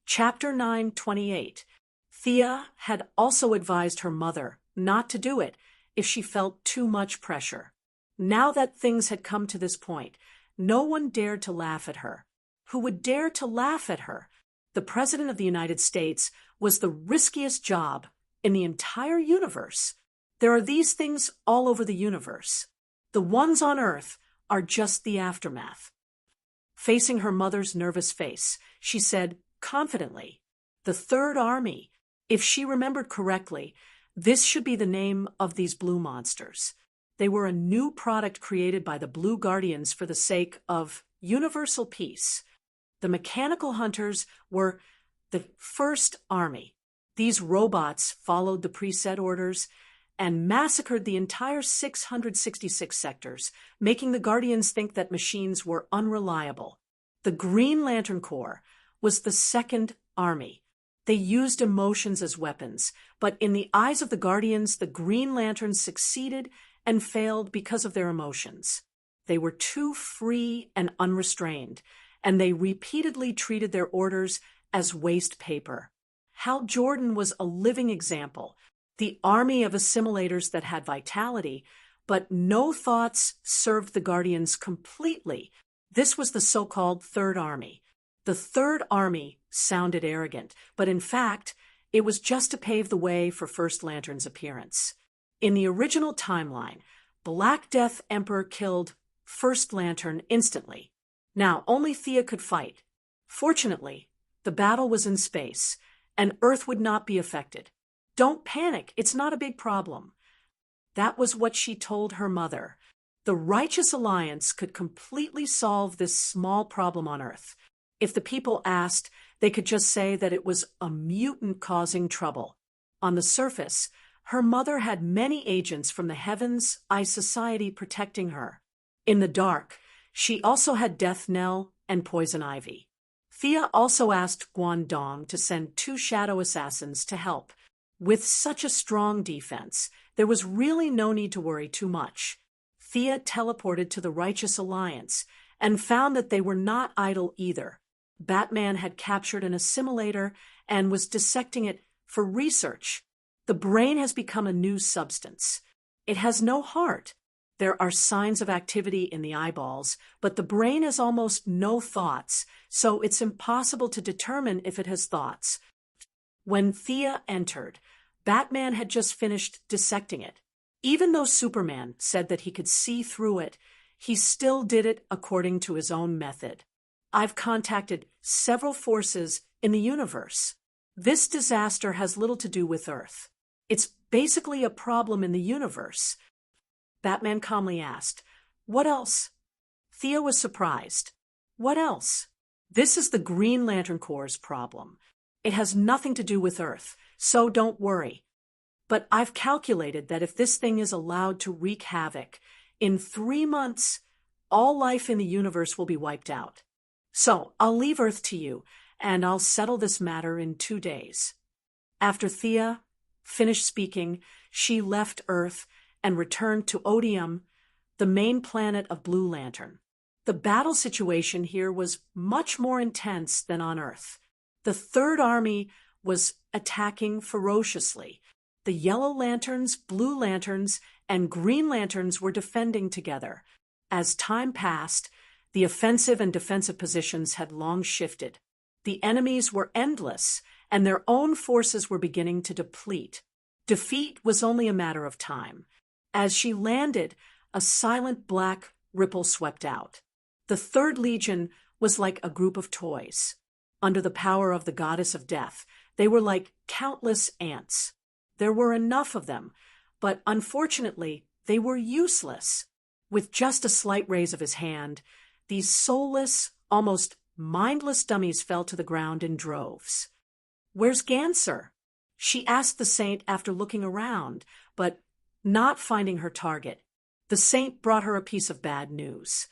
Chapter 9:28. Thea had also advised her mother not to do it if she felt too much pressure. Now that things had come to this point, no one dared to laugh at her. Who would dare to laugh at her? The President of the United States was the riskiest job in the entire universe. There are these things all over the universe. The ones on Earth are just the aftermath. Facing her mother's nervous face, she said confidently, "The Third Army." If she remembered correctly, this should be the name of these blue monsters. They were a new product created by the Blue Guardians for the sake of universal peace. The mechanical hunters were the First Army. These robots followed the preset orders and massacred the entire 666 sectors, making the Guardians think that machines were unreliable. The Green Lantern Corps was the Second Army. They used emotions as weapons, but in the eyes of the Guardians, the Green Lanterns succeeded and failed because of their emotions. They were too free and unrestrained, and they repeatedly treated their orders as waste paper. Hal Jordan was a living example, the army of assimilators that had vitality, but no thoughts served the Guardians completely. This was the so-called Third Army. The Third Army sounded arrogant, but in fact, it was just to pave the way for First Lantern's appearance. In the original timeline, Black Death Emperor killed First Lantern instantly. Now, only Thea could fight. Fortunately, the battle was in space, and Earth would not be affected. "Don't panic, it's not a big problem." That was what she told her mother. The Righteous Alliance could completely solve this small problem on Earth. If the people asked, they could just say that it was a mutant causing trouble. On the surface, her mother had many agents from the Heavens Eye Society protecting her. In the dark, she also had Death Knell and Poison Ivy. Thea also asked Guangdong to send 2 shadow assassins to help. With such a strong defense, there was really no need to worry too much. Thea teleported to the Righteous Alliance and found that they were not idle either. Batman had captured an assimilator and was dissecting it for research. The brain has become a new substance. It has no heart. There are signs of activity in the eyeballs, but the brain has almost no thoughts, so it's impossible to determine if it has thoughts. When Thea entered, Batman had just finished dissecting it. Even though Superman said that he could see through it, he still did it according to his own method. "I've contacted several forces in the universe. This disaster has little to do with Earth. It's basically a problem in the universe." Batman calmly asked, "What else?" Thea was surprised. "What else?" "This is the Green Lantern Corps' problem. It has nothing to do with Earth, so don't worry. But I've calculated that if this thing is allowed to wreak havoc, in 3 months, all life in the universe will be wiped out. So I'll leave Earth to you, and I'll settle this matter in 2 days." After Thea finished speaking, she left Earth and returned to Odium, the main planet of Blue Lantern. The battle situation here was much more intense than on Earth. The Third Army was attacking ferociously. The Yellow Lanterns, Blue Lanterns, and Green Lanterns were defending together. As time passed, the offensive and defensive positions had long shifted. The enemies were endless, and their own forces were beginning to deplete. Defeat was only a matter of time. As she landed, a silent black ripple swept out. The Third Legion was like a group of toys. Under the power of the goddess of death, they were like countless ants. There were enough of them, but unfortunately, they were useless. With just a slight raise of his hand, these soulless, almost mindless dummies fell to the ground in droves. "Where's Ganser?" she asked the Saint after looking around, but not finding her target. The Saint brought her a piece of bad news.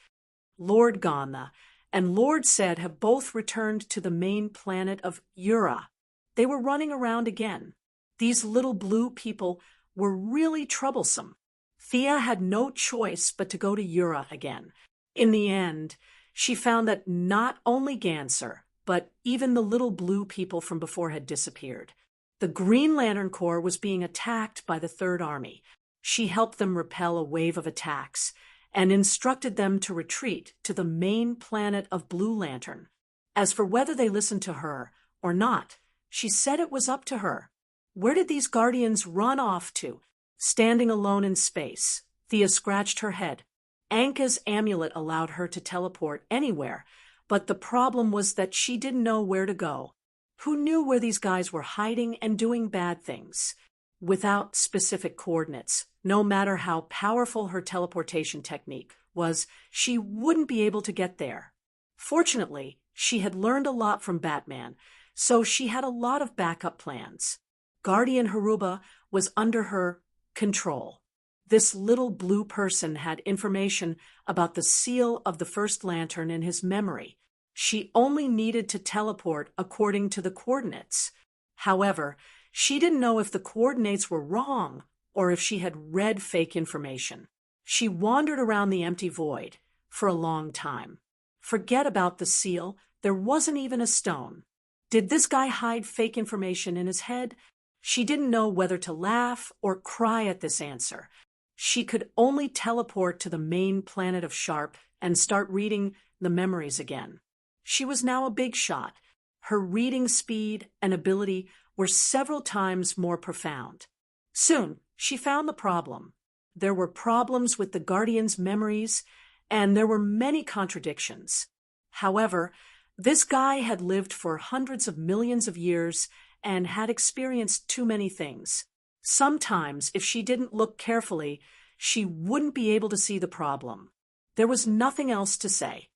Lord Gantha and Lord Zed have both returned to the main planet of Ura. They were running around again. These little blue people were really troublesome. Thea had no choice but to go to Ura again. In the end, she found that not only Ganser, but even the little blue people from before had disappeared. The Green Lantern Corps was being attacked by the Third Army. She helped them repel a wave of attacks and instructed them to retreat to the main planet of Blue Lantern. As for whether they listened to her or not, she said it was up to her. Where did these Guardians run off to? Standing alone in space, Thea scratched her head. Anka's amulet allowed her to teleport anywhere, but the problem was that she didn't know where to go. Who knew where these guys were hiding and doing bad things? Without specific coordinates, no matter how powerful her teleportation technique was, she wouldn't be able to get there. Fortunately, she had learned a lot from Batman, so she had a lot of backup plans. Guardian Haruba was under her control. This little blue person had information about the seal of the First Lantern in his memory. She only needed to teleport according to the coordinates. However, she didn't know if the coordinates were wrong or if she had read fake information. She wandered around the empty void for a long time. Forget about the seal, there wasn't even a stone. Did this guy hide fake information in his head? She didn't know whether to laugh or cry at this answer. She could only teleport to the main planet of Sharp and start reading the memories again. She was now a big shot. Her reading speed and ability were several times more profound. Soon, she found the problem. There were problems with the Guardian's memories, and there were many contradictions. However, this guy had lived for hundreds of millions of years and had experienced too many things. Sometimes, if she didn't look carefully, she wouldn't be able to see the problem. There was nothing else to say.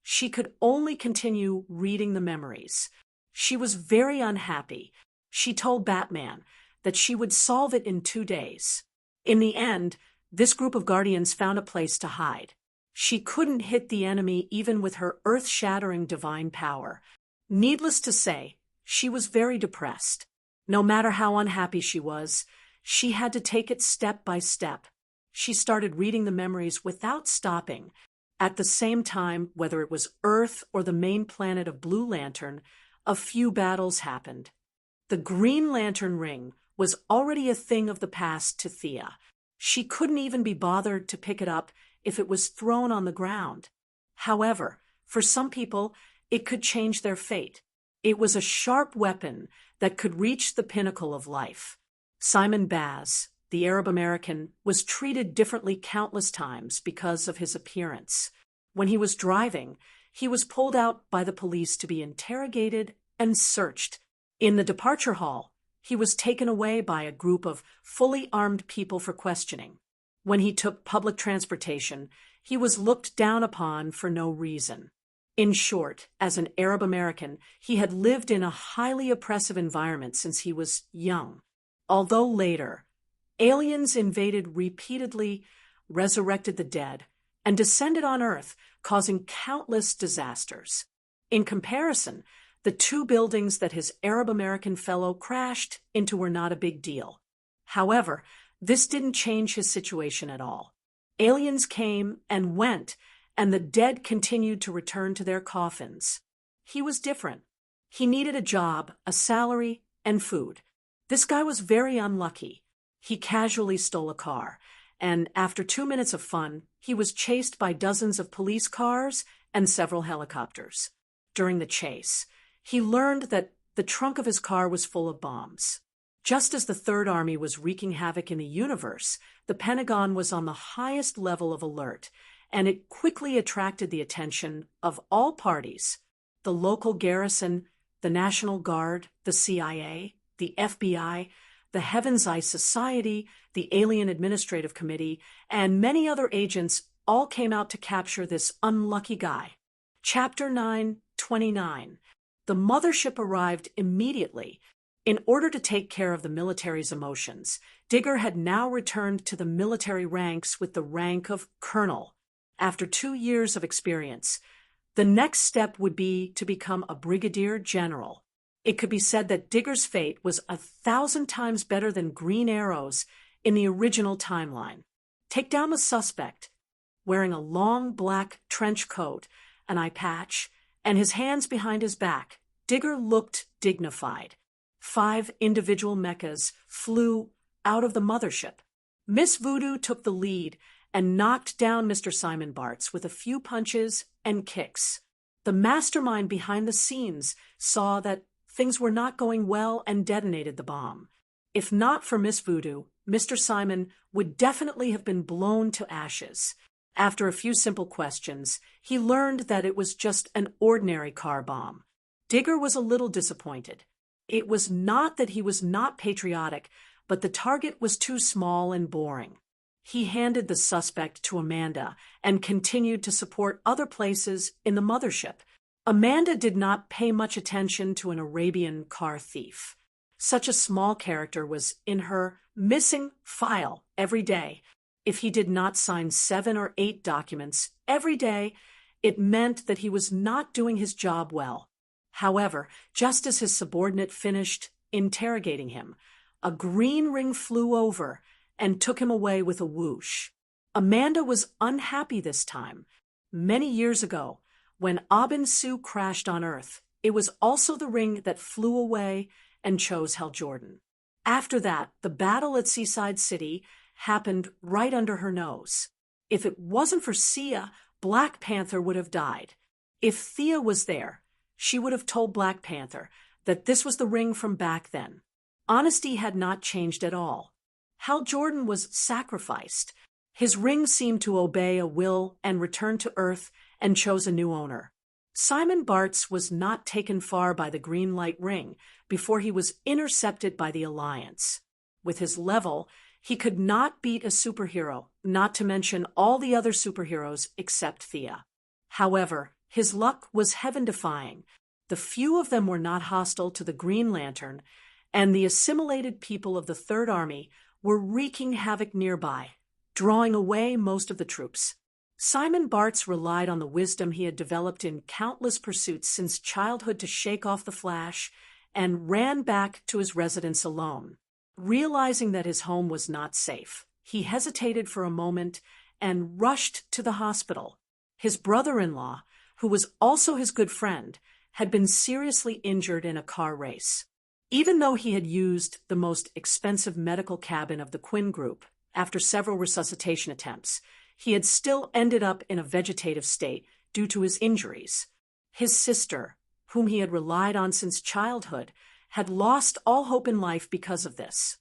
She could only continue reading the memories. She was very unhappy. She told Batman that she would solve it in 2 days. In the end, this group of Guardians found a place to hide. She couldn't hit the enemy even with her earth-shattering divine power. Needless to say, she was very depressed. No matter how unhappy she was, she had to take it step by step. She started reading the memories without stopping. At the same time, whether it was Earth or the main planet of Blue Lantern, a few battles happened. The Green Lantern ring was already a thing of the past to Thea. She couldn't even be bothered to pick it up if it was thrown on the ground. However, for some people, it could change their fate. It was a sharp weapon that could reach the pinnacle of life. Simon Baz, the Arab American, was treated differently countless times because of his appearance. When he was driving, he was pulled out by the police to be interrogated and searched. In the departure hall, he was taken away by a group of fully armed people for questioning. When he took public transportation, he was looked down upon for no reason. In short, as an Arab American, he had lived in a highly oppressive environment since he was young. Although later, aliens invaded repeatedly, resurrected the dead, and descended on Earth, causing countless disasters. In comparison, the 2 buildings that his Arab American fellow crashed into were not a big deal. However, this didn't change his situation at all. Aliens came and went, and the dead continued to return to their coffins. He was different. He needed a job, a salary, and food. This guy was very unlucky. He casually stole a car, and after 2 minutes of fun, he was chased by dozens of police cars and several helicopters. During the chase, he learned that the trunk of his car was full of bombs. Just as the Third Army was wreaking havoc in the universe, the Pentagon was on the highest level of alert, and it quickly attracted the attention of all parties: the local garrison, the National Guard, the CIA, the FBI, the Heaven's Eye Society, the Alien Administrative Committee, and many other agents all came out to capture this unlucky guy. Chapter 9:29. The mothership arrived immediately. In order to take care of the military's emotions, Digger had now returned to the military ranks with the rank of colonel. After 2 years of experience, the next step would be to become a brigadier general. It could be said that Digger's fate was 1,000 times better than Green Arrow's in the original timeline. Take down the suspect, wearing a long black trench coat, an eye patch, and his hands behind his back, Digger looked dignified. 5 individual mechas flew out of the mothership. Miss Voodoo took the lead and knocked down Mr. Simon Bartz with a few punches and kicks. The mastermind behind the scenes saw that things were not going well and detonated the bomb. If not for Miss Voodoo, Mr. Simon would definitely have been blown to ashes. After a few simple questions, he learned that it was just an ordinary car bomb. Digger was a little disappointed. It was not that he was not patriotic, but the target was too small and boring. He handed the suspect to Amanda and continued to support other places in the mothership. Amanda did not pay much attention to an Arabian car thief. Such a small character was in her missing file every day. If he did not sign 7 or 8 documents every day, it meant that he was not doing his job well. However, just as his subordinate finished interrogating him, a green ring flew over and took him away with a whoosh. Amanda was unhappy this time. Many years ago, when Abin Su crashed on Earth, it was also the ring that flew away and chose Hal Jordan. After that, the battle at Seaside City happened right under her nose. If it wasn't for Sia, Black Panther would have died. If Thea was there, she would have told Black Panther that this was the ring from back then. Honesty had not changed at all. Hal Jordan was sacrificed. His ring seemed to obey a will and return to Earth and chose a new owner. Simon Bartz was not taken far by the green light ring before he was intercepted by the Alliance. With his level, he could not beat a superhero, not to mention all the other superheroes except Thea. However, his luck was heaven-defying. The few of them were not hostile to the Green Lantern, and the assimilated people of the Third Army were wreaking havoc nearby, drawing away most of the troops. Simon Bartz relied on the wisdom he had developed in countless pursuits since childhood to shake off the Flash and ran back to his residence alone. Realizing that his home was not safe, he hesitated for a moment and rushed to the hospital. His brother-in-law, who was also his good friend, had been seriously injured in a car race. Even though he had used the most expensive medical cabin of the Quinn Group, after several resuscitation attempts, he had still ended up in a vegetative state due to his injuries. His sister, whom he had relied on since childhood, had lost all hope in life because of this.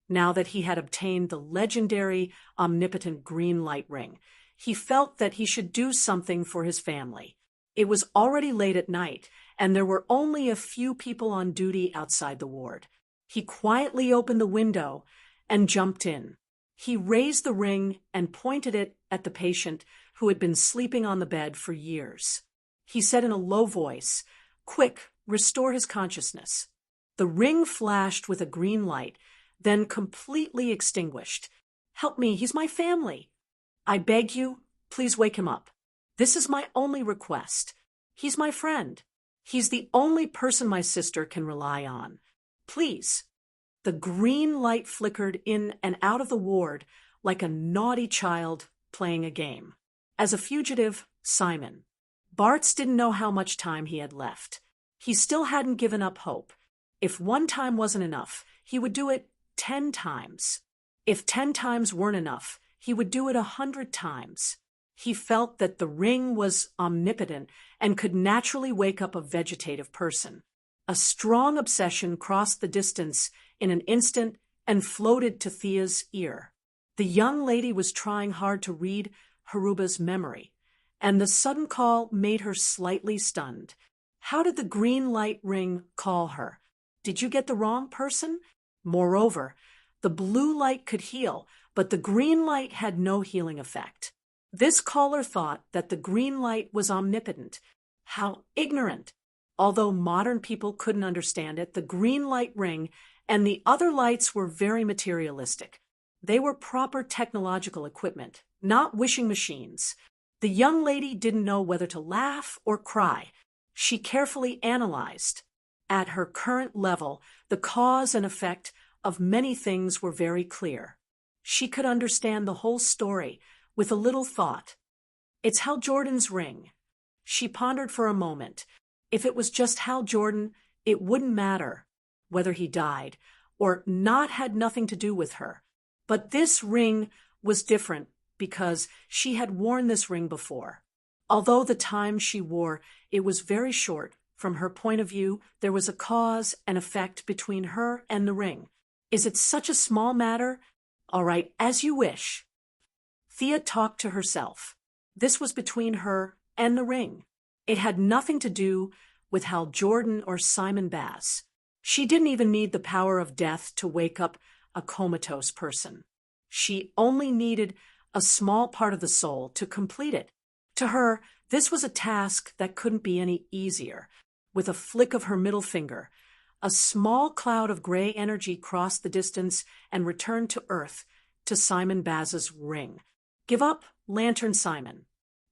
Now that he had obtained the legendary omnipotent green light ring, he felt that he should do something for his family. It was already late at night, and there were only a few people on duty outside the ward. He quietly opened the window and jumped in. He raised the ring and pointed it at the patient who had been sleeping on the bed for years. He said in a low voice, "Quick, restore his consciousness." The ring flashed with a green light, then completely extinguished. "Help me, he's my family. I beg you, please wake him up. This is my only request. He's my friend. He's the only person my sister can rely on. Please." The green light flickered in and out of the ward like a naughty child playing a game. As a fugitive, Simon Bartz didn't know how much time he had left. He still hadn't given up hope. If one time wasn't enough, he would do it 10 times. If 10 times weren't enough, he would do it 100 times. He felt that the ring was omnipotent and could naturally wake up a vegetative person. A strong obsession crossed the distance in an instant and floated to Thea's ear. The young lady was trying hard to read Haruba's memory, and the sudden call made her slightly stunned. How did the green light ring call her? Did you get the wrong person? Moreover, the blue light could heal, but the green light had no healing effect. This caller thought that the green light was omnipotent. How ignorant! Although modern people couldn't understand it, the green light ring and the other lights were very materialistic. They were proper technological equipment, not wishing machines. The young lady didn't know whether to laugh or cry. She carefully analyzed. At her current level, the cause and effect of many things were very clear. She could understand the whole story with a little thought. It's Hal Jordan's ring. She pondered for a moment. If it was just Hal Jordan, it wouldn't matter whether he died or not, had nothing to do with her. But this ring was different because she had worn this ring before. Although the time she wore it was very short, from her point of view, there was a cause and effect between her and the ring. Is it such a small matter? All right, as you wish. Thea talked to herself. This was between her and the ring. It had nothing to do with Hal Jordan or Simon Baz. She didn't even need the power of death to wake up a comatose person. She only needed a small part of the soul to complete it. To her, this was a task that couldn't be any easier. With a flick of her middle finger, a small cloud of gray energy crossed the distance and returned to Earth, to Simon Baz's ring. Give up, Lantern Simon.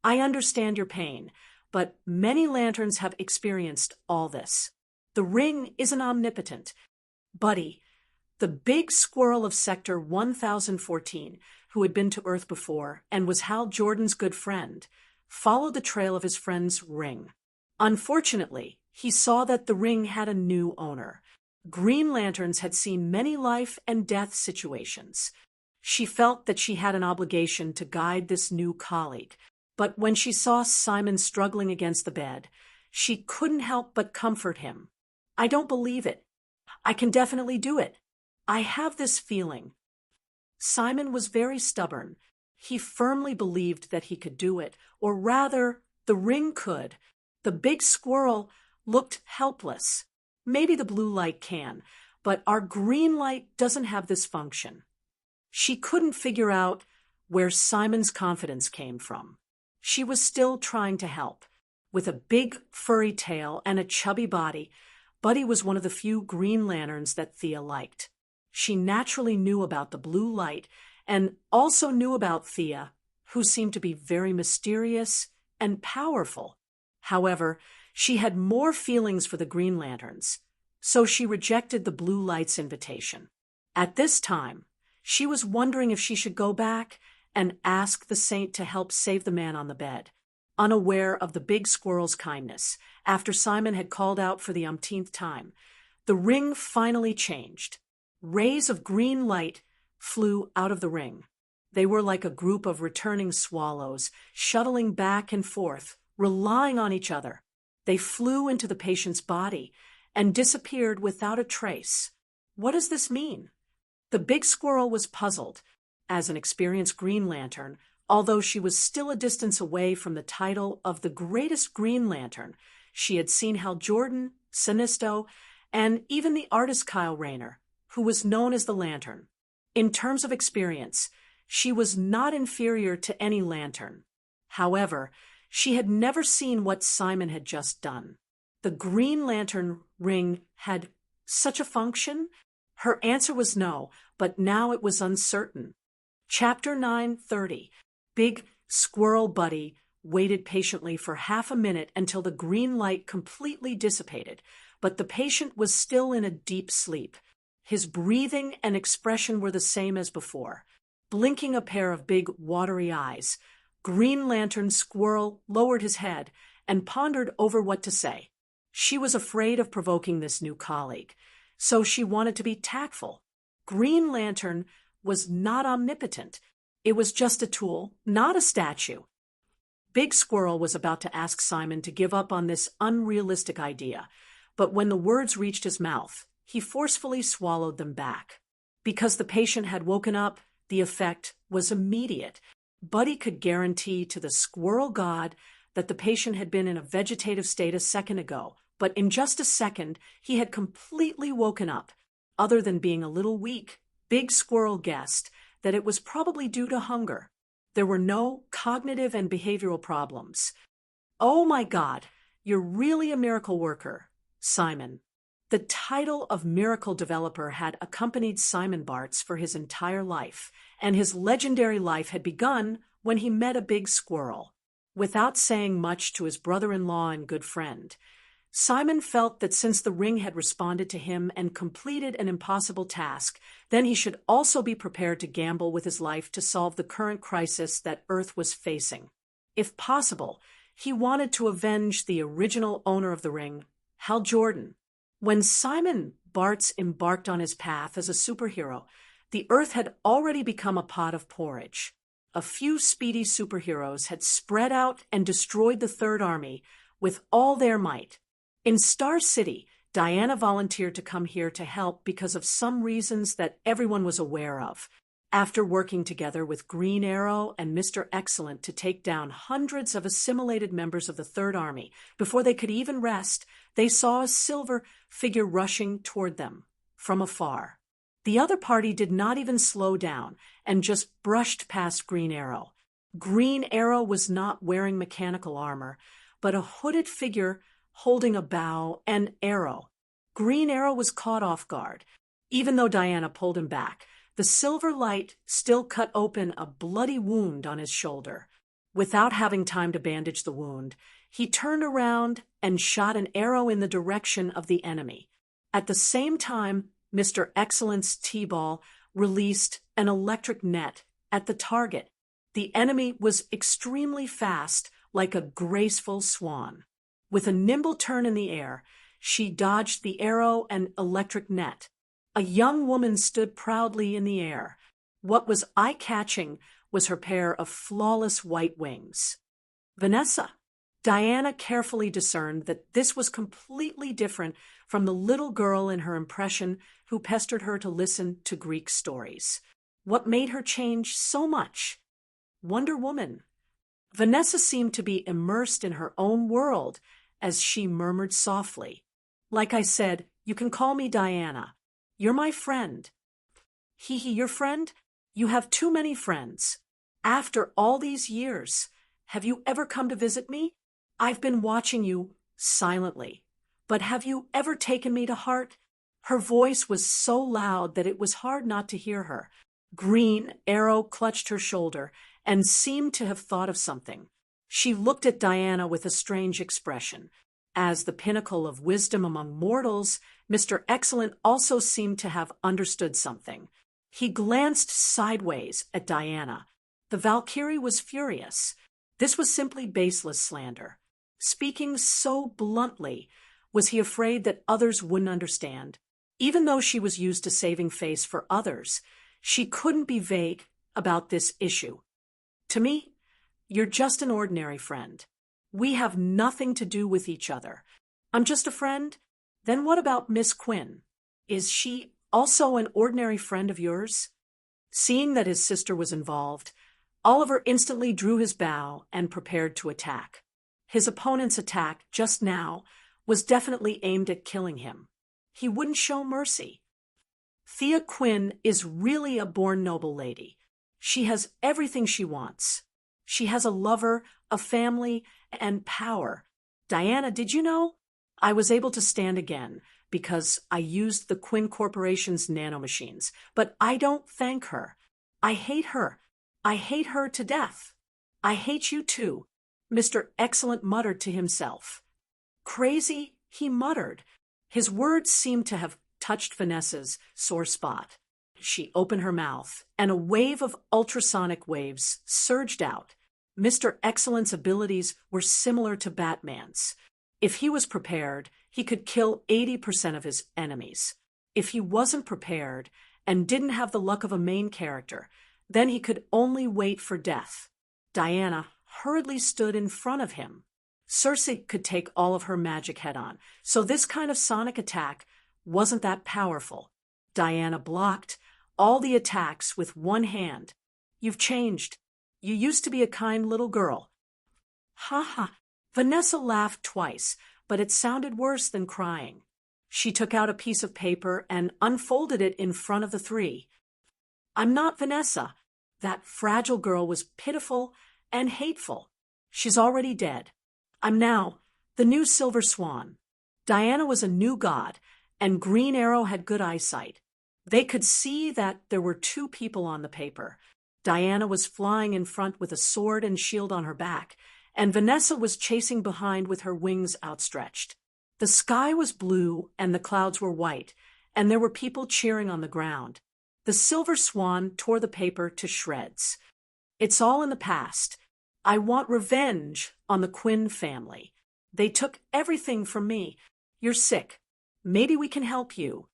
I understand your pain, but many lanterns have experienced all this. The ring isn't omnipotent. Buddy, the big squirrel of Sector 1014, who had been to Earth before and was Hal Jordan's good friend, followed the trail of his friend's ring. Unfortunately, he saw that the ring had a new owner. Green Lanterns had seen many life and death situations. She felt that she had an obligation to guide this new colleague, but when she saw Simon struggling against the bed, she couldn't help but comfort him. I don't believe it. I can definitely do it. I have this feeling. Simon was very stubborn. He firmly believed that he could do it, or rather, the ring could. The big squirrel looked helpless. Maybe the blue light can, but our green light doesn't have this function. She couldn't figure out where Simon's confidence came from. She was still trying to help. With a big furry tail and a chubby body, Buddy was one of the few Green Lanterns that Thea liked. She naturally knew about the blue light and also knew about Thea, who seemed to be very mysterious and powerful. However, she had more feelings for the Green Lanterns, so she rejected the blue light's invitation. At this time, she was wondering if she should go back and ask the saint to help save the man on the bed, unaware of the big squirrel's kindness. After Simon had called out for the umpteenth time, the ring finally changed. Rays of green light flew out of the ring. They were like a group of returning swallows, shuttling back and forth, relying on each other. They flew into the patient's body and disappeared without a trace. What does this mean? The big squirrel was puzzled. As an experienced Green Lantern, although she was still a distance away from the title of the greatest Green Lantern, she had seen Hal Jordan, Sinisto, and even the artist Kyle Rayner, who was known as the Lantern. In terms of experience, she was not inferior to any Lantern. However, she had never seen what Simon had just done. The Green Lantern ring had such a function? Her answer was no, but now it was uncertain. Chapter 9:30. Big Squirrel Buddy waited patiently for half a minute until the green light completely dissipated, but the patient was still in a deep sleep. His breathing and expression were the same as before. Blinking a pair of big, watery eyes, Green Lantern Squirrel lowered his head and pondered over what to say. She was afraid of provoking this new colleague, so she wanted to be tactful. Green Lantern was not omnipotent. It was just a tool, not a statue. Big Squirrel was about to ask Simon to give up on this unrealistic idea, but when the words reached his mouth, he forcefully swallowed them back. Because the patient had woken up, the effect was immediate. Buddy could guarantee to the squirrel god that the patient had been in a vegetative state a second ago, but in just a second, he had completely woken up. Other than being a little weak, Big Squirrel guessed that it was probably due to hunger. There were no cognitive and behavioral problems. Oh my God, you're really a miracle worker, Simon. The title of miracle developer had accompanied Simon Bartz for his entire life, and his legendary life had begun when he met a big squirrel. Without saying much to his brother-in-law and good friend, Simon felt that since the ring had responded to him and completed an impossible task, then he should also be prepared to gamble with his life to solve the current crisis that Earth was facing. If possible, He wanted to avenge the original owner of the ring, Hal Jordan. When Simon Bartz embarked on his path as a superhero, the Earth had already become a pot of porridge. A few speedy superheroes had spread out and destroyed the Third Army with all their might. In Star City, Diana volunteered to come here to help because of some reasons that everyone was aware of. After working together with Green Arrow and Mr. Excellent to take down hundreds of assimilated members of the Third Army, before they could even rest, they saw a silver figure rushing toward them from afar. The other party did not even slow down and just brushed past Green Arrow. Green Arrow was not wearing mechanical armor, but a hooded figure holding a bow and arrow. Green Arrow was caught off guard. Even though Diana pulled him back, the silver light still cut open a bloody wound on his shoulder. Without having time to bandage the wound, he turned around and shot an arrow in the direction of the enemy. At the same time, Mr. Excellent's T-ball released an electric net at the target. The enemy was extremely fast, like a graceful swan. With a nimble turn in the air, she dodged the arrow and electric net. A young woman stood proudly in the air. What was eye-catching was her pair of flawless white wings. Vanessa. Diana carefully discerned that this was completely different from the little girl in her impression who pestered her to listen to Greek stories. What made her change so much? Wonder Woman. Vanessa seemed to be immersed in her own world as she murmured softly, "Like I said, you can call me Diana. You're my friend." "Hee, your friend? You have too many friends. After all these years, have you ever come to visit me? I've been watching you silently, but have you ever taken me to heart?" Her voice was so loud that it was hard not to hear her. Green Arrow clutched her shoulder and seemed to have thought of something. She looked at Diana with a strange expression. As the pinnacle of wisdom among mortals, Mr. Excellent also seemed to have understood something. He glanced sideways at Diana. The Valkyrie was furious. This was simply baseless slander. Speaking so bluntly, was he afraid that others wouldn't understand? Even though she was used to saving face for others, she couldn't be vague about this issue. "To me, you're just an ordinary friend. We have nothing to do with each other. I'm just a friend. Then what about Miss Quinn? Is she also an ordinary friend of yours?" Seeing that his sister was involved, Oliver instantly drew his bow and prepared to attack. His opponent's attack just now was definitely aimed at killing him. He wouldn't show mercy. Thea Quinn is really a born noble lady. She has everything she wants. She has a lover, a family, and power. Diana, did you know? I was able to stand again because I used the Quinn Corporation's nanomachines, but I don't thank her. I hate her. I hate her to death. I hate you too, Mr. Excellent muttered to himself. Crazy, he muttered. His words seemed to have touched Vanessa's sore spot. She opened her mouth, and a wave of ultrasonic waves surged out. Mr. Excellent's abilities were similar to Batman's. If he was prepared, he could kill 80% of his enemies. If he wasn't prepared and didn't have the luck of a main character, then he could only wait for death. Diana hurriedly stood in front of him. Circe could take all of her magic head-on, so this kind of sonic attack wasn't that powerful. Diana blocked all the attacks with one hand. "You've changed. You used to be a kind little girl." "Ha ha." Vanessa laughed twice, but it sounded worse than crying. She took out a piece of paper and unfolded it in front of the three. "I'm not Vanessa. That fragile girl was pitiful and hateful. She's already dead. I'm now the new Silver Swan." Diana was a new god, and Green Arrow had good eyesight. They could see that there were two people on the paper. Diana was flying in front with a sword and shield on her back, and Vanessa was chasing behind with her wings outstretched. The sky was blue and the clouds were white, and there were people cheering on the ground. The Silver Swan tore the paper to shreds. "It's all in the past. I want revenge on the Quinn family. They took everything from me. You're sick. Maybe we can help you.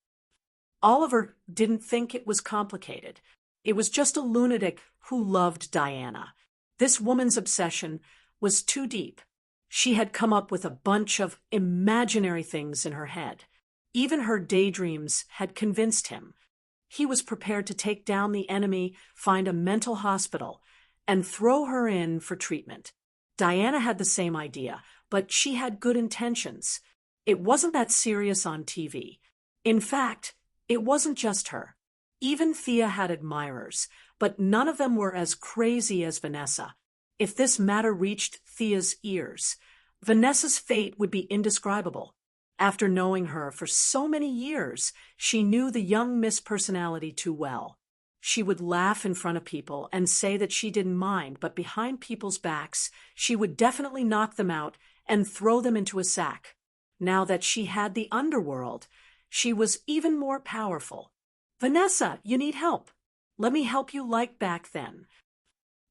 Oliver didn't think it was complicated. It was just a lunatic who loved Diana. This woman's obsession was too deep. She had come up with a bunch of imaginary things in her head. Even her daydreams had convinced him. He was prepared to take down the enemy, find a mental hospital, and throw her in for treatment. Diana had the same idea, but she had good intentions. It wasn't that serious on TV. In fact, it wasn't just her. Even Thea had admirers, but none of them were as crazy as Vanessa. If this matter reached Thea's ears, Vanessa's fate would be indescribable. After knowing her for so many years, she knew the young Miss Personality too well. She would laugh in front of people and say that she didn't mind, but behind people's backs, she would definitely knock them out and throw them into a sack. Now that she had the underworld, she was even more powerful. Vanessa, you need help. Let me help you like back then.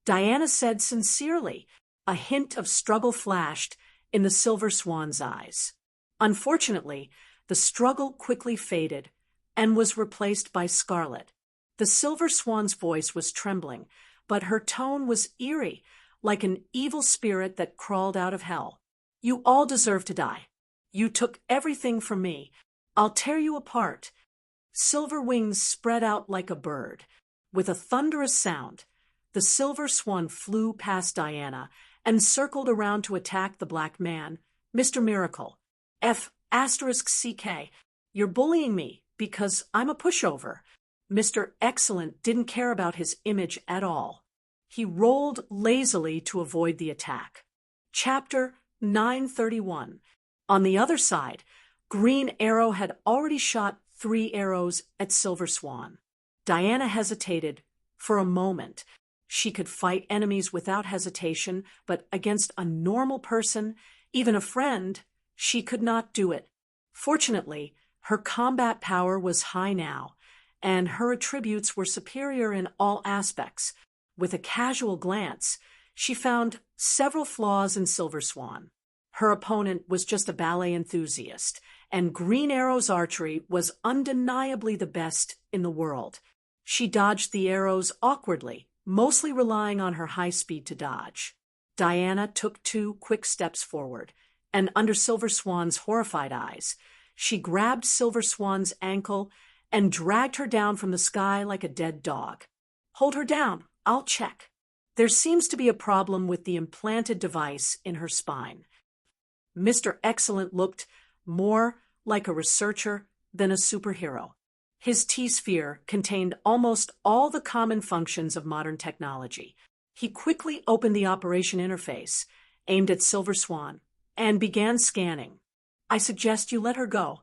Diana said sincerely. A hint of struggle flashed in the Silver Swan's eyes. Unfortunately, the struggle quickly faded and was replaced by Scarlet. The Silver Swan's voice was trembling, but her tone was eerie, like an evil spirit that crawled out of hell. You all deserve to die. You took everything from me. I'll tear you apart. Silver wings spread out like a bird. With a thunderous sound, the Silver Swan flew past Diana and circled around to attack the black man, Mr. Miracle. F***CK, you're bullying me because I'm a pushover. Mr. Excellent didn't care about his image at all. He rolled lazily to avoid the attack. Chapter 931. On the other side, Green Arrow had already shot 3 arrows at Silver Swan. Diana hesitated for a moment. She could fight enemies without hesitation, but against a normal person, even a friend, she could not do it. Fortunately, her combat power was high now, and her attributes were superior in all aspects. With a casual glance, she found several flaws in Silver Swan. Her opponent was just a ballet enthusiast, and Green Arrow's archery was undeniably the best in the world. She dodged the arrows awkwardly, mostly relying on her high speed to dodge. Diana took 2 quick steps forward, and under Silver Swan's horrified eyes, she grabbed Silver Swan's ankle and dragged her down from the sky like a dead dog. Hold her down, I'll check. There seems to be a problem with the implanted device in her spine. Mr. Excellent looked more like a researcher than a superhero. His T-sphere contained almost all the common functions of modern technology. He quickly opened the operation interface, aimed at Silver Swan, and began scanning. I suggest you let her go.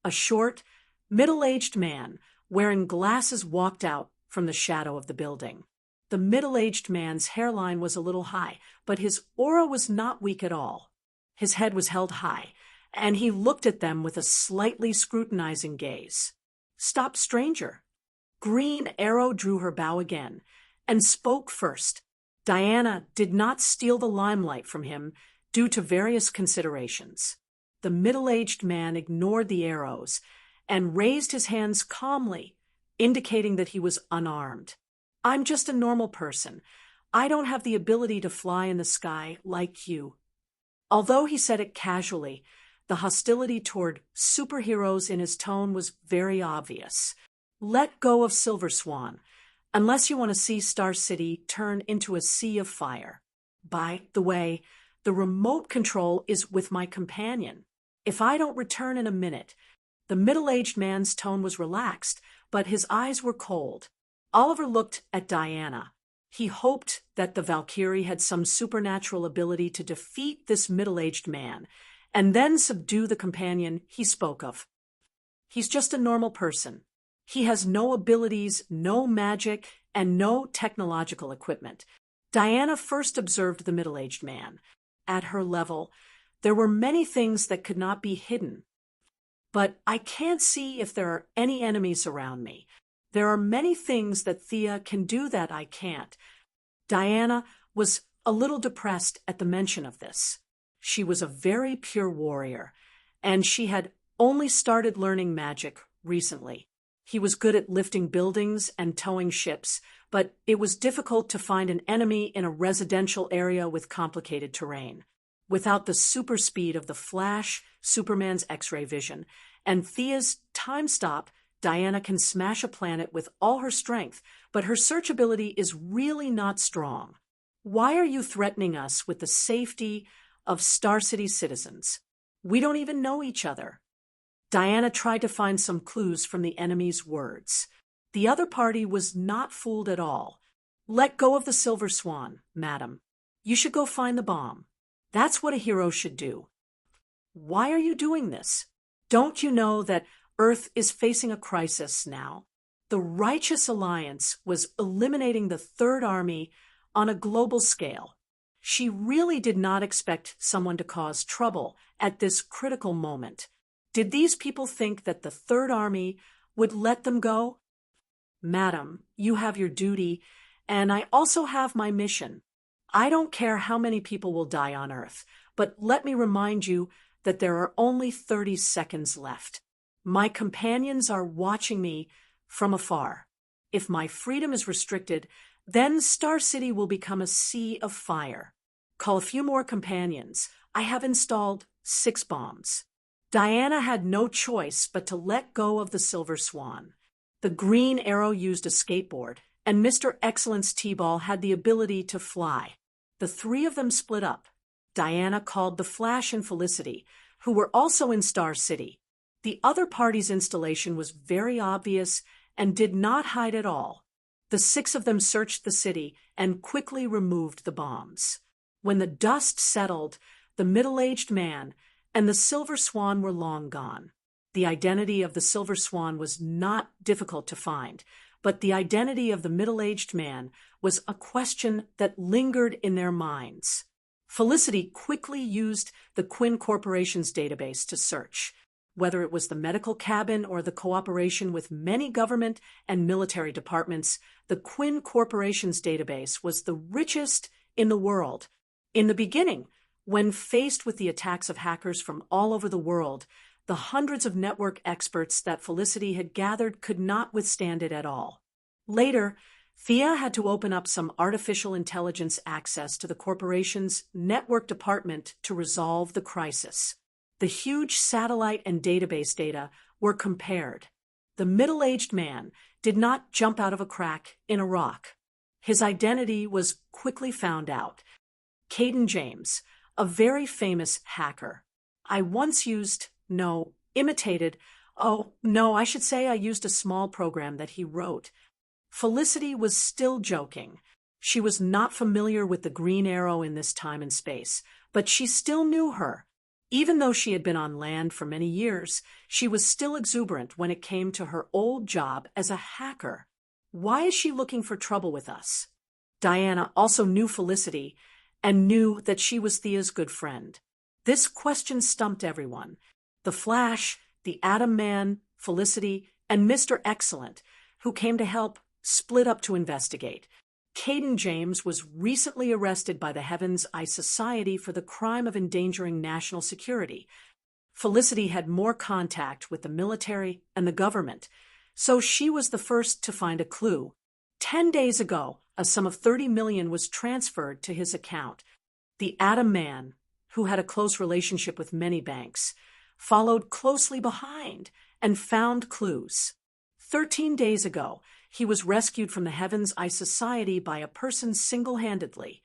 A short, middle-aged man wearing glasses walked out from the shadow of the building. The middle-aged man's hairline was a little high, but his aura was not weak at all. His head was held high, and he looked at them with a slightly scrutinizing gaze. Stop, stranger. Green Arrow drew her bow again, and spoke first. Diana did not steal the limelight from him due to various considerations. The middle-aged man ignored the arrows and raised his hands calmly, indicating that he was unarmed. I'm just a normal person. I don't have the ability to fly in the sky like you. Although he said it casually, the hostility toward superheroes in his tone was very obvious. Let go of Silver Swan, unless you want to see Star City turn into a sea of fire. By the way, the remote control is with my companion. If I don't return in a minute. The middle-aged man's tone was relaxed, but his eyes were cold. Oliver looked at Diana. He hoped that the Valkyrie had some supernatural ability to defeat this middle-aged man, and then subdue the companion he spoke of. He's just a normal person. He has no abilities, no magic, and no technological equipment. Diana first observed the middle-aged man. At her level, there were many things that could not be hidden. But I can't see if there are any enemies around me. There are many things that Thea can do that I can't. Diana was a little depressed at the mention of this. She was a very pure warrior, and she had only started learning magic recently. He was good at lifting buildings and towing ships, but it was difficult to find an enemy in a residential area with complicated terrain. Without the super speed of the Flash, Superman's X-ray vision, and Thea's time stop, Diana can smash a planet with all her strength, but her search ability is really not strong. Why are you threatening us with the safety of Star City citizens? We don't even know each other. Diana tried to find some clues from the enemy's words. The other party was not fooled at all. Let go of the Silver Swan, madam. You should go find the bomb. That's what a hero should do. Why are you doing this? Don't you know that Earth is facing a crisis now? The Righteous Alliance was eliminating the Third Army on a global scale. She really did not expect someone to cause trouble at this critical moment. Did these people think that the Third Army would let them go? Madam, you have your duty, and I also have my mission. I don't care how many people will die on Earth, but let me remind you that there are only 30 seconds left. My companions are watching me from afar. If my freedom is restricted, then Star City will become a sea of fire. Call a few more companions. I have installed 6 bombs. Diana had no choice but to let go of the Silver Swan. The Green Arrow used a skateboard, and Mr. Excellence T-Ball had the ability to fly. The 3 of them split up. Diana called the Flash and Felicity, who were also in Star City. The other party's installation was very obvious and did not hide at all. The 6 of them searched the city and quickly removed the bombs. When the dust settled, the middle-aged man and the Silver Swan were long gone. The identity of the Silver Swan was not difficult to find, but the identity of the middle-aged man was a question that lingered in their minds. Felicity quickly used the Quinn Corporation's database to search. Whether it was the medical cabin or the cooperation with many government and military departments, the Quinn Corporation's database was the richest in the world. In the beginning, when faced with the attacks of hackers from all over the world, the hundreds of network experts that Felicity had gathered could not withstand it at all. Later, Thea had to open up some artificial intelligence access to the corporation's network department to resolve the crisis. The huge satellite and database data were compared. The middle-aged man did not jump out of a crack in a rock. His identity was quickly found out. Caden James, a very famous hacker. I once imitated, I should say I used a small program that he wrote. Felicity was still joking. She was not familiar with the Green Arrow in this time and space, but she still knew her. Even though she had been on land for many years, she was still exuberant when it came to her old job as a hacker. Why is she looking for trouble with us? Diana also knew Felicity and knew that she was Thea's good friend. This question stumped everyone. The Flash, the Atom Man, Felicity, and Mr. Excellent, who came to help, split up to investigate. Caden James was recently arrested by the Heavens Eye Society for the crime of endangering national security. Felicity had more contact with the military and the government, so she was the first to find a clue. 10 days ago, a sum of $30 million was transferred to his account. The Atom Man, who had a close relationship with many banks, followed closely behind and found clues. 13 days ago, he was rescued from the Heavens Eye Society by a person single-handedly.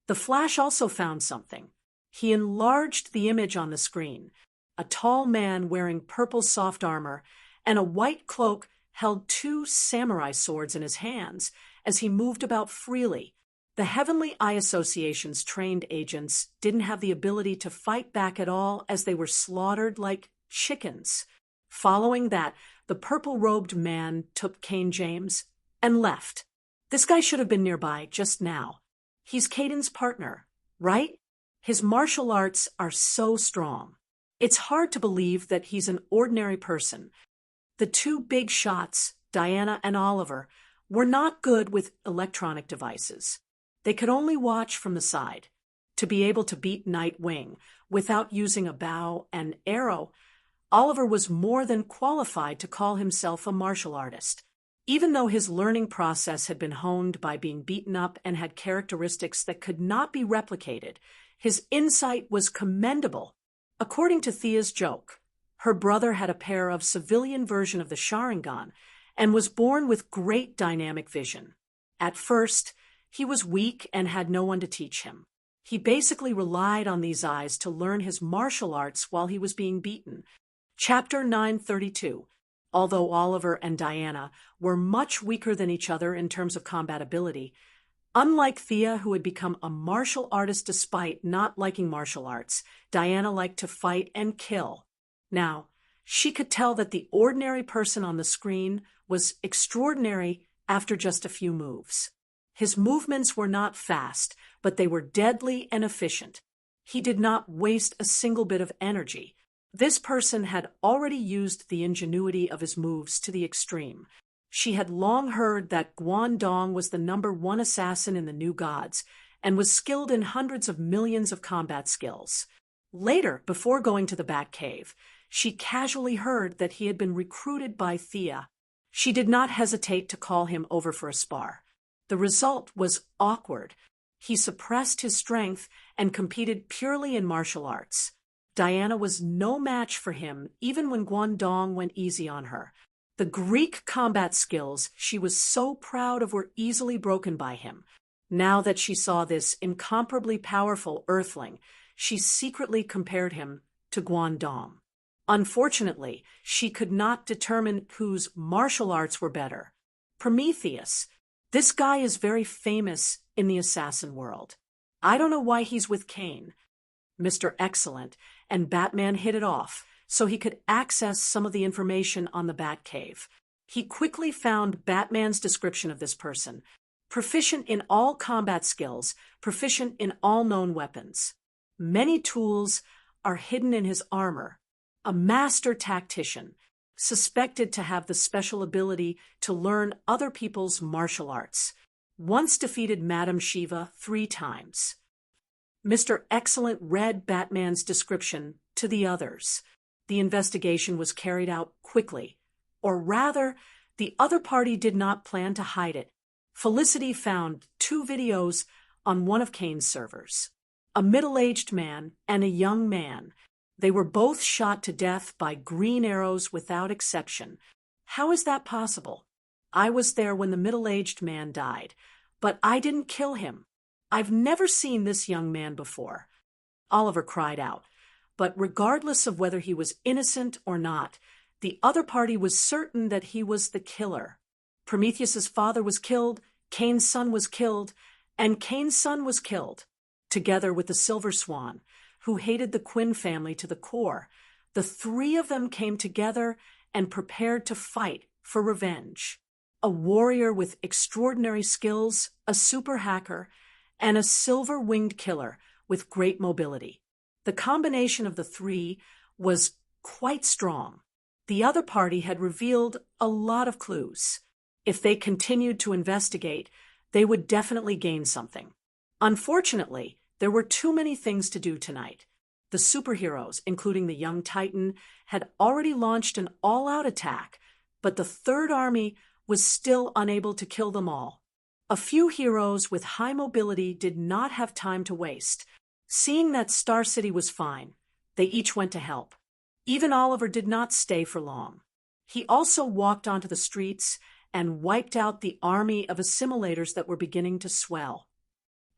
The Flash also found something. He enlarged the image on the screen. A tall man wearing purple soft armor and a white cloak held 2 samurai swords in his hands as he moved about freely. The Heavenly Eye Association's trained agents didn't have the ability to fight back at all as they were slaughtered like chickens. Following that, the purple-robed man took Caden James and left. This guy should have been nearby just now. He's Caden's partner, right? His martial arts are so strong. It's hard to believe that he's an ordinary person. The 2 big shots, Diana and Oliver, were not good with electronic devices. They could only watch from the side. To be able to beat Nightwing without using a bow and arrow, Oliver was more than qualified to call himself a martial artist. Even though his learning process had been honed by being beaten up and had characteristics that could not be replicated, his insight was commendable. According to Thea's joke, her brother had a pair of civilian version of the Sharingan and was born with great dynamic vision. At first, he was weak and had no one to teach him. He basically relied on these eyes to learn his martial arts while he was being beaten. Chapter 932. Although Oliver and Diana were much weaker than each other in terms of combat ability, unlike Thea, who had become a martial artist despite not liking martial arts, Diana liked to fight and kill. Now, she could tell that the ordinary person on the screen was extraordinary after just a few moves. His movements were not fast, but they were deadly and efficient. He did not waste a single bit of energy. This person had already used the ingenuity of his moves to the extreme. She had long heard that Guangdong was the #1 assassin in the New Gods and was skilled in hundreds of millions of combat skills. Later, before going to the Batcave, she casually heard that he had been recruited by Thea. She did not hesitate to call him over for a spar. The result was awkward. He suppressed his strength and competed purely in martial arts. Diana was no match for him, even when Guangdong went easy on her. The Greek combat skills she was so proud of were easily broken by him. Now that she saw this incomparably powerful earthling, she secretly compared him to Guangdong. Unfortunately, she could not determine whose martial arts were better. Prometheus. This guy is very famous in the assassin world. I don't know why he's with Kane. Mr. Excellent and Batman hit it off, so he could access some of the information on the Batcave. He quickly found Batman's description of this person: proficient in all combat skills, proficient in all known weapons. Many tools are hidden in his armor. A master tactician, suspected to have the special ability to learn other people's martial arts. Once defeated Madame Shiva 3 times. Mr. Excellent read Batman's description to the others. The investigation was carried out quickly. Or rather, the other party did not plan to hide it. Felicity found 2 videos on one of Kane's servers. A middle-aged man and a young man. They were both shot to death by green arrows without exception. How is that possible? I was there when the middle-aged man died, but I didn't kill him. I've never seen this young man before. Oliver cried out, but regardless of whether he was innocent or not, the other party was certain that he was the killer. Prometheus's father was killed, Kane's son was killed, and Kane's son was killed, together with the Silver Swan, who hated the Quinn family to the core. The 3 of them came together and prepared to fight for revenge. A warrior with extraordinary skills, a super hacker, and a silver-winged killer with great mobility. The combination of the 3 was quite strong. The other party had revealed a lot of clues. If they continued to investigate, they would definitely gain something. Unfortunately, there were too many things to do tonight. The superheroes, including the young Titan, had already launched an all-out attack, but the Third Army was still unable to kill them all. A few heroes with high mobility did not have time to waste. Seeing that Star City was fine, they each went to help. Even Oliver did not stay for long. He also walked onto the streets and wiped out the army of assimilators that were beginning to swell.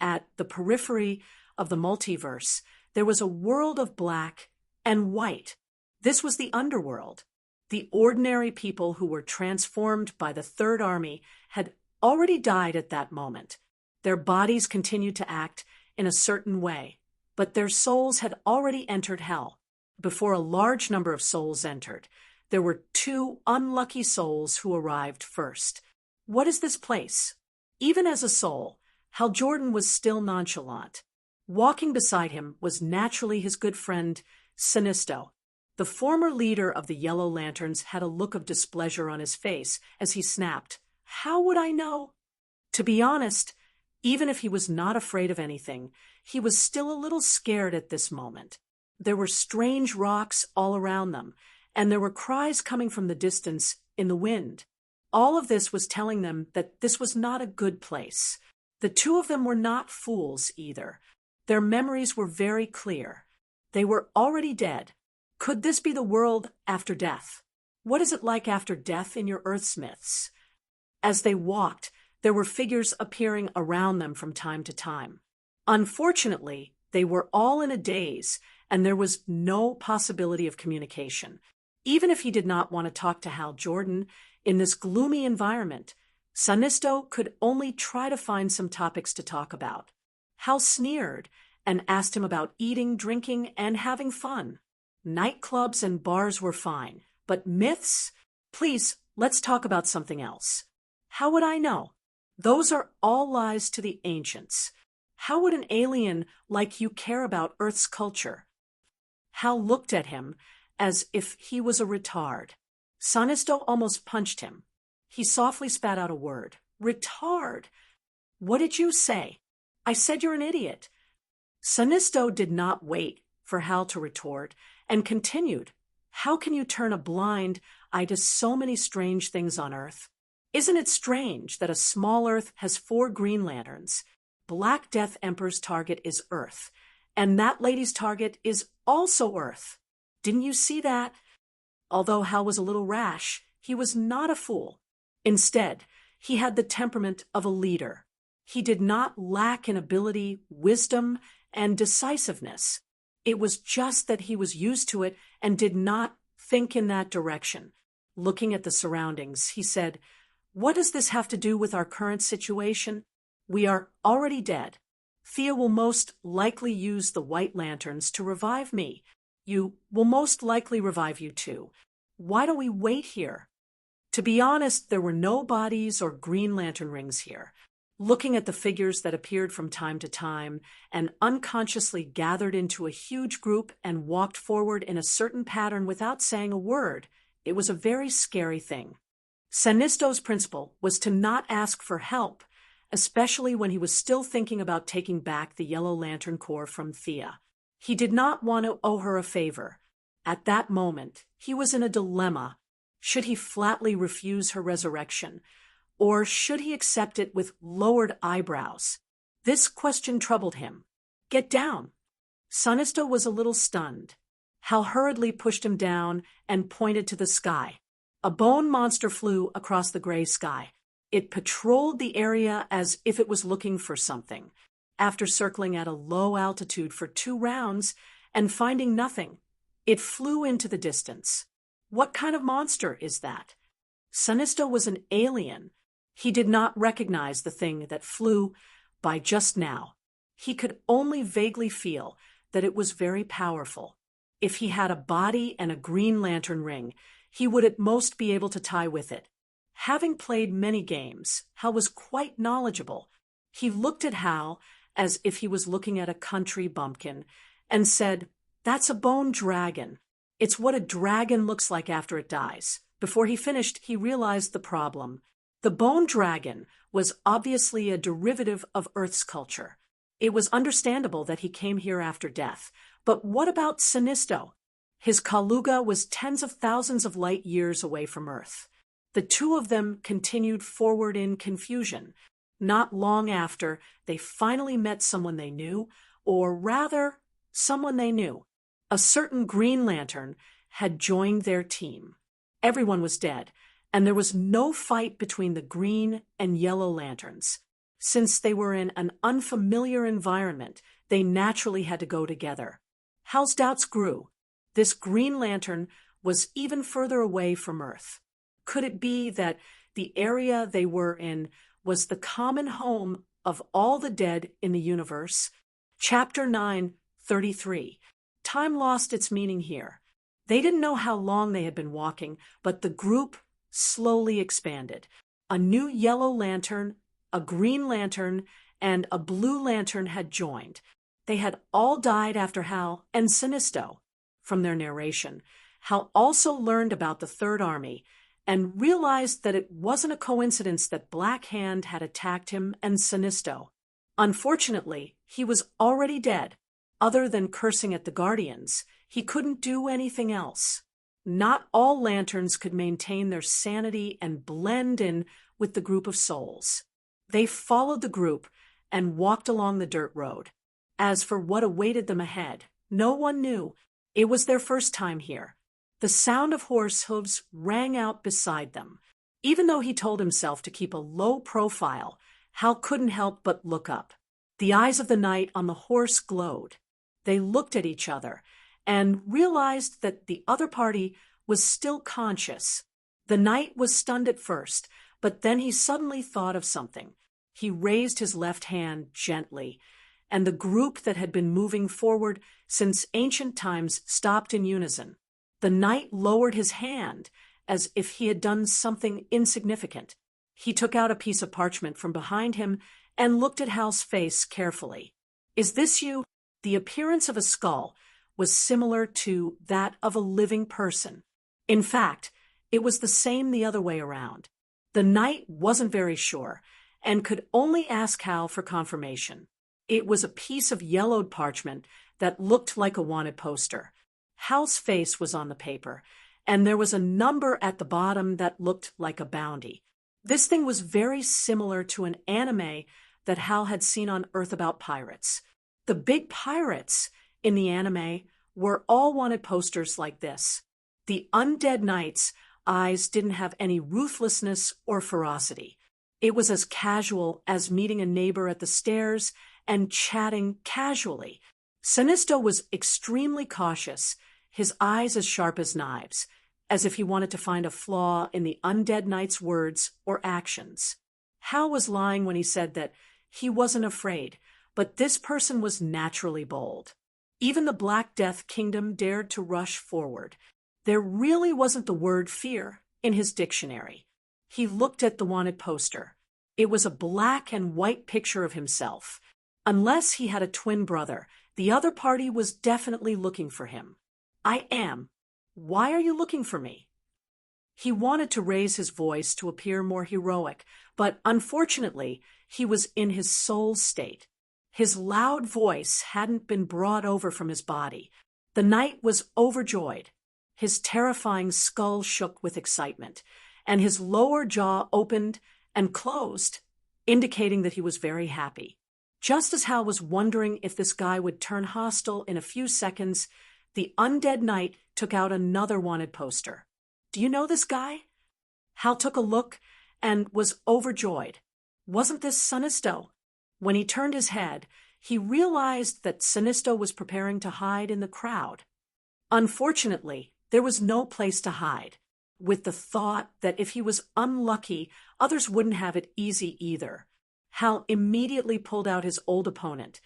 At the periphery of the multiverse, there was a world of black and white. This was the underworld. The ordinary people who were transformed by the Third Army had already died at that moment. Their bodies continued to act in a certain way, but their souls had already entered hell. Before a large number of souls entered, there were 2 unlucky souls who arrived first. What is this place? Even as a soul, Hal Jordan was still nonchalant. Walking beside him was naturally his good friend, Sinisto. The former leader of the Yellow Lanterns had a look of displeasure on his face as he snapped, "How would I know?" To be honest, Even if he was not afraid of anything, he was still a little scared at this moment. There were strange rocks all around them, and there were cries coming from the distance in the wind. All of this was telling them that this was not a good place. The two of them were not fools either. Their memories were very clear. They were already dead. Could this be the world after death? What is it like after death in your Earth's myths? As they walked, there were figures appearing around them from time to time. Unfortunately, they were all in a daze, and there was no possibility of communication. Even if he did not want to talk to Hal Jordan in this gloomy environment, Sanisto could only try to find some topics to talk about. Hal sneered and asked him about eating, drinking, and having fun. Nightclubs and bars were fine, but myths? Please, let's talk about something else. How would I know? Those are all lies to the ancients. How would an alien like you care about Earth's culture? Hal looked at him as if he was a retard. Sanisto almost punched him. He softly spat out a word. Retard! What did you say? I said you're an idiot. Sanisto did not wait for Hal to retort and continued. How can you turn a blind eye to so many strange things on Earth? Isn't it strange that a small Earth has 4 Green Lanterns? Black Death Emperor's target is Earth, and that lady's target is also Earth. Didn't you see that? Although Hal was a little rash, he was not a fool. Instead, he had the temperament of a leader. He did not lack in ability, wisdom, and decisiveness. It was just that he was used to it and did not think in that direction. Looking at the surroundings, he said, "What does this have to do with our current situation? We are already dead. Thea will most likely use the White Lanterns to revive me. You will most likely revive you too. Why don't we wait here?" To be honest, there were no bodies or Green Lantern rings here. Looking at the figures that appeared from time to time and unconsciously gathered into a huge group and walked forward in a certain pattern without saying a word, it was a very scary thing. Sanisto's principle was to not ask for help, especially when he was still thinking about taking back the Yellow Lantern Corps from Thea. He did not want to owe her a favor. At that moment, he was in a dilemma. Should he flatly refuse her resurrection, or should he accept it with lowered eyebrows? This question troubled him. Get down. Sanisto was a little stunned. Hal hurriedly pushed him down and pointed to the sky. A bone monster flew across the gray sky. It patrolled the area as if it was looking for something. After circling at a low altitude for 2 rounds and finding nothing, it flew into the distance. What kind of monster is that? Sanisto was an alien. He did not recognize the thing that flew by just now. He could only vaguely feel that it was very powerful. If he had a body and a Green Lantern ring, he would at most be able to tie with it. Having played many games, Hal was quite knowledgeable. He looked at Hal as if he was looking at a country bumpkin and said, "That's a bone dragon. It's what a dragon looks like after it dies." Before he finished, he realized the problem. The bone dragon was obviously a derivative of Earth's culture. It was understandable that he came here after death. But what about Sanisto? His Kaluga was tens of thousands of light years away from Earth. The two of them continued forward in confusion. Not long after, they finally met someone they knew, or rather, someone they knew. A certain Green Lantern had joined their team. Everyone was dead, and there was no fight between the Green and Yellow Lanterns. Since they were in an unfamiliar environment, they naturally had to go together. Hal's doubts grew. This Green Lantern was even further away from Earth. Could it be that the area they were in was the common home of all the dead in the universe? Chapter 9:33. Time lost its meaning here. They didn't know how long they had been walking, but the group slowly expanded. A new Yellow Lantern, a Green Lantern, and a Blue Lantern had joined. They had all died after Hal and Sanisto. From their narration, Hal also learned about the Third Army and realized that it wasn't a coincidence that Black Hand had attacked him and Sanisto. Unfortunately, he was already dead. Other than cursing at the guardians, he couldn't do anything else. Not all lanterns could maintain their sanity and blend in with the group of souls. They followed the group and walked along the dirt road. As for what awaited them ahead, no one knew. It was their first time here. The sound of horse hooves rang out beside them. Even though he told himself to keep a low profile, Hal couldn't help but look up. The eyes of the knight on the horse glowed. They looked at each other and realized that the other party was still conscious. The knight was stunned at first, but then he suddenly thought of something. He raised his left hand gently, and the group that had been moving forward since ancient times stopped in unison. The knight lowered his hand as if he had done something insignificant. He took out a piece of parchment from behind him and looked at Hal's face carefully. "Is this you?" The appearance of a skull was similar to that of a living person. In fact, it was the same the other way around. The knight wasn't very sure and could only ask Hal for confirmation. It was a piece of yellowed parchment that looked like a wanted poster. Hal's face was on the paper, and there was a number at the bottom that looked like a bounty. This thing was very similar to an anime that Hal had seen on Earth about pirates. The big pirates in the anime were all wanted posters like this. The undead knight's eyes didn't have any ruthlessness or ferocity. It was as casual as meeting a neighbor at the stairs and chatting casually. Sinisto was extremely cautious, his eyes as sharp as knives, as if he wanted to find a flaw in the undead knight's words or actions. Hal was lying when he said that he wasn't afraid, but this person was naturally bold. Even the Black Death Kingdom dared to rush forward. There really wasn't the word fear in his dictionary. He looked at the wanted poster. It was a black and white picture of himself. Unless he had a twin brother, the other party was definitely looking for him. "I am. Why are you looking for me?" He wanted to raise his voice to appear more heroic, but unfortunately, he was in his soul state. His loud voice hadn't been brought over from his body. The knight was overjoyed. His terrifying skull shook with excitement, and his lower jaw opened and closed, indicating that he was very happy. Just as Hal was wondering if this guy would turn hostile in a few seconds, the undead knight took out another wanted poster. "Do you know this guy?" Hal took a look and was overjoyed. Wasn't this Sinisto? When he turned his head, he realized that Sinisto was preparing to hide in the crowd. Unfortunately, there was no place to hide, with the thought that if he was unlucky, others wouldn't have it easy either. Hal immediately pulled out his old opponent,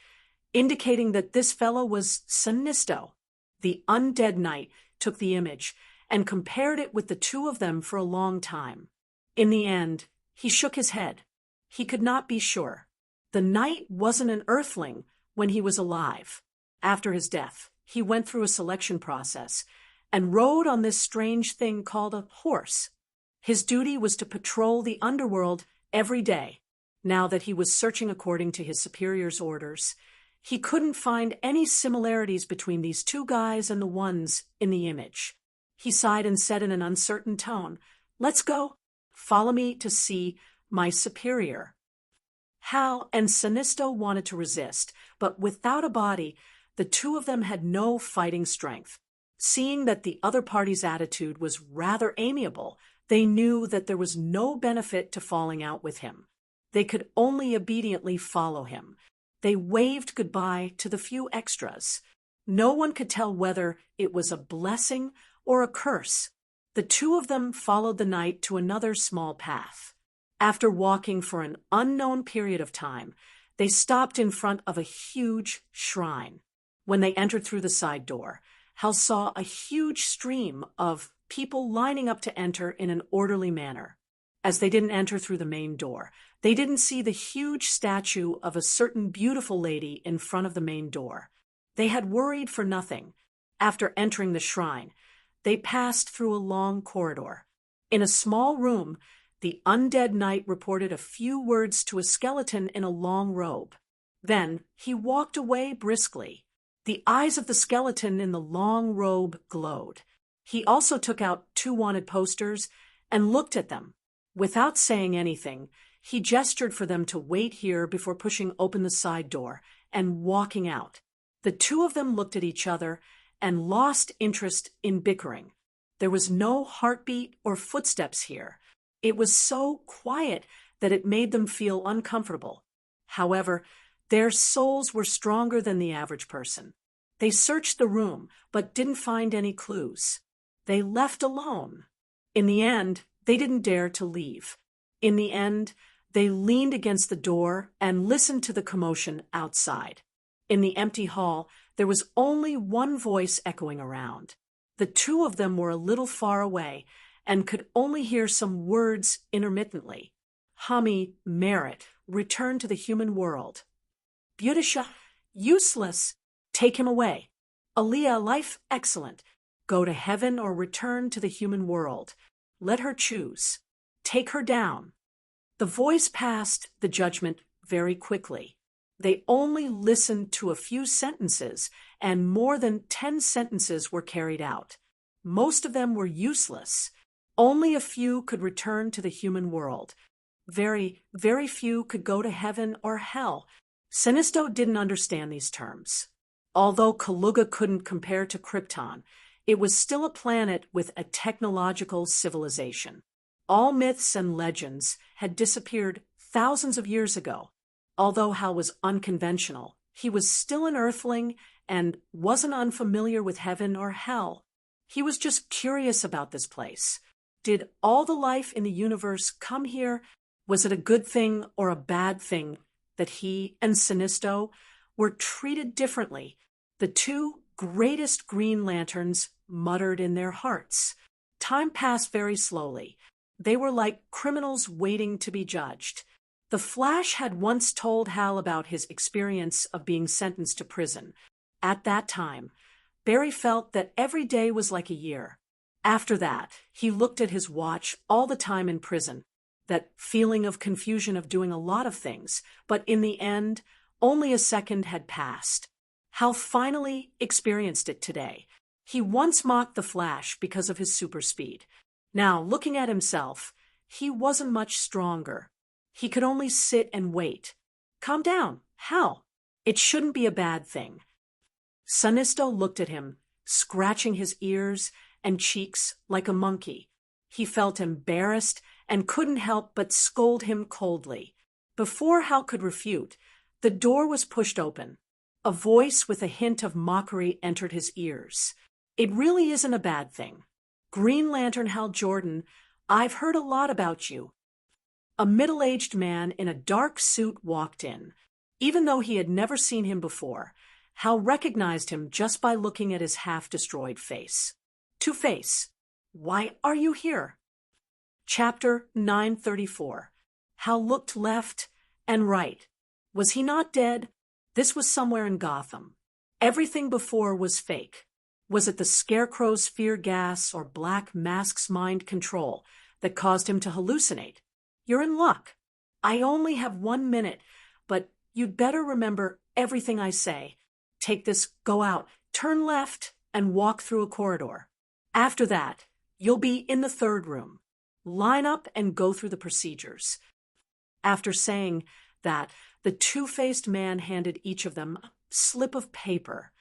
indicating that this fellow was Sinisto. The undead knight took the image and compared it with the two of them for a long time. In the end, he shook his head. He could not be sure. The knight wasn't an earthling when he was alive. After his death, he went through a selection process and rode on this strange thing called a horse. His duty was to patrol the underworld every day. Now that he was searching according to his superior's orders, he couldn't find any similarities between these two guys and the ones in the image. He sighed and said in an uncertain tone, "Let's go. Follow me to see my superior." Hal and Sinisto wanted to resist, but without a body, the two of them had no fighting strength. Seeing that the other party's attitude was rather amiable, they knew that there was no benefit to falling out with him. They could only obediently follow him. They waved goodbye to the few extras. No one could tell whether it was a blessing or a curse. The two of them followed the knight to another small path. After walking for an unknown period of time, they stopped in front of a huge shrine. When they entered through the side door, Hal saw a huge stream of people lining up to enter in an orderly manner. As they didn't enter through the main door, they didn't see the huge statue of a certain beautiful lady in front of the main door. They had worried for nothing. After entering the shrine, they passed through a long corridor. In a small room, the undead knight reported a few words to a skeleton in a long robe. Then he walked away briskly. The eyes of the skeleton in the long robe glowed. He also took out 2 wanted posters and looked at them. Without saying anything, he gestured for them to wait here before pushing open the side door and walking out. The 2 of them looked at each other and lost interest in bickering. There was no heartbeat or footsteps here. It was so quiet that it made them feel uncomfortable. However, their souls were stronger than the average person. They searched the room, but didn't find any clues. They left alone. In the end, they didn't dare to leave. In the end, they leaned against the door and listened to the commotion outside. In the empty hall, there was only one voice echoing around. The 2 of them were a little far away and could only hear some words intermittently. Hami, merit, return to the human world. Beautisha, useless. Take him away. Aliyah, life, excellent. Go to heaven or return to the human world. Let her choose. Take her down. The voice passed the judgment very quickly. They only listened to a few sentences, and more than 10 sentences were carried out. Most of them were useless. Only a few could return to the human world. Very, very few could go to heaven or hell. Sinisto didn't understand these terms. Although Kaluga couldn't compare to Krypton, it was still a planet with a technological civilization. All myths and legends had disappeared thousands of years ago. Although Hal was unconventional, he was still an Earthling and wasn't unfamiliar with heaven or hell. He was just curious about this place. Did all the life in the universe come here? Was it a good thing or a bad thing that he and Sinisto were treated differently? The 2 greatest Green Lanterns muttered in their hearts. Time passed very slowly. They were like criminals waiting to be judged. The Flash had once told Hal about his experience of being sentenced to prison. At that time, Barry felt that every day was like a year. After that, he looked at his watch all the time in prison, that feeling of confusion of doing a lot of things, but in the end, only a second had passed. Hal finally experienced it today. He once mocked the Flash because of his super speed. Now, looking at himself, he wasn't much stronger. He could only sit and wait. Calm down, Hal. It shouldn't be a bad thing. Sinisto looked at him, scratching his ears and cheeks like a monkey. He felt embarrassed and couldn't help but scold him coldly. Before Hal could refute, the door was pushed open. A voice with a hint of mockery entered his ears. It really isn't a bad thing. Green Lantern Hal Jordan, I've heard a lot about you. A middle-aged man in a dark suit walked in. Even though he had never seen him before, Hal recognized him just by looking at his half-destroyed face. Two-Face, why are you here? Chapter 934. Hal looked left and right. Was he not dead? This was somewhere in Gotham. Everything before was fake. Was it the Scarecrow's fear gas or Black Mask's mind control that caused him to hallucinate? You're in luck. I only have 1 minute, but you'd better remember everything I say. Take this, go out, turn left, and walk through a corridor. After that, you'll be in the 3rd room. Line up and go through the procedures. After saying that, the two-faced man handed each of them a slip of paper.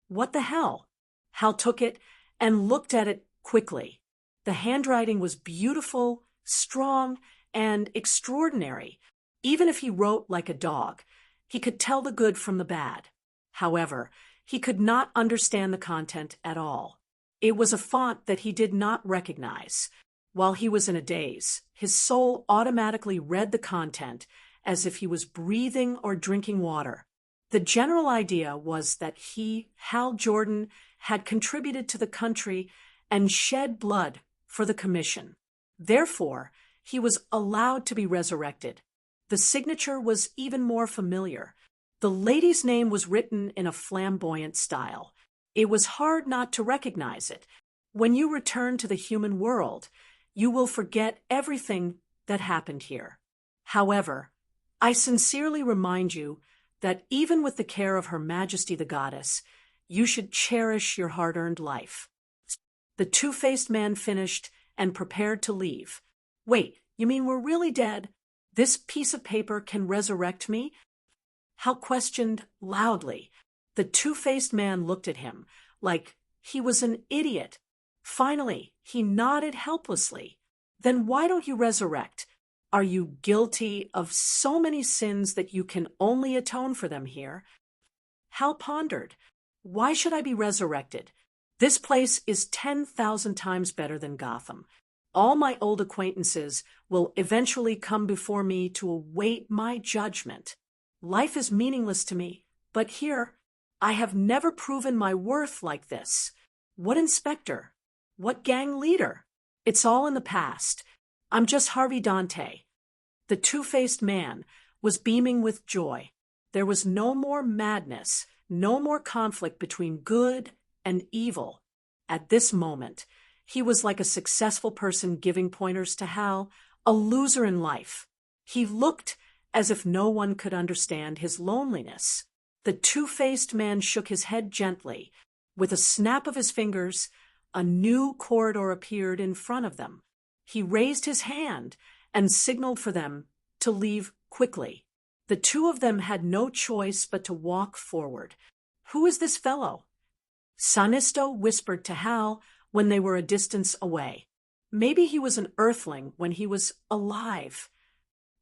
What the hell? Hal took it and looked at it quickly. The handwriting was beautiful, strong, and extraordinary. Even if he wrote like a dog, he could tell the good from the bad. However, he could not understand the content at all. It was a font that he did not recognize. While he was in a daze, his soul automatically read the content as if he was breathing or drinking water. The general idea was that he, Hal Jordan, had contributed to the country and shed blood for the commission. Therefore, he was allowed to be resurrected. The signature was even more familiar. The lady's name was written in a flamboyant style. It was hard not to recognize it. When you return to the human world, you will forget everything that happened here. However, I sincerely remind you that even with the care of Her Majesty the Goddess, you should cherish your hard-earned life. The two-faced man finished and prepared to leave. Wait, you mean we're really dead? This piece of paper can resurrect me? Hal questioned loudly. The two-faced man looked at him like he was an idiot. Finally, he nodded helplessly. Then why don't you resurrect? Are you guilty of so many sins that you can only atone for them here? Hal pondered. Why should I be resurrected? This place is 10,000 times better than Gotham. All my old acquaintances will eventually come before me to await my judgment. Life is meaningless to me, but here, I have never proven my worth like this. What inspector? What gang leader? It's all in the past. I'm just Harvey Dante. The two-faced man was beaming with joy. There was no more madness, no more conflict between good and evil. At this moment, he was like a successful person giving pointers to Hal, a loser in life. He looked as if no one could understand his loneliness. The two-faced man shook his head gently. With a snap of his fingers, a new corridor appeared in front of them. He raised his hand and signaled for them to leave quickly. The two of them had no choice but to walk forward. Who is this fellow? Sinisto whispered to Hal when they were a distance away. Maybe he was an Earthling when he was alive.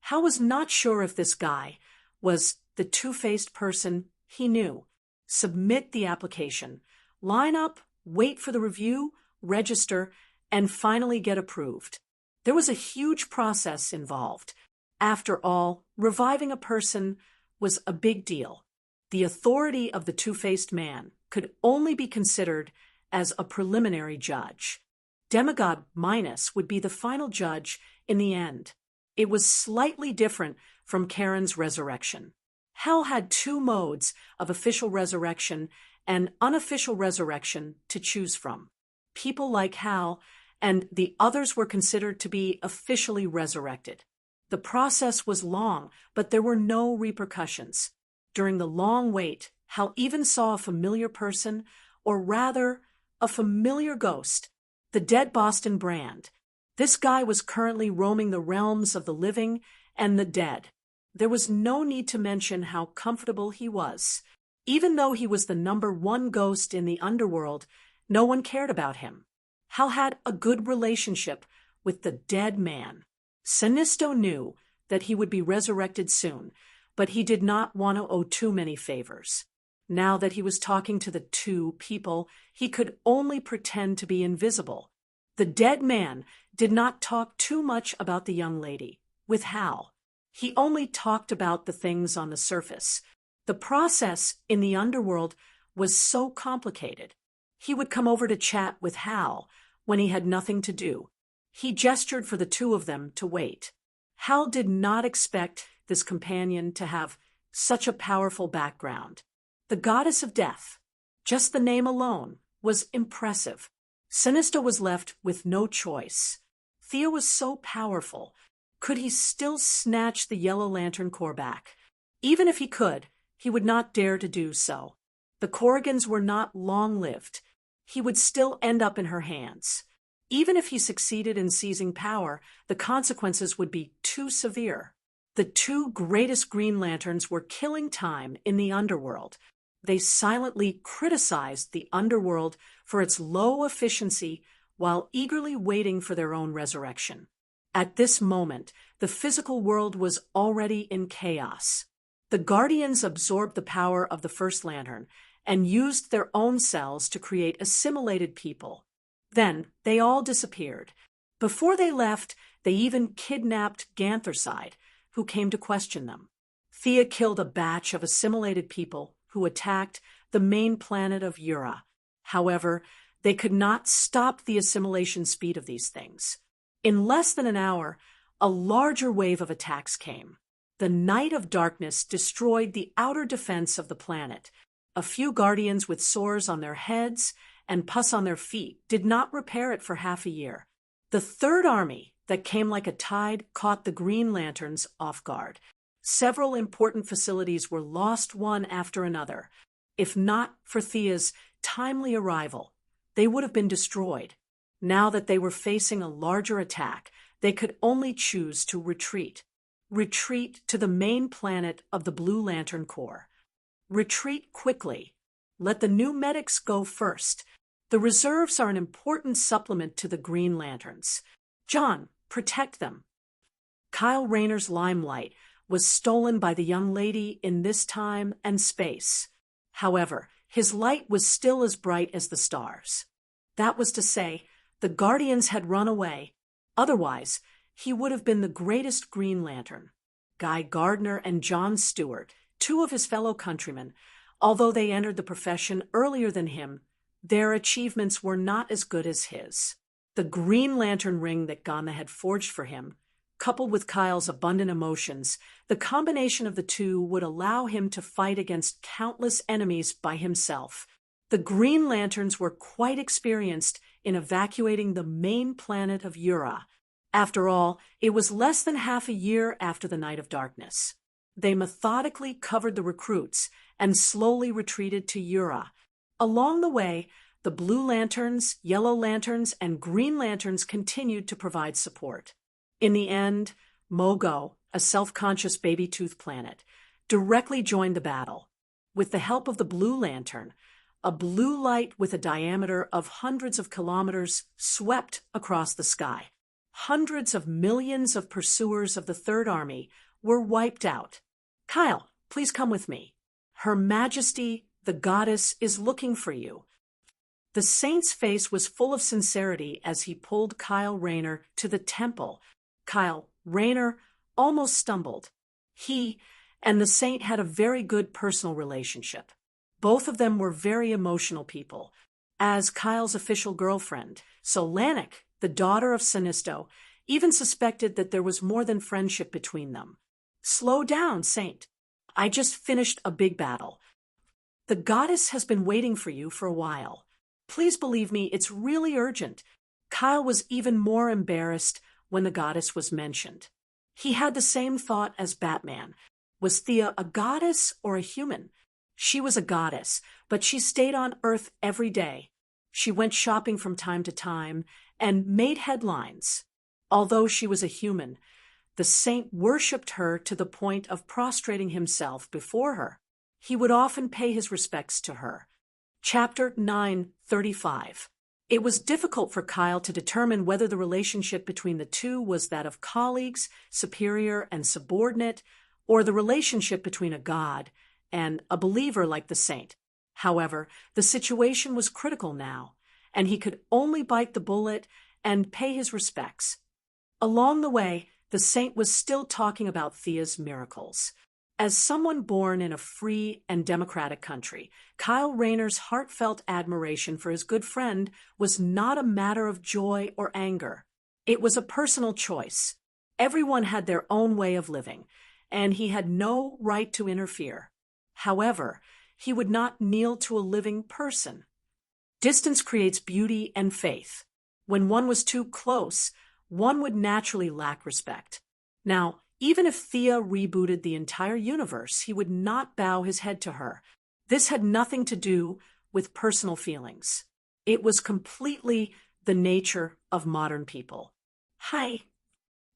Hal was not sure if this guy was the two-faced person he knew. Submit the application. Line up, wait for the review, register, and finally get approved. There was a huge process involved. After all, reviving a person was a big deal. The authority of the two-faced man could only be considered as a preliminary judge. Demigod Minus would be the final judge in the end. It was slightly different from Karen's resurrection. Hal had two modes of official resurrection and unofficial resurrection to choose from. People like Hal and the others were considered to be officially resurrected. The process was long, but there were no repercussions. During the long wait, Hal even saw a familiar person, or rather, a familiar ghost, the dead Boston Brand. This guy was currently roaming the realms of the living and the dead. There was no need to mention how comfortable he was. Even though he was the #1 ghost in the underworld, no one cared about him. Hal had a good relationship with the dead man. Sinisto knew that he would be resurrected soon, but he did not want to owe too many favors. Now that he was talking to the two people, he could only pretend to be invisible. The dead man did not talk too much about the young lady. With Hal, he only talked about the things on the surface. The process in the underworld was so complicated. He would come over to chat with Hal when he had nothing to do. He gestured for the two of them to wait. Hal did not expect this companion to have such a powerful background. The goddess of death, just the name alone, was impressive. Sinisto was left with no choice. Thea was so powerful. Could he still snatch the Yellow Lantern Corps back? Even if he could, he would not dare to do so. The Corrigans were not long-lived. He would still end up in her hands. Even if he succeeded in seizing power, the consequences would be too severe. The two greatest Green Lanterns were killing time in the underworld. They silently criticized the underworld for its low efficiency while eagerly waiting for their own resurrection. At this moment, the physical world was already in chaos. The Guardians absorbed the power of the First Lantern and used their own cells to create assimilated people. Then they all disappeared. Before they left, they even kidnapped Ganthercide, who came to question them. Thea killed a batch of assimilated people who attacked the main planet of Ura. However, they could not stop the assimilation speed of these things. In less than an hour, a larger wave of attacks came. The Night of Darkness destroyed the outer defense of the planet. A few Guardians with sores on their heads and pus on their feet did not repair it for half a year. The Third Army that came like a tide caught the Green Lanterns off guard. Several important facilities were lost one after another. If not for Thea's timely arrival, they would have been destroyed. Now that they were facing a larger attack, they could only choose to retreat. Retreat to the main planet of the Blue Lantern Corps. Retreat quickly. Let the new medics go first. The reserves are an important supplement to the Green Lanterns. John, protect them. Kyle Rayner's limelight was stolen by the young lady in this time and space. However, his light was still as bright as the stars. That was to say, the Guardians had run away. Otherwise, he would have been the greatest Green Lantern. Guy Gardner and John Stewart, two of his fellow countrymen, although they entered the profession earlier than him, their achievements were not as good as his. The Green Lantern ring that Gana had forged for him, coupled with Kyle's abundant emotions, the combination of the two would allow him to fight against countless enemies by himself. The Green Lanterns were quite experienced in evacuating the main planet of Ura. After all, it was less than half a year after the Night of Darkness. They methodically covered the recruits and slowly retreated to Ura. Along the way, the Blue Lanterns, Yellow Lanterns, and Green Lanterns continued to provide support. In the end, Mogo, a self-conscious baby-tooth planet, directly joined the battle. With the help of the Blue Lantern, a blue light with a diameter of hundreds of kilometers swept across the sky. Hundreds of millions of pursuers of the Third Army were wiped out. Kyle, please come with me. Her Majesty, the Goddess, is looking for you. The Saint's face was full of sincerity as he pulled Kyle Rayner to the temple. Kyle Rayner almost stumbled. He and the Saint had a very good personal relationship. Both of them were very emotional people. As Kyle's official girlfriend, Solanik, the daughter of Sinisto, even suspected that there was more than friendship between them. Slow down, Saint. I just finished a big battle. The Goddess has been waiting for you for a while. Please believe me, it's really urgent. Kyle was even more embarrassed when the Goddess was mentioned. He had the same thought as Batman. Was Thea a goddess or a human? She was a goddess, but she stayed on Earth every day. She went shopping from time to time and made headlines. Although she was a human, the Saint worshipped her to the point of prostrating himself before her. He would often pay his respects to her. Chapter 9:35. It was difficult for Kyle to determine whether the relationship between the two was that of colleagues, superior and subordinate, or the relationship between a god and a believer like the Saint. However, the situation was critical now, and he could only bite the bullet and pay his respects. Along the way, the Saint was still talking about Thea's miracles. As someone born in a free and democratic country, Kyle Rayner's heartfelt admiration for his good friend was not a matter of joy or anger. It was a personal choice. Everyone had their own way of living, and he had no right to interfere. However, he would not kneel to a living person. Distance creates beauty and faith. When one was too close, one would naturally lack respect. Now, even if Thea rebooted the entire universe, he would not bow his head to her. This had nothing to do with personal feelings. It was completely the nature of modern people. Hi.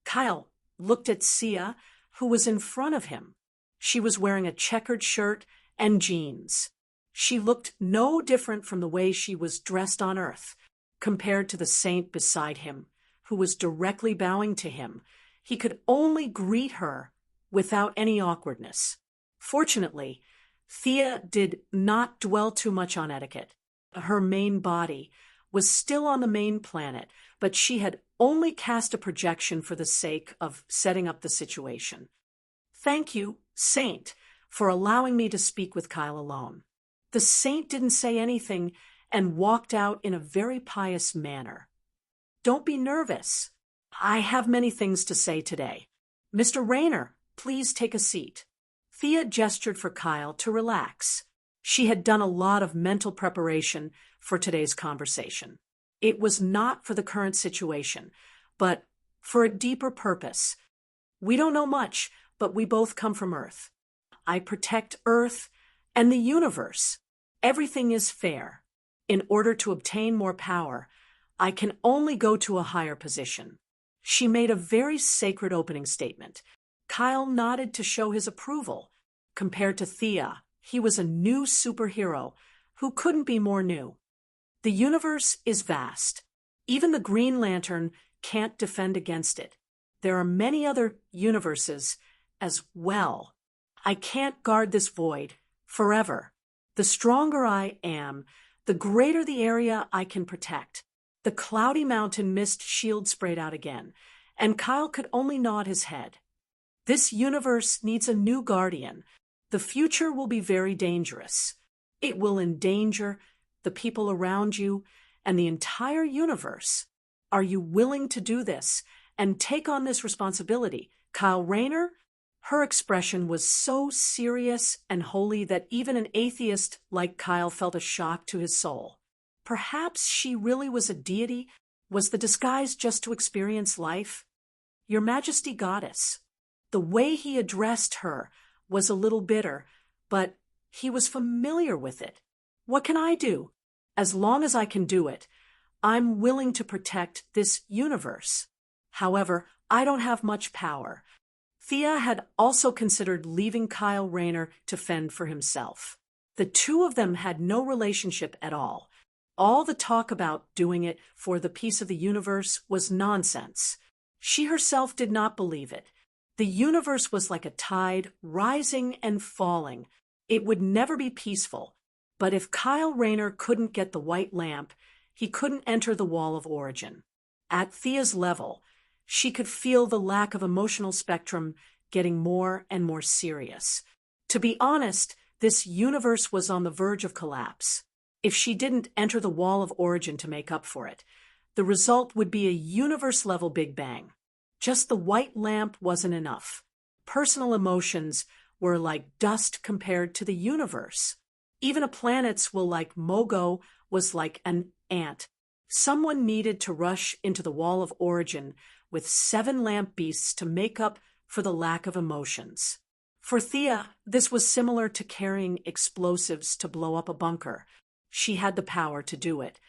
Kyle looked at Sia, who was in front of him. She was wearing a checkered shirt and jeans. She looked no different from the way she was dressed on Earth, compared to the Saint beside him, who was directly bowing to him. He could only greet her without any awkwardness. Fortunately, Thea did not dwell too much on etiquette. Her main body was still on the main planet, but she had only cast a projection for the sake of setting up the situation. Thank you, Saint, for allowing me to speak with Kyle alone. The Saint didn't say anything and walked out in a very pious manner. Don't be nervous. I have many things to say today. Mr. Rayner, please take a seat. Thea gestured for Kyle to relax. She had done a lot of mental preparation for today's conversation. It was not for the current situation, but for a deeper purpose. We don't know much, but we both come from Earth. I protect Earth and the universe. Everything is fair. In order to obtain more power, I can only go to a higher position." She made a very sacred opening statement. Kyle nodded to show his approval. Compared to Thea, he was a new superhero who couldn't be more new. The universe is vast. Even the Green Lantern can't defend against it. There are many other universes as well. I can't guard this void forever. The stronger I am, the greater the area I can protect. The cloudy mountain mist shield sprayed out again, and Kyle could only nod his head. This universe needs a new guardian. The future will be very dangerous. It will endanger the people around you and the entire universe. Are you willing to do this and take on this responsibility? Kyle Rayner? Her expression was so serious and holy that even an atheist like Kyle felt a shock to his soul. Perhaps she really was a deity? Was the disguise just to experience life? "Your Majesty Goddess." The way he addressed her was a little bitter, but he was familiar with it. "What can I do?" "As long as I can do it, I'm willing to protect this universe. However, I don't have much power." Thea had also considered leaving Kyle Rayner to fend for himself. The two of them had no relationship at all. All the talk about doing it for the peace of the universe was nonsense. She herself did not believe it. The universe was like a tide, rising and falling. It would never be peaceful. But if Kyle Rayner couldn't get the white lamp, he couldn't enter the wall of origin. At Thea's level, she could feel the lack of emotional spectrum getting more and more serious. To be honest, this universe was on the verge of collapse. If she didn't enter the wall of origin to make up for it, the result would be a universe-level Big Bang. Just the white lamp wasn't enough. Personal emotions were like dust compared to the universe. Even a planet's will like Mogo was like an ant. Someone needed to rush into the wall of origin with 7 lamp beasts to make up for the lack of emotions. For Thea, this was similar to carrying explosives to blow up a bunker. She had the power to do it.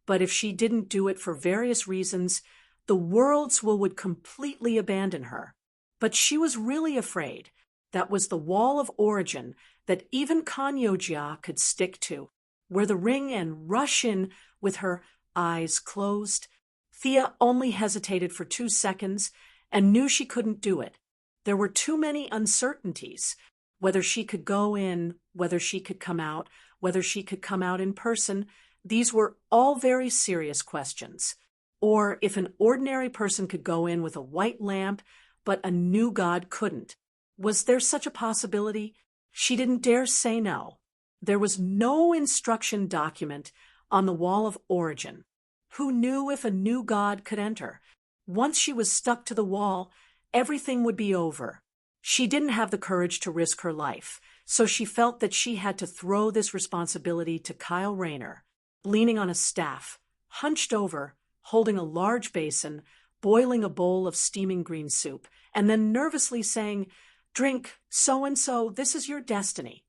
But if she didn't do it for various reasons, the world's will would completely abandon her. But she was really afraid. That was the wall of origin that even Kanyojia could stick to, where the ring and rush in with her eyes closed. Thea only hesitated for 2 seconds and knew she couldn't do it. There were too many uncertainties. Whether she could go in, whether she could come out, whether she could come out in person, these were all very serious questions. Or if an ordinary person could go in with a white lamp, but a new god couldn't. Was there such a possibility? She didn't dare say no. There was no instruction document on the wall of origin. Who knew if a new god could enter? Once she was stuck to the wall, everything would be over. She didn't have the courage to risk her life, so she felt that she had to throw this responsibility to Kyle Rayner, leaning on a staff, hunched over, holding a large basin, boiling a bowl of steaming green soup, and then nervously saying, "Drink, so-and-so, this is your destiny."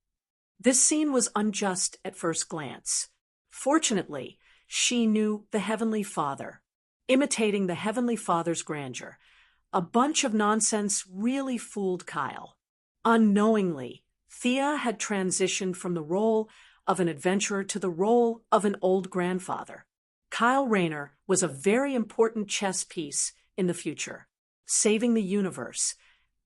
This scene was unjust at first glance. Fortunately, she knew the Heavenly Father, imitating the Heavenly Father's grandeur. A bunch of nonsense really fooled Kyle. Unknowingly, Thea had transitioned from the role of an adventurer to the role of an old grandfather. Kyle Rayner was a very important chess piece in the future, saving the universe,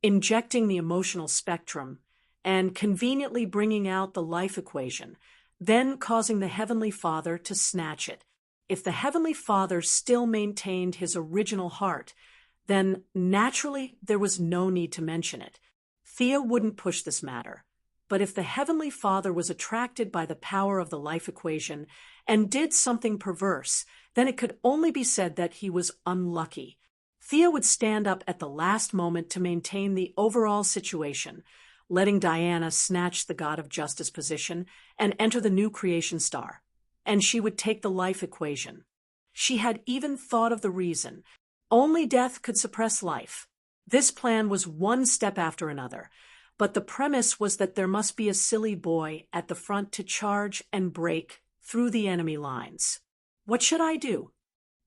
injecting the emotional spectrum, and conveniently bringing out the life equation, then causing the Heavenly Father to snatch it. If the Heavenly Father still maintained his original heart, then naturally there was no need to mention it. Thea wouldn't push this matter. But if the Heavenly Father was attracted by the power of the life equation and did something perverse, then it could only be said that he was unlucky. Thea would stand up at the last moment to maintain the overall situation, letting Diana snatch the God of Justice position and enter the new creation star. And she would take the life equation. She had even thought of the reason. Only death could suppress life. This plan was one step after another, but the premise was that there must be a silly boy at the front to charge and break through the enemy lines. What should I do?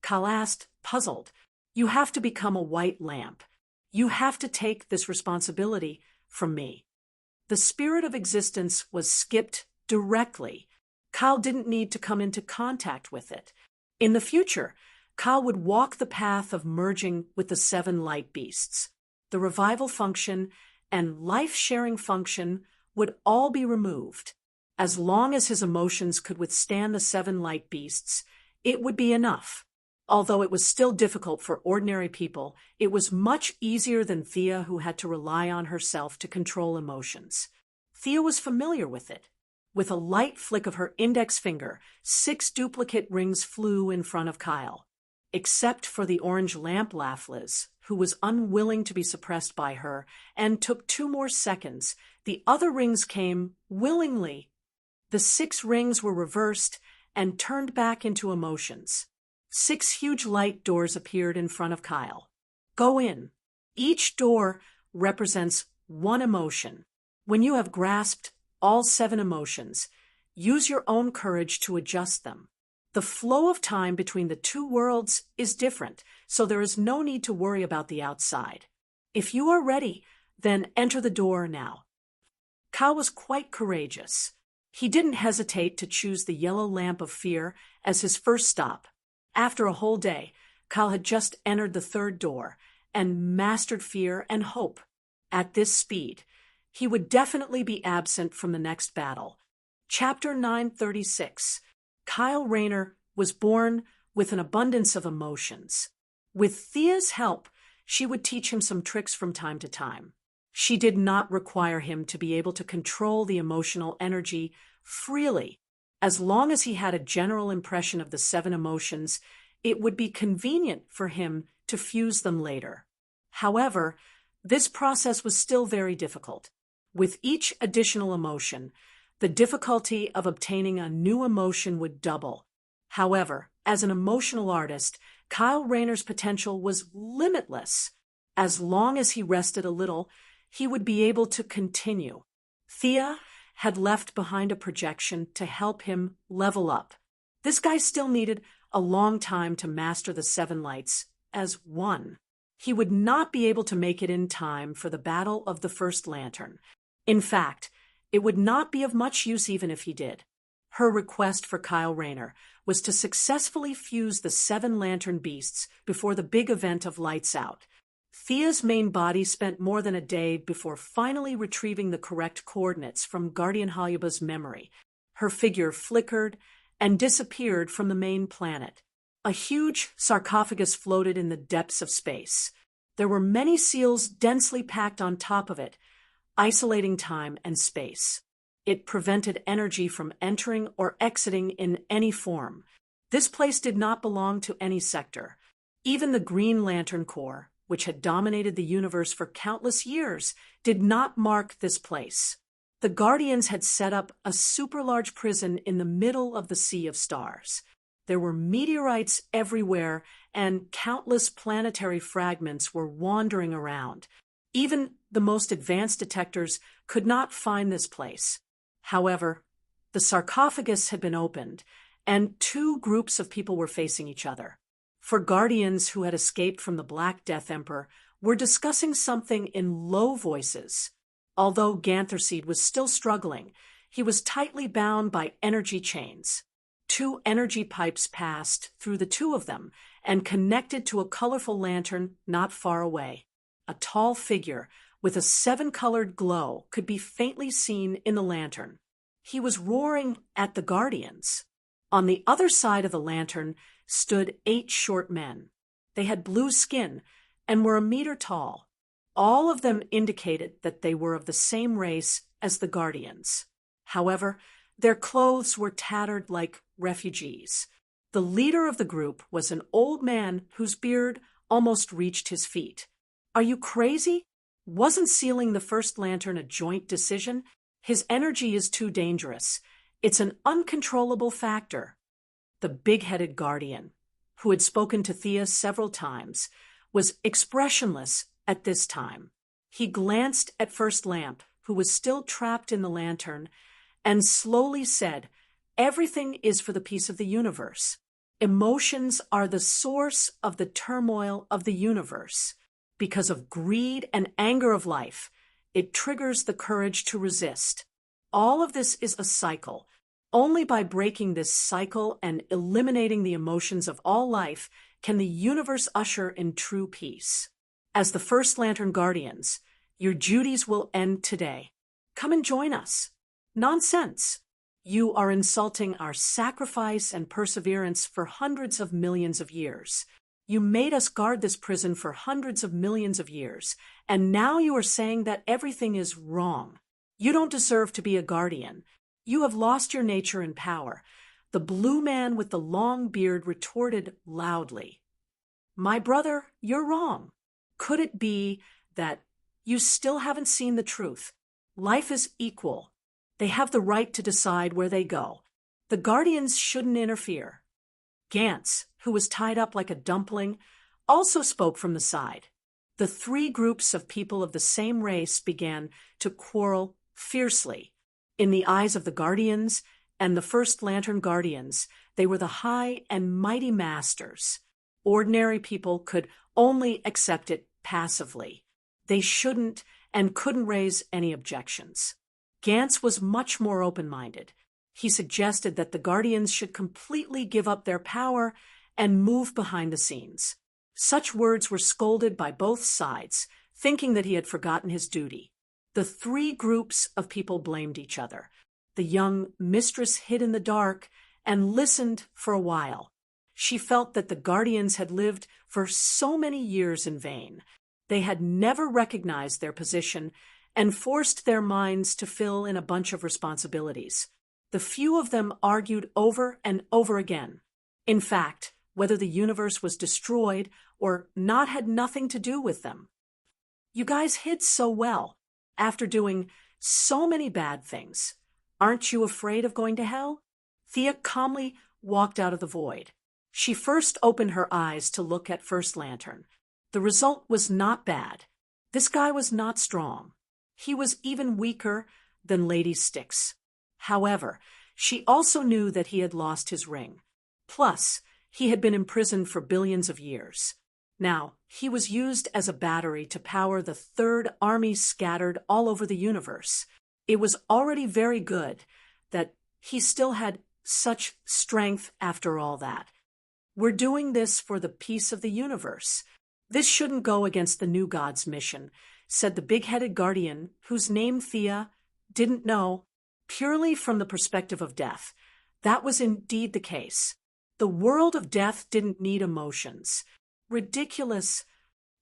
Cal asked, puzzled. You have to become a white lamp. You have to take this responsibility from me. The spirit of existence was skipped directly. Cal didn't need to come into contact with it. In the future, Cal would walk the path of merging with the 7 light beasts. The revival function and life-sharing function would all be removed. As long as his emotions could withstand the 7 light beasts, it would be enough. Although it was still difficult for ordinary people, it was much easier than Thea, who had to rely on herself to control emotions. Thea was familiar with it. With a light flick of her index finger, 6 duplicate rings flew in front of Kyle. Except for the orange lamp Laughless, who was unwilling to be suppressed by her and took 2 more seconds, the other rings came willingly. The 6 rings were reversed and turned back into emotions. 6 huge light doors appeared in front of Kyle. Go in. Each door represents 1 emotion. When you have grasped all 7 emotions, use your own courage to adjust them. The flow of time between the 2 worlds is different, so there is no need to worry about the outside. If you are ready, then enter the door now. Kyle was quite courageous. He didn't hesitate to choose the yellow lamp of fear as his first stop. After a whole day, Kyle had just entered the 3rd door and mastered fear and hope. At this speed, he would definitely be absent from the next battle. Chapter 936. Kyle Rayner was born with an abundance of emotions. With Thea's help, she would teach him some tricks from time to time. She did not require him to be able to control the emotional energy freely. As long as he had a general impression of the 7 emotions, it would be convenient for him to fuse them later. However, this process was still very difficult. With each additional emotion, the difficulty of obtaining a new emotion would double. However, as an emotional artist, Kyle Rayner's potential was limitless. As long as he rested a little, he would be able to continue. Thea had left behind a projection to help him level up. This guy still needed a long time to master the 7 lights as one. He would not be able to make it in time for the Battle of the First Lantern. In fact, it would not be of much use even if he did. Her request for Kyle Rayner was to successfully fuse the 7 lantern beasts before the big event of Lights Out. Thea's main body spent more than a day before finally retrieving the correct coordinates from Guardian Haluba's memory. Her figure flickered and disappeared from the main planet. A huge sarcophagus floated in the depths of space. There were many seals densely packed on top of it, isolating time and space. It prevented energy from entering or exiting in any form. This place did not belong to any sector. Even the Green Lantern Corps, which had dominated the universe for countless years, did not mark this place. The Guardians had set up a super-large prison in the middle of the Sea of Stars. There were meteorites everywhere, and countless planetary fragments were wandering around. Even the most advanced detectors could not find this place. However, the sarcophagus had been opened, and 2 groups of people were facing each other. For Guardians who had escaped from the Black Death Emperor were discussing something in low voices. Although Gantherseed was still struggling, he was tightly bound by energy chains. 2 energy pipes passed through the 2 of them and connected to a colorful lantern not far away. A tall figure with a 7-colored glow could be faintly seen in the lantern. He was roaring at the Guardians. On the other side of the lantern stood 8 short men. They had blue skin and were a meter tall. All of them indicated that they were of the same race as the Guardians. However, their clothes were tattered like refugees. The leader of the group was an old man whose beard almost reached his feet. Are you crazy? Wasn't sealing the first lantern a joint decision? His energy is too dangerous. It's an uncontrollable factor. The big-headed Guardian, who had spoken to Thea several times, was expressionless at this time. He glanced at First Lamp, who was still trapped in the lantern, and slowly said, "Everything is for the peace of the universe. Emotions are the source of the turmoil of the universe. Because of greed and anger of life, it triggers the courage to resist. All of this is a cycle. Only by breaking this cycle and eliminating the emotions of all life can the universe usher in true peace. As the First Lantern Guardians, your duties will end today. Come and join us." "Nonsense. You are insulting our sacrifice and perseverance for hundreds of millions of years. You made us guard this prison for hundreds of millions of years, and now you are saying that everything is wrong. You don't deserve to be a guardian. You have lost your nature and power." The blue man with the long beard retorted loudly, "My brother, you're wrong. Could it be that you still haven't seen the truth? Life is equal. They have the right to decide where they go. The guardians shouldn't interfere." Gantz, who was tied up like a dumpling, also spoke from the side. The three groups of people of the same race began to quarrel fiercely. In the eyes of the Guardians and the First Lantern Guardians, they were the high and mighty masters. Ordinary people could only accept it passively. They shouldn't and couldn't raise any objections. Gantz was much more open-minded. He suggested that the Guardians should completely give up their power and move behind the scenes. Such words were scolded by both sides, thinking that he had forgotten his duty. The three groups of people blamed each other. The young mistress hid in the dark and listened for a while. She felt that the Guardians had lived for so many years in vain. They had never recognized their position and forced their minds to fill in a bunch of responsibilities. The few of them argued over and over again. In fact, whether the universe was destroyed or not had nothing to do with them. "You guys hid so well, after doing so many bad things. Aren't you afraid of going to hell?" Thea calmly walked out of the void. She first opened her eyes to look at First Lantern. The result was not bad. This guy was not strong. He was even weaker than Lady Styx. However, she also knew that he had lost his ring. Plus, he had been imprisoned for billions of years. Now, he was used as a battery to power the third army scattered all over the universe. It was already very good that he still had such strength after all that. "We're doing this for the peace of the universe. This shouldn't go against the New God's mission," said the big-headed guardian, whose name Thea didn't know. Purely from the perspective of death, that was indeed the case. The world of death didn't need emotions. Ridiculous.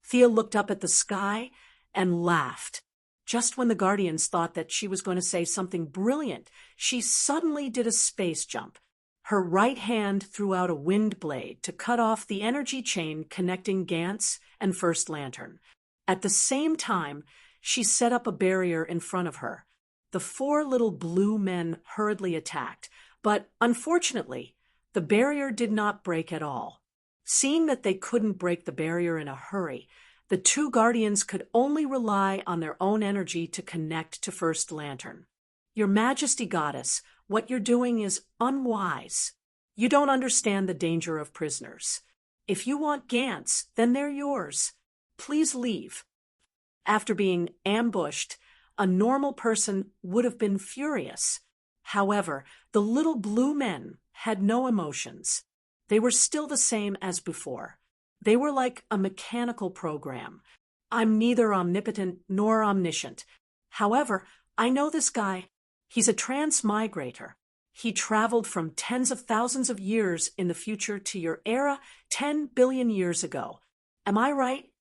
Thea looked up at the sky and laughed. Just when the Guardians thought that she was going to say something brilliant, she suddenly did a space jump. Her right hand threw out a wind blade to cut off the energy chain connecting Gantz and First Lantern. At the same time, she set up a barrier in front of her. The four little blue men hurriedly attacked, but unfortunately, the barrier did not break at all. Seeing that they couldn't break the barrier in a hurry, the two Guardians could only rely on their own energy to connect to First Lantern. "Your Majesty Goddess, what you're doing is unwise. You don't understand the danger of prisoners. If you want Gantz, then they're yours. Please leave." After being ambushed, a normal person would have been furious. However, the little blue men had no emotions. They were still the same as before. They were like a mechanical program. "I'm neither omnipotent nor omniscient. However, I know this guy. He's a transmigrator. He traveled from tens of thousands of years in the future to your era 10 billion years ago. Am I right?"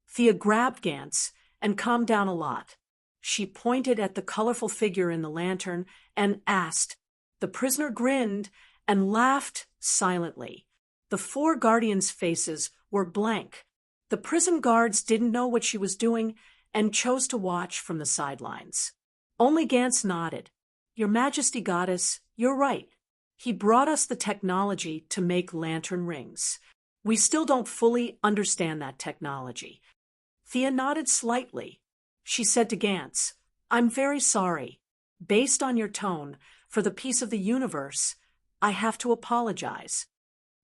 Thea grabbed Gantz and calmed down a lot. She pointed at the colorful figure in the lantern and asked. The prisoner grinned and laughed silently. The four Guardians' faces were blank. The prison guards didn't know what she was doing and chose to watch from the sidelines. Only Gantz nodded. "Your Majesty Goddess, you're right. He brought us the technology to make lantern rings. We still don't fully understand that technology." Thea nodded slightly. She said to Gantz, "I'm very sorry. Based on your tone, for the peace of the universe, I have to apologize."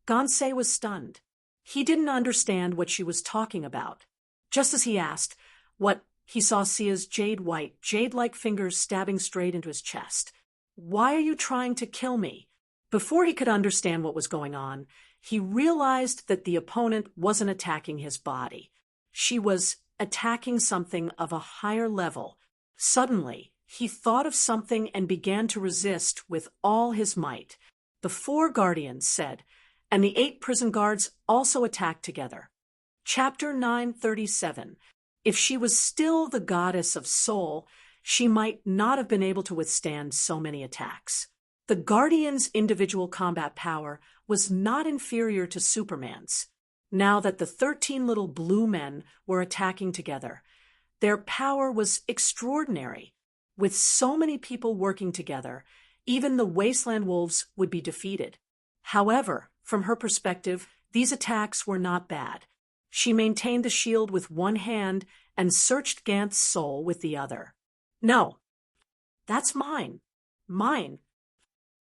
Gansei was stunned. He didn't understand what she was talking about. Just as he asked what, he saw Sia's jade-white, jade-like fingers stabbing straight into his chest. "Why are you trying to kill me?" Before he could understand what was going on, he realized that the opponent wasn't attacking his body. She was attacking something of a higher level. Suddenly, he thought of something and began to resist with all his might. The 4 guardians said, and the 8 prison guards also attacked together. Chapter 937. If she was still the goddess of soul, she might not have been able to withstand so many attacks. The Guardian's individual combat power was not inferior to Superman's. Now that the 13 little blue men were attacking together, their power was extraordinary. With so many people working together, even the Wasteland Wolves would be defeated. However, from her perspective, these attacks were not bad. She maintained the shield with one hand and searched Gantz's soul with the other. "No, that's mine. Mine."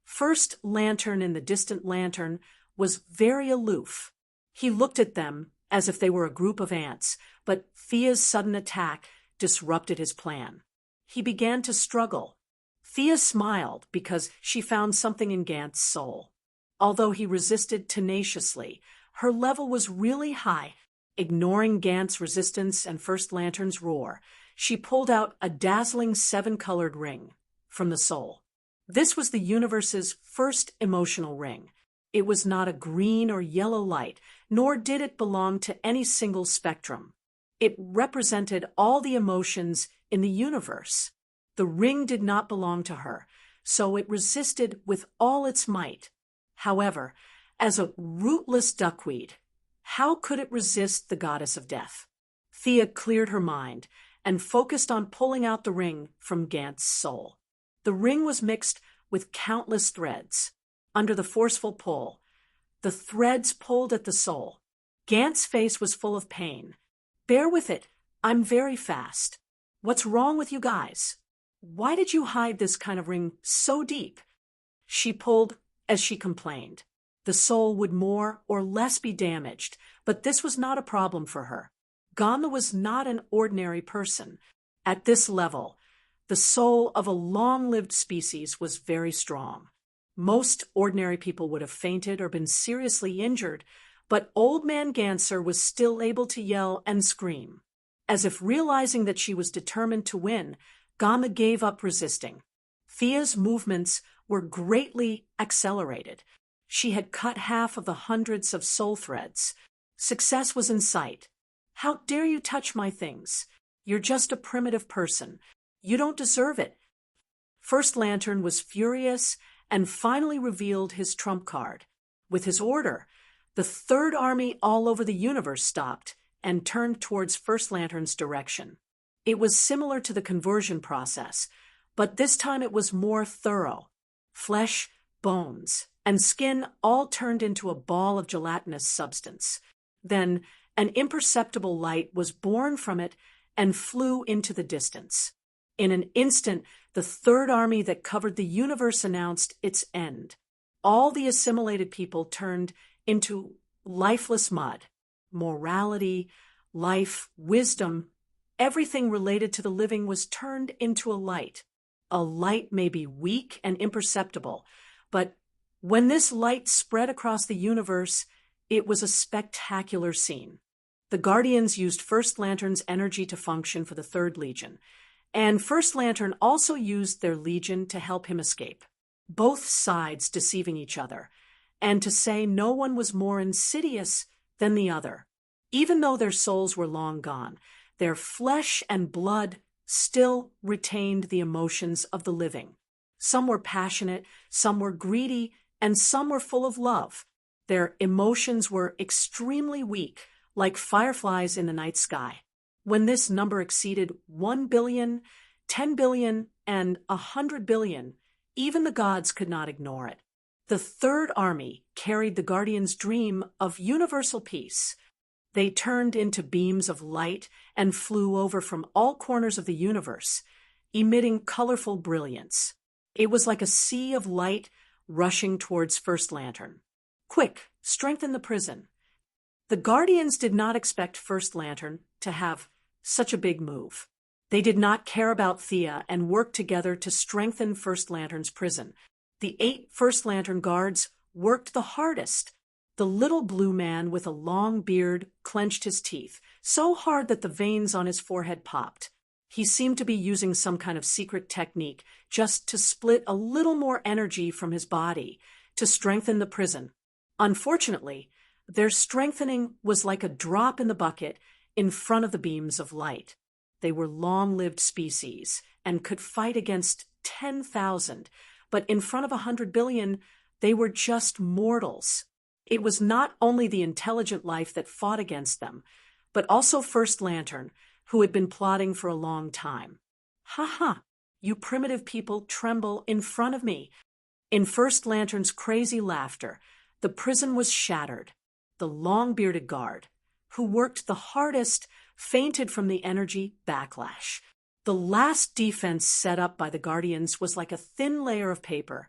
First Lantern in the distant lantern was very aloof. He looked at them as if they were a group of ants, but Thea's sudden attack disrupted his plan. He began to struggle. Thea smiled because she found something in Gantz's soul. Although he resisted tenaciously, her level was really high. Ignoring Gantz's resistance and First Lantern's roar, she pulled out a dazzling 7-colored ring from the soul. This was the universe's first emotional ring. It was not a green or yellow light, nor did it belong to any single spectrum. It represented all the emotions in the universe. The ring did not belong to her, so it resisted with all its might. However, as a rootless duckweed, how could it resist the goddess of death? Thea cleared her mind and focused on pulling out the ring from Gantz's soul. The ring was mixed with countless threads. Under the forceful pull, the threads pulled at the soul. Gantz's face was full of pain. "Bear with it. I'm very fast. What's wrong with you guys? Why did you hide this kind of ring so deep?" She pulled as she complained. The soul would more or less be damaged, but this was not a problem for her. Ganda was not an ordinary person. At this level, the soul of a long-lived species was very strong. Most ordinary people would have fainted or been seriously injured, but Old Man Ganser was still able to yell and scream. As if realizing that she was determined to win, Ganda gave up resisting. Thea's movements were greatly accelerated. She had cut half of the hundreds of soul threads. Success was in sight. "How dare you touch my things? You're just a primitive person. You don't deserve it." First Lantern was furious and finally revealed his trump card. With his order, the Third Army all over the universe stopped and turned towards First Lantern's direction. It was similar to the conversion process, but this time it was more thorough. Flesh, bones, and skin all turned into a ball of gelatinous substance. Then an imperceptible light was born from it and flew into the distance. In an instant, the Third Army that covered the universe announced its end. All the assimilated people turned into lifeless mud. Morality, life, wisdom, everything related to the living was turned into a light. A light may be weak and imperceptible, but when this light spread across the universe, it was a spectacular scene. The Guardians used First Lantern's energy to function for the Third Legion, and First Lantern also used their Legion to help him escape. Both sides deceiving each other, and to say no one was more insidious than the other. Even though their souls were long gone, their flesh and blood still retained the emotions of the living. Some were passionate, some were greedy, and some were full of love. Their emotions were extremely weak, like fireflies in the night sky. When this number exceeded 1 billion, 10 billion, and 100 billion, even the gods could not ignore it. The Third Army carried the Guardians' dream of universal peace. They turned into beams of light and flew over from all corners of the universe, emitting colorful brilliance. It was like a sea of light rushing towards First Lantern. Quick, strengthen the prison. The Guardians did not expect First Lantern to have such a big move. They did not care about Thea and worked together to strengthen First Lantern's prison. The 8 First Lantern guards worked the hardest. The little blue man with a long beard clenched his teeth, so hard that the veins on his forehead popped. He seemed to be using some kind of secret technique just to split a little more energy from his body to strengthen the prison. Unfortunately, their strengthening was like a drop in the bucket in front of the beams of light. They were long-lived species and could fight against 10,000, but in front of 100 billion, they were just mortals. It was not only the intelligent life that fought against them, but also First Lantern, who had been plotting for a long time. Ha ha, you primitive people tremble in front of me. In First Lantern's crazy laughter, the prison was shattered. The long-bearded guard, who worked the hardest, fainted from the energy backlash. The last defense set up by the Guardians was like a thin layer of paper,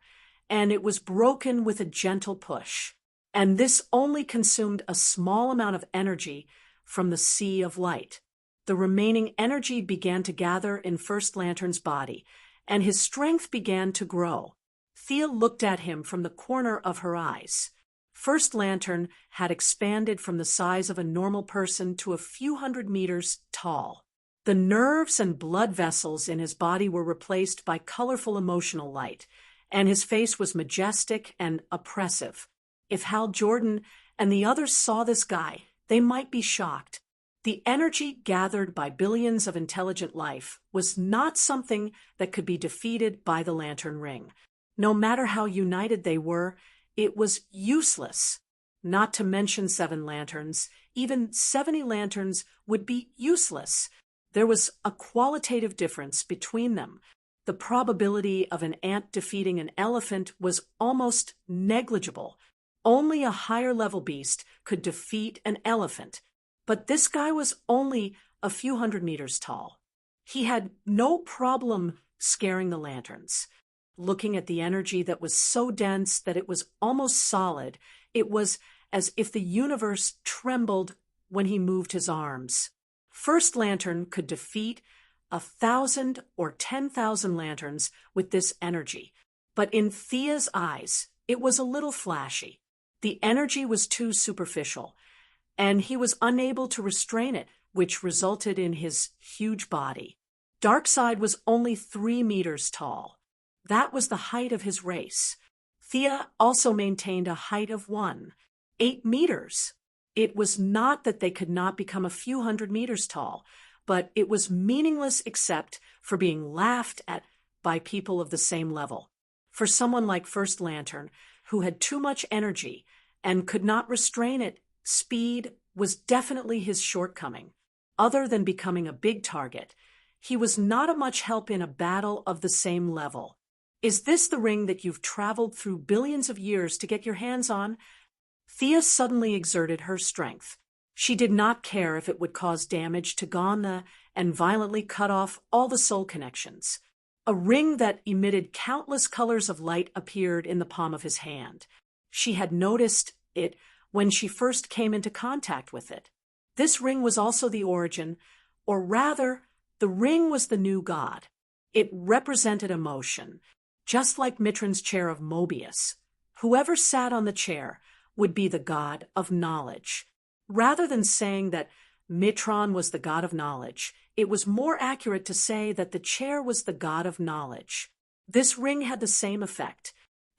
and it was broken with a gentle push. And this only consumed a small amount of energy from the sea of light. The remaining energy began to gather in First Lantern's body, and his strength began to grow. Thea looked at him from the corner of her eyes. First Lantern had expanded from the size of a normal person to a few hundred meters tall. The nerves and blood vessels in his body were replaced by colorful emotional light, and his face was majestic and oppressive. If Hal Jordan and the others saw this guy, they might be shocked. The energy gathered by billions of intelligent life was not something that could be defeated by the Lantern Ring. No matter how united they were, it was useless. Not to mention 7 lanterns, even 70 lanterns would be useless. There was a qualitative difference between them. The probability of an ant defeating an elephant was almost negligible. Only a higher-level beast could defeat an elephant. But this guy was only a few hundred meters tall. He had no problem scaring the lanterns. Looking at the energy that was so dense that it was almost solid, it was as if the universe trembled when he moved his arms. First Lantern could defeat 1,000 or 10,000 lanterns with this energy, but in Thea's eyes, it was a little flashy. The energy was too superficial, and he was unable to restrain it, which resulted in his huge body. Darkseid was only 3 meters tall. That was the height of his race. Thea also maintained a height of 8 meters. It was not that they could not become a few hundred meters tall, but it was meaningless except for being laughed at by people of the same level. For someone like First Lantern, who had too much energy and could not restrain it, speed was definitely his shortcoming. Other than becoming a big target, he was not of much help in a battle of the same level. Is this the ring that you've traveled through billions of years to get your hands on? Thea suddenly exerted her strength. She did not care if it would cause damage to Gana and violently cut off all the soul connections. A ring that emitted countless colors of light appeared in the palm of his hand. She had noticed it when she first came into contact with it. This ring was also the origin, or rather, the ring was the new god. It represented emotion, just like Mitron's chair of Mobius. Whoever sat on the chair would be the god of knowledge. Rather than saying that Mitron was the god of knowledge, it was more accurate to say that the chair was the god of knowledge. This ring had the same effect.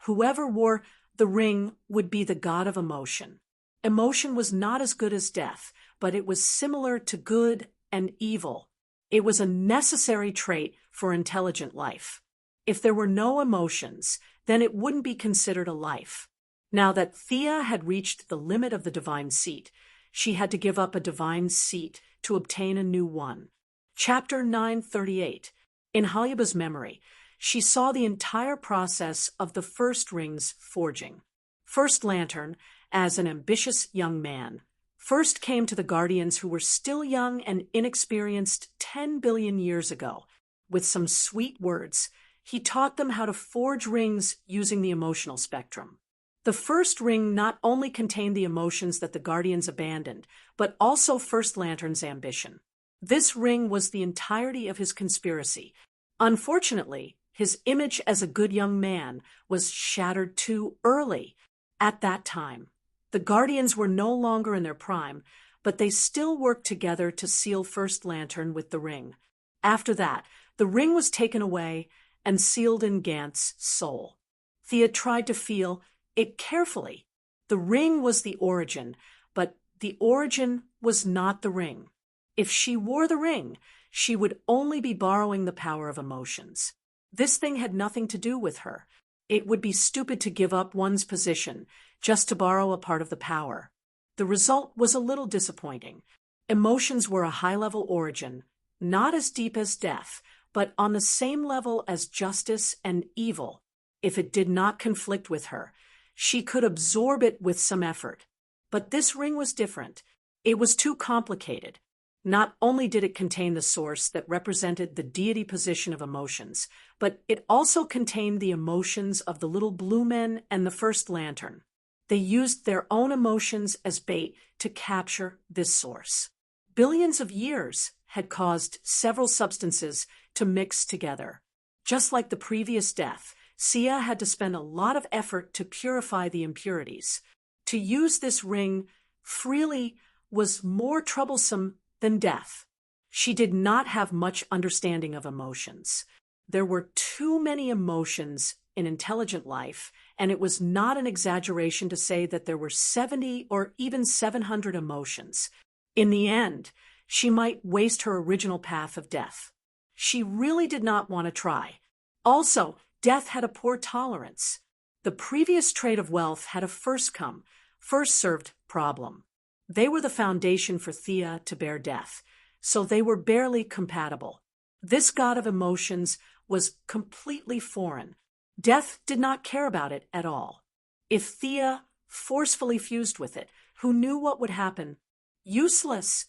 Whoever wore the ring would be the god of emotion. Emotion was not as good as death, but it was similar to good and evil. It was a necessary trait for intelligent life. If there were no emotions, then it wouldn't be considered a life. Now that Thea had reached the limit of the divine seat, she had to give up a divine seat to obtain a new one. Chapter 938. In Halyaba's memory, she saw the entire process of the first ring's forging. First Lantern, as an ambitious young man, first came to the Guardians, who were still young and inexperienced 10 billion years ago. With some sweet words, he taught them how to forge rings using the emotional spectrum. The first ring not only contained the emotions that the Guardians abandoned, but also First Lantern's ambition. This ring was the entirety of his conspiracy. Unfortunately, his image as a good young man was shattered too early. At that time, the Guardians were no longer in their prime, but they still worked together to seal First Lantern with the ring. After that, the ring was taken away and sealed in Gant's soul. Thea tried to feel it carefully. The ring was the origin, but the origin was not the ring. If she wore the ring, she would only be borrowing the power of emotions. This thing had nothing to do with her. It would be stupid to give up one's position just to borrow a part of the power. The result was a little disappointing. Emotions were a high-level origin, not as deep as death, but on the same level as justice and evil. If it did not conflict with her, she could absorb it with some effort. But this ring was different. It was too complicated. Not only did it contain the source that represented the deity position of emotions, but it also contained the emotions of the little blue men and the First Lantern. They used their own emotions as bait to capture this source. Billions of years had caused several substances to mix together. Just like the previous death, Sia had to spend a lot of effort to purify the impurities. To use this ring freely was more troublesome than death. She did not have much understanding of emotions. There were too many emotions in intelligent life, and it was not an exaggeration to say that there were 70 or even 700 emotions. In the end, she might waste her original path of death. She really did not want to try. Also, death had a poor tolerance. The previous trait of wealth had a first-come, first-served problem. They were the foundation for Thea to bear death, so they were barely compatible. This god of emotions was completely foreign. Death did not care about it at all. If Thea forcefully fused with it, who knew what would happen? Useless.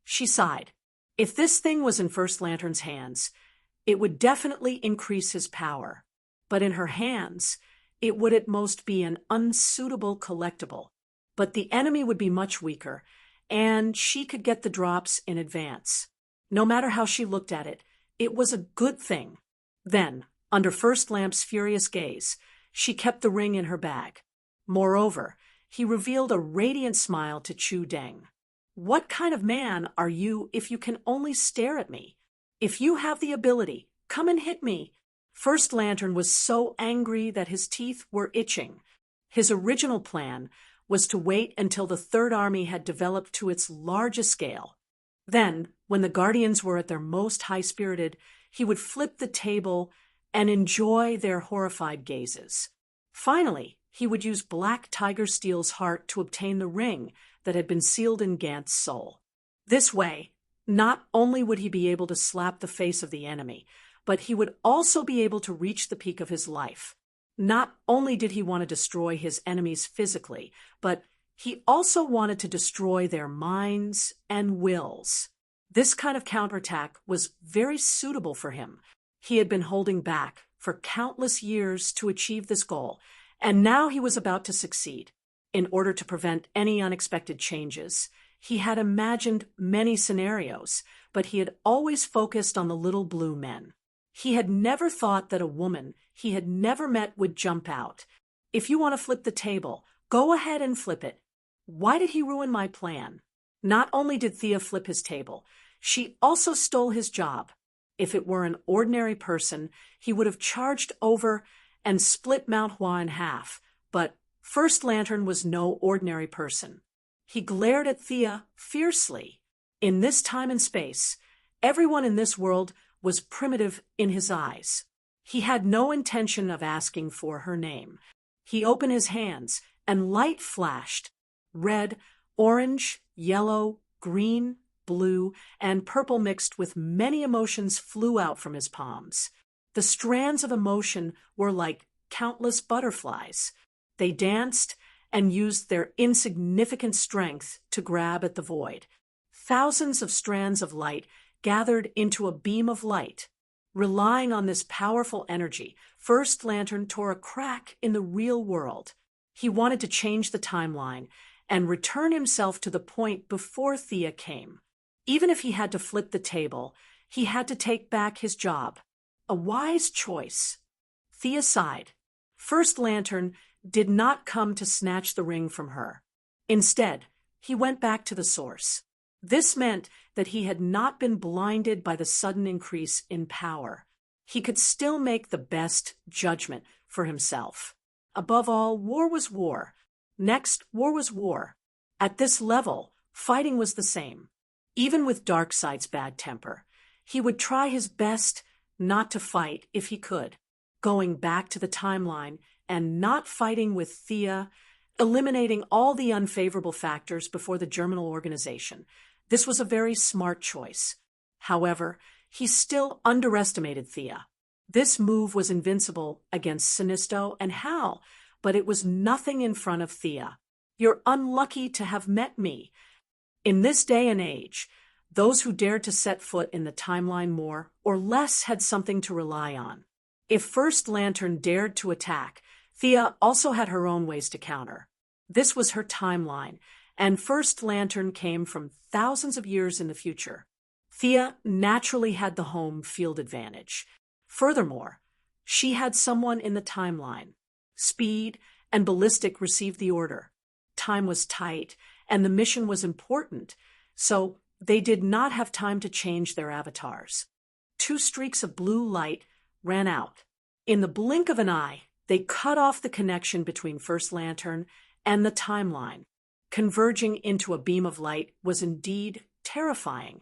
She sighed. If this thing was in First Lantern's hands, it would definitely increase his power. But in her hands, it would at most be an unsuitable collectible. But the enemy would be much weaker, and she could get the drops in advance. No matter how she looked at it, it was a good thing. Then, under First Lamp's furious gaze, she kept the ring in her bag. Moreover, he revealed a radiant smile to Chu Deng. What kind of man are you if you can only stare at me? If you have the ability, come and hit me. First Lantern was so angry that his teeth were itching. His original plan was to wait until the Third Army had developed to its largest scale. Then, when the Guardians were at their most high-spirited, he would flip the table and enjoy their horrified gazes. Finally, he would use Black Tiger Steel's heart to obtain the ring that had been sealed in Gant's soul. This way, not only would he be able to slap the face of the enemy, but he would also be able to reach the peak of his life. Not only did he want to destroy his enemies physically, but he also wanted to destroy their minds and wills. This kind of counterattack was very suitable for him. He had been holding back for countless years to achieve this goal, and now he was about to succeed. In order to prevent any unexpected changes, he had imagined many scenarios, but he had always focused on the little blue men. He had never thought that a woman he had never met would jump out. If you want to flip the table, go ahead and flip it. Why did he ruin my plan? Not only did Thea flip his table, she also stole his job. If it were an ordinary person, he would have charged over and split Mount Hua in half, but First Lantern was no ordinary person. He glared at Thea fiercely. In this time and space, everyone in this world was primitive in his eyes. He had no intention of asking for her name. He opened his hands, and light flashed. Red, orange, yellow, green, blue, and purple mixed with many emotions flew out from his palms. The strands of emotion were like countless butterflies. They danced and used their insignificant strength to grab at the void. Thousands of strands of light gathered into a beam of light. Relying on this powerful energy, First Lantern tore a crack in the real world. He wanted to change the timeline and return himself to the point before Thea came. Even if he had to flip the table, he had to take back his job. A wise choice. Thea sighed. First Lantern did not come to snatch the ring from her. Instead, he went back to the source. This meant that he had not been blinded by the sudden increase in power. He could still make the best judgment for himself. Above all, war was war. Next, war was war. At this level, fighting was the same. Even with Darkseid's bad temper, he would try his best not to fight if he could. Going back to the timeline and not fighting with Thea, eliminating all the unfavorable factors before the germinal organization. This was a very smart choice. However, he still underestimated Thea. This move was invincible against Sinisto and Hal, but it was nothing in front of Thea. You're unlucky to have met me. In this day and age, those who dared to set foot in the timeline more or less had something to rely on. If First Lantern dared to attack, Thea also had her own ways to counter. This was her timeline, and First Lantern came from thousands of years in the future. Thea naturally had the home field advantage. Furthermore, she had someone in the timeline. Speed and Ballistic received the order. Time was tight, and the mission was important, so they did not have time to change their avatars. 2 streaks of blue light ran out. In the blink of an eye, they cut off the connection between First Lantern and the timeline. Converging into a beam of light was indeed terrifying,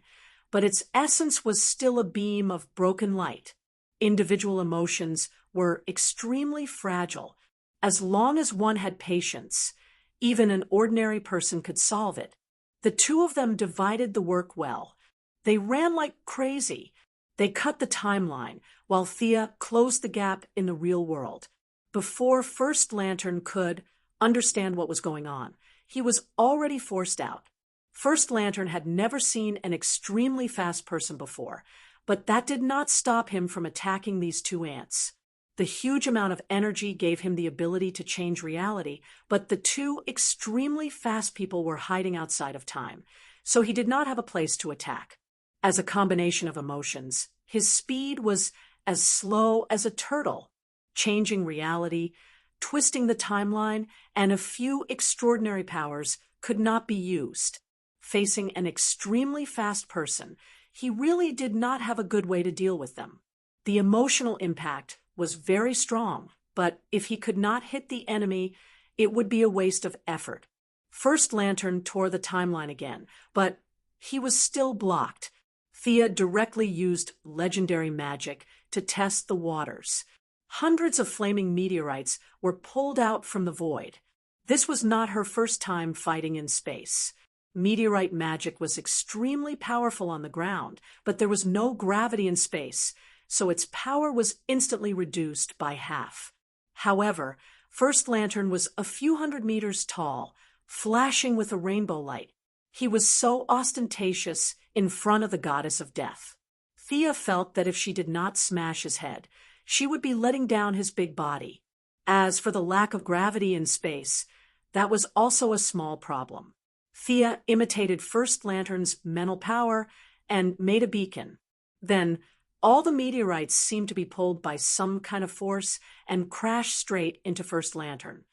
but its essence was still a beam of broken light. Individual emotions were extremely fragile. As long as one had patience, even an ordinary person could solve it. The two of them divided the work well. They ran like crazy. They cut the timeline, while Thea closed the gap in the real world. Before First Lantern could understand what was going on, he was already forced out. First Lantern had never seen an extremely fast person before, but that did not stop him from attacking these 2 ants. The huge amount of energy gave him the ability to change reality, but the 2 extremely fast people were hiding outside of time, so he did not have a place to attack. As a combination of emotions, his speed was as slow as a turtle, changing reality, twisting the timeline, and a few extraordinary powers could not be used. Facing an extremely fast person, he really did not have a good way to deal with them. The emotional impact was very strong, but if he could not hit the enemy, it would be a waste of effort. First Lantern tore the timeline again, but he was still blocked. Thea directly used legendary magic to test the waters. Hundreds of flaming meteorites were pulled out from the void. This was not her first time fighting in space. Meteorite magic was extremely powerful on the ground, but there was no gravity in space, so its power was instantly reduced by half. However, First Lantern was a few hundred meters tall, flashing with a rainbow light. He was so ostentatious in front of the goddess of death. Thea felt that if she did not smash his head, she would be letting down his big body. As for the lack of gravity in space, that was also a small problem. Thea imitated First Lantern's mental power and made a beacon. Then, all the meteorites seemed to be pulled by some kind of force and crashed straight into First Lantern.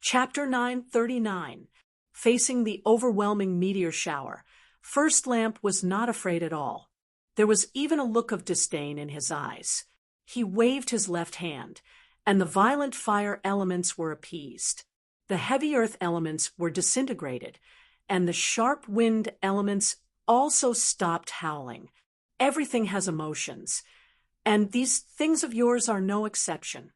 Chapter 939. Facing the overwhelming meteor shower, First Lamp was not afraid at all. There was even a look of disdain in his eyes. He waved his left hand, and the violent fire elements were appeased. The heavy earth elements were disintegrated, and the sharp wind elements also stopped howling. Everything has emotions, and these things of yours are no exception.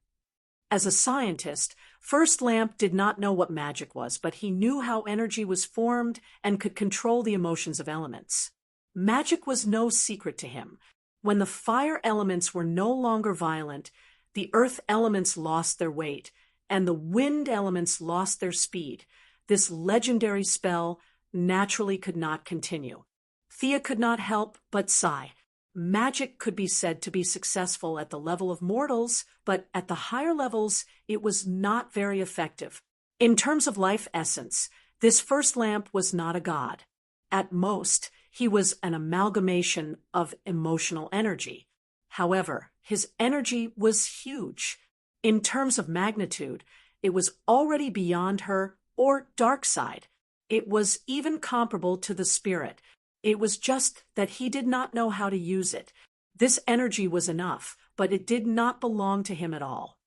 As a scientist, First Lamp did not know what magic was, but he knew how energy was formed and could control the emotions of elements. Magic was no secret to him. When the fire elements were no longer violent, the earth elements lost their weight, and the wind elements lost their speed, this legendary spell naturally could not continue. Thea could not help but sigh. Magic could be said to be successful at the level of mortals, but at the higher levels, it was not very effective. In terms of life essence, this first lamp was not a god. At most, he was an amalgamation of emotional energy. However, his energy was huge. In terms of magnitude, it was already beyond her or dark side. It was even comparable to the spirit. It was just that he did not know how to use it. This energy was enough, but it did not belong to him at all.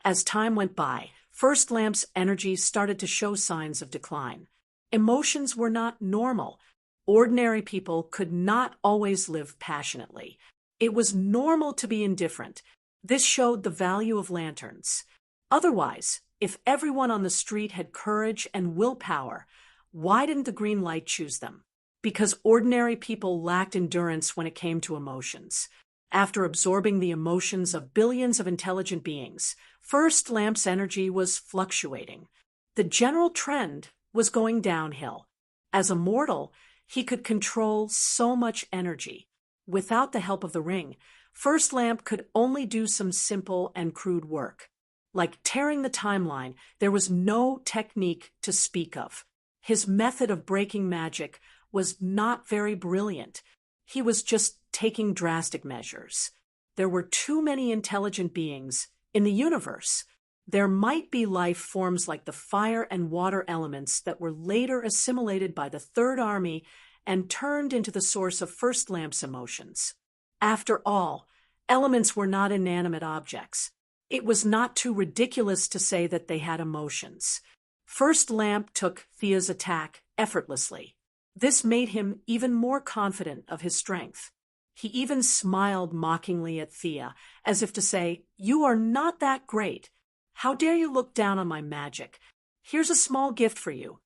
As time went by, First Lamp's energy started to show signs of decline. Emotions were not normal. Ordinary people could not always live passionately. It was normal to be indifferent. This showed the value of lanterns. Otherwise, if everyone on the street had courage and willpower, why didn't the green light choose them? Because ordinary people lacked endurance when it came to emotions. After absorbing the emotions of billions of intelligent beings, First Lamp's energy was fluctuating. The general trend was going downhill. As a mortal, he could control so much energy. Without the help of the ring, First Lamp could only do some simple and crude work. Like tearing the timeline, there was no technique to speak of. His method of breaking magic was not very brilliant. He was just taking drastic measures. There were too many intelligent beings in the universe. There might be life forms like the fire and water elements that were later assimilated by the Third Army and turned into the source of First Lamp's emotions. After all, elements were not inanimate objects. It was not too ridiculous to say that they had emotions. First Lamp took Thea's attack effortlessly. This made him even more confident of his strength. He even smiled mockingly at Thea, as if to say, "You are not that great. How dare you look down on my magic? Here's a small gift for you."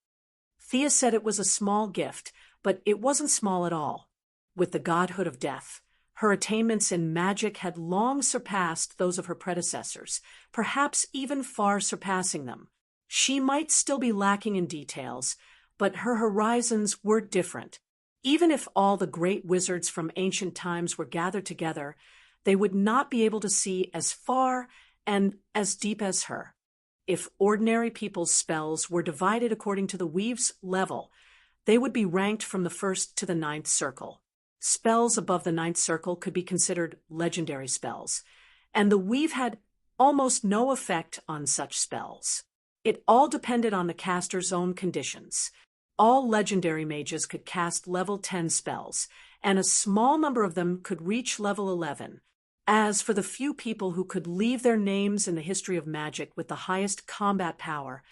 Thea said it was a small gift, but it wasn't small at all. With the godhood of death, her attainments in magic had long surpassed those of her predecessors, perhaps even far surpassing them. She might still be lacking in details, but her horizons were different. Even if all the great wizards from ancient times were gathered together, they would not be able to see as far and as deep as her. If ordinary people's spells were divided according to the weave's level, they would be ranked from the first to the ninth circle. Spells above the ninth circle could be considered legendary spells, and the weave had almost no effect on such spells. It all depended on the caster's own conditions. All legendary mages could cast level 10 spells, and a small number of them could reach level 11. As for the few people who could leave their names in the history of magic with the highest combat power,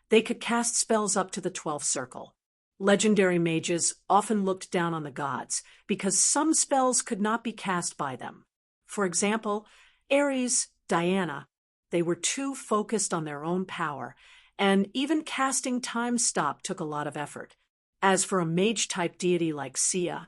they could cast spells up to the 12th circle. Legendary mages often looked down on the gods because some spells could not be cast by them. For example, Ares, Diana, they were too focused on their own power, and even casting Time Stop took a lot of effort. As for a mage-type deity like Sia,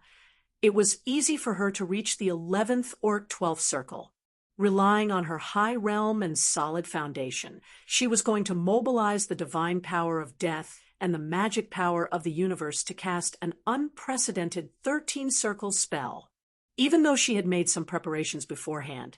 it was easy for her to reach the 11th or 12th circle. Relying on her high realm and solid foundation, she was going to mobilize the divine power of death and the magic power of the universe to cast an unprecedented 13-circle spell. Even though she had made some preparations beforehand,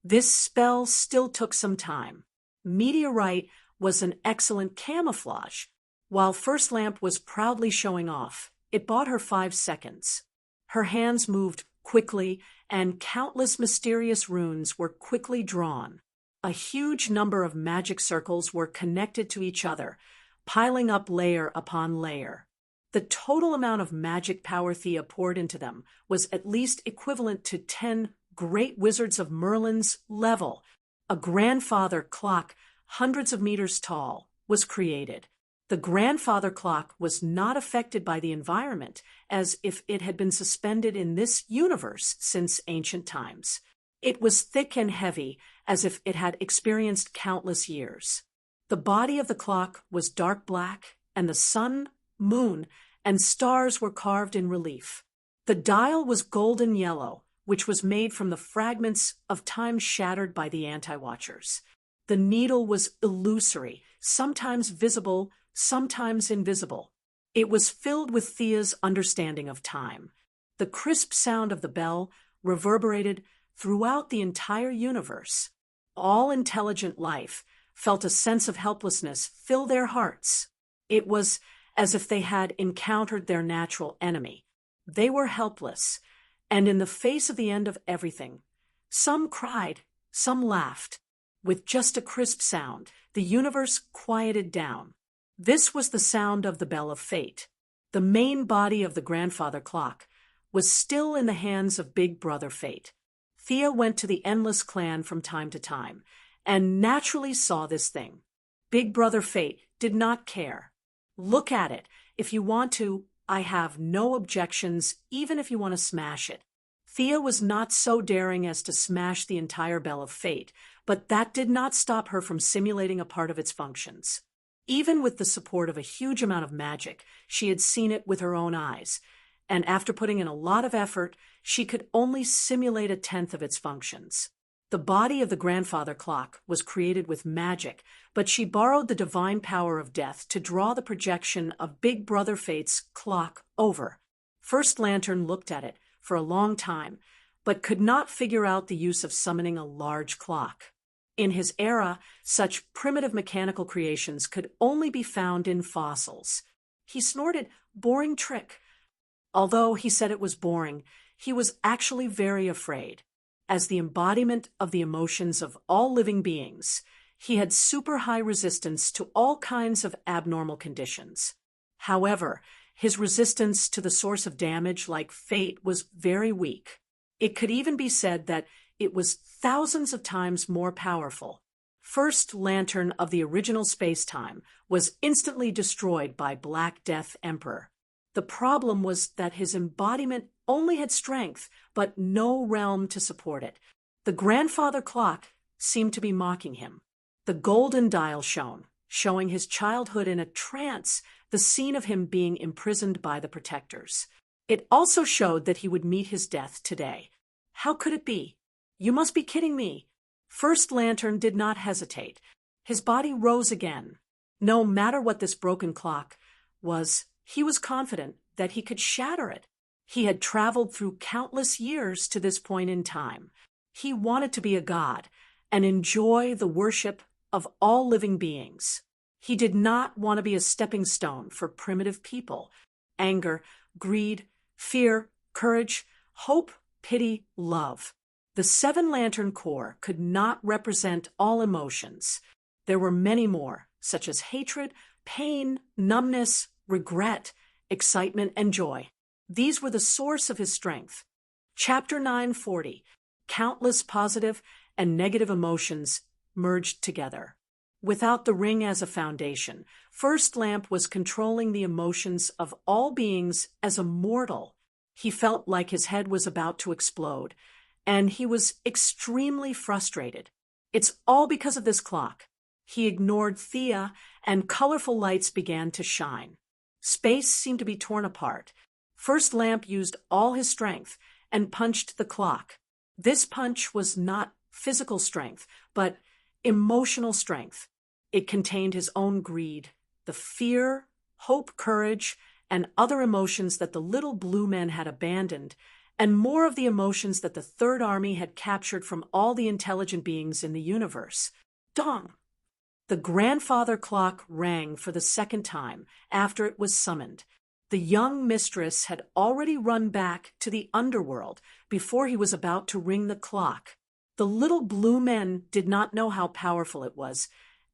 this spell still took some time. Meteorite was an excellent camouflage. While First Lamp was proudly showing off, it bought her 5 seconds. Her hands moved quickly, and countless mysterious runes were quickly drawn. A huge number of magic circles were connected to each other, piling up layer upon layer. The total amount of magic power Thea poured into them was at least equivalent to 10 great wizards of Merlin's level. A grandfather clock, hundreds of meters tall, was created. The grandfather clock was not affected by the environment, as if it had been suspended in this universe since ancient times. It was thick and heavy, as if it had experienced countless years. The body of the clock was dark black, and the sun, moon, and stars were carved in relief. The dial was golden yellow, which was made from the fragments of time shattered by the anti-watchers. The needle was illusory, sometimes visible, sometimes invisible. It was filled with Thea's understanding of time. The crisp sound of the bell reverberated throughout the entire universe. All intelligent life felt a sense of helplessness fill their hearts. It was as if they had encountered their natural enemy. They were helpless, and in the face of the end of everything, some cried, some laughed. With just a crisp sound, the universe quieted down. This was the sound of the Bell of Fate. The main body of the grandfather clock was still in the hands of Big Brother Fate. Thea went to the Endless Clan from time to time, and naturally saw this thing. Big Brother Fate did not care. Look at it. If you want to, I have no objections, even if you want to smash it. Thea was not so daring as to smash the entire Bell of Fate, but that did not stop her from simulating a part of its functions. Even with the support of a huge amount of magic, she had seen it with her own eyes, and after putting in a lot of effort, she could only simulate 1/10 of its functions. The body of the grandfather clock was created with magic, but she borrowed the divine power of death to draw the projection of Big Brother Fate's clock over. First Lantern looked at it for a long time, but could not figure out the use of summoning a large clock. In his era, such primitive mechanical creations could only be found in fossils. He snorted, "Boring trick." Although he said it was boring, he was actually very afraid. As the embodiment of the emotions of all living beings, he had super high resistance to all kinds of abnormal conditions. However, his resistance to the source of damage like fate was very weak. It could even be said that it was thousands of times more powerful. First Lantern of the original space-time was instantly destroyed by Black Death Emperor. The problem was that his embodiment only had strength, but no realm to support it. The grandfather clock seemed to be mocking him. The golden dial shone, showing his childhood in a trance, the scene of him being imprisoned by the protectors. It also showed that he would meet his death today. How could it be? You must be kidding me. First Lantern did not hesitate. His body rose again. No matter what this broken clock was, he was confident that he could shatter it. He had traveled through countless years to this point in time. He wanted to be a god and enjoy the worship of all living beings. He did not want to be a stepping stone for primitive people. Anger, greed, fear, courage, hope, pity, love. The Seven Lantern Corps could not represent all emotions. There were many more, such as hatred, pain, numbness, regret, excitement, and joy. These were the source of his strength. Chapter 940, countless positive and negative emotions merged together. Without the ring as a foundation, First Lamp was controlling the emotions of all beings as a mortal. He felt like his head was about to explode, and he was extremely frustrated. It's all because of this clock. He ignored Thea, and colorful lights began to shine. Space seemed to be torn apart. First Lamp used all his strength and punched the clock. This punch was not physical strength, but emotional strength. It contained his own greed, the fear, hope, courage, and other emotions that the little blue men had abandoned, and more of the emotions that the Third Army had captured from all the intelligent beings in the universe. Dong! The grandfather clock rang for the second time after it was summoned. The young mistress had already run back to the underworld before he was about to ring the clock. The little blue men did not know how powerful it was,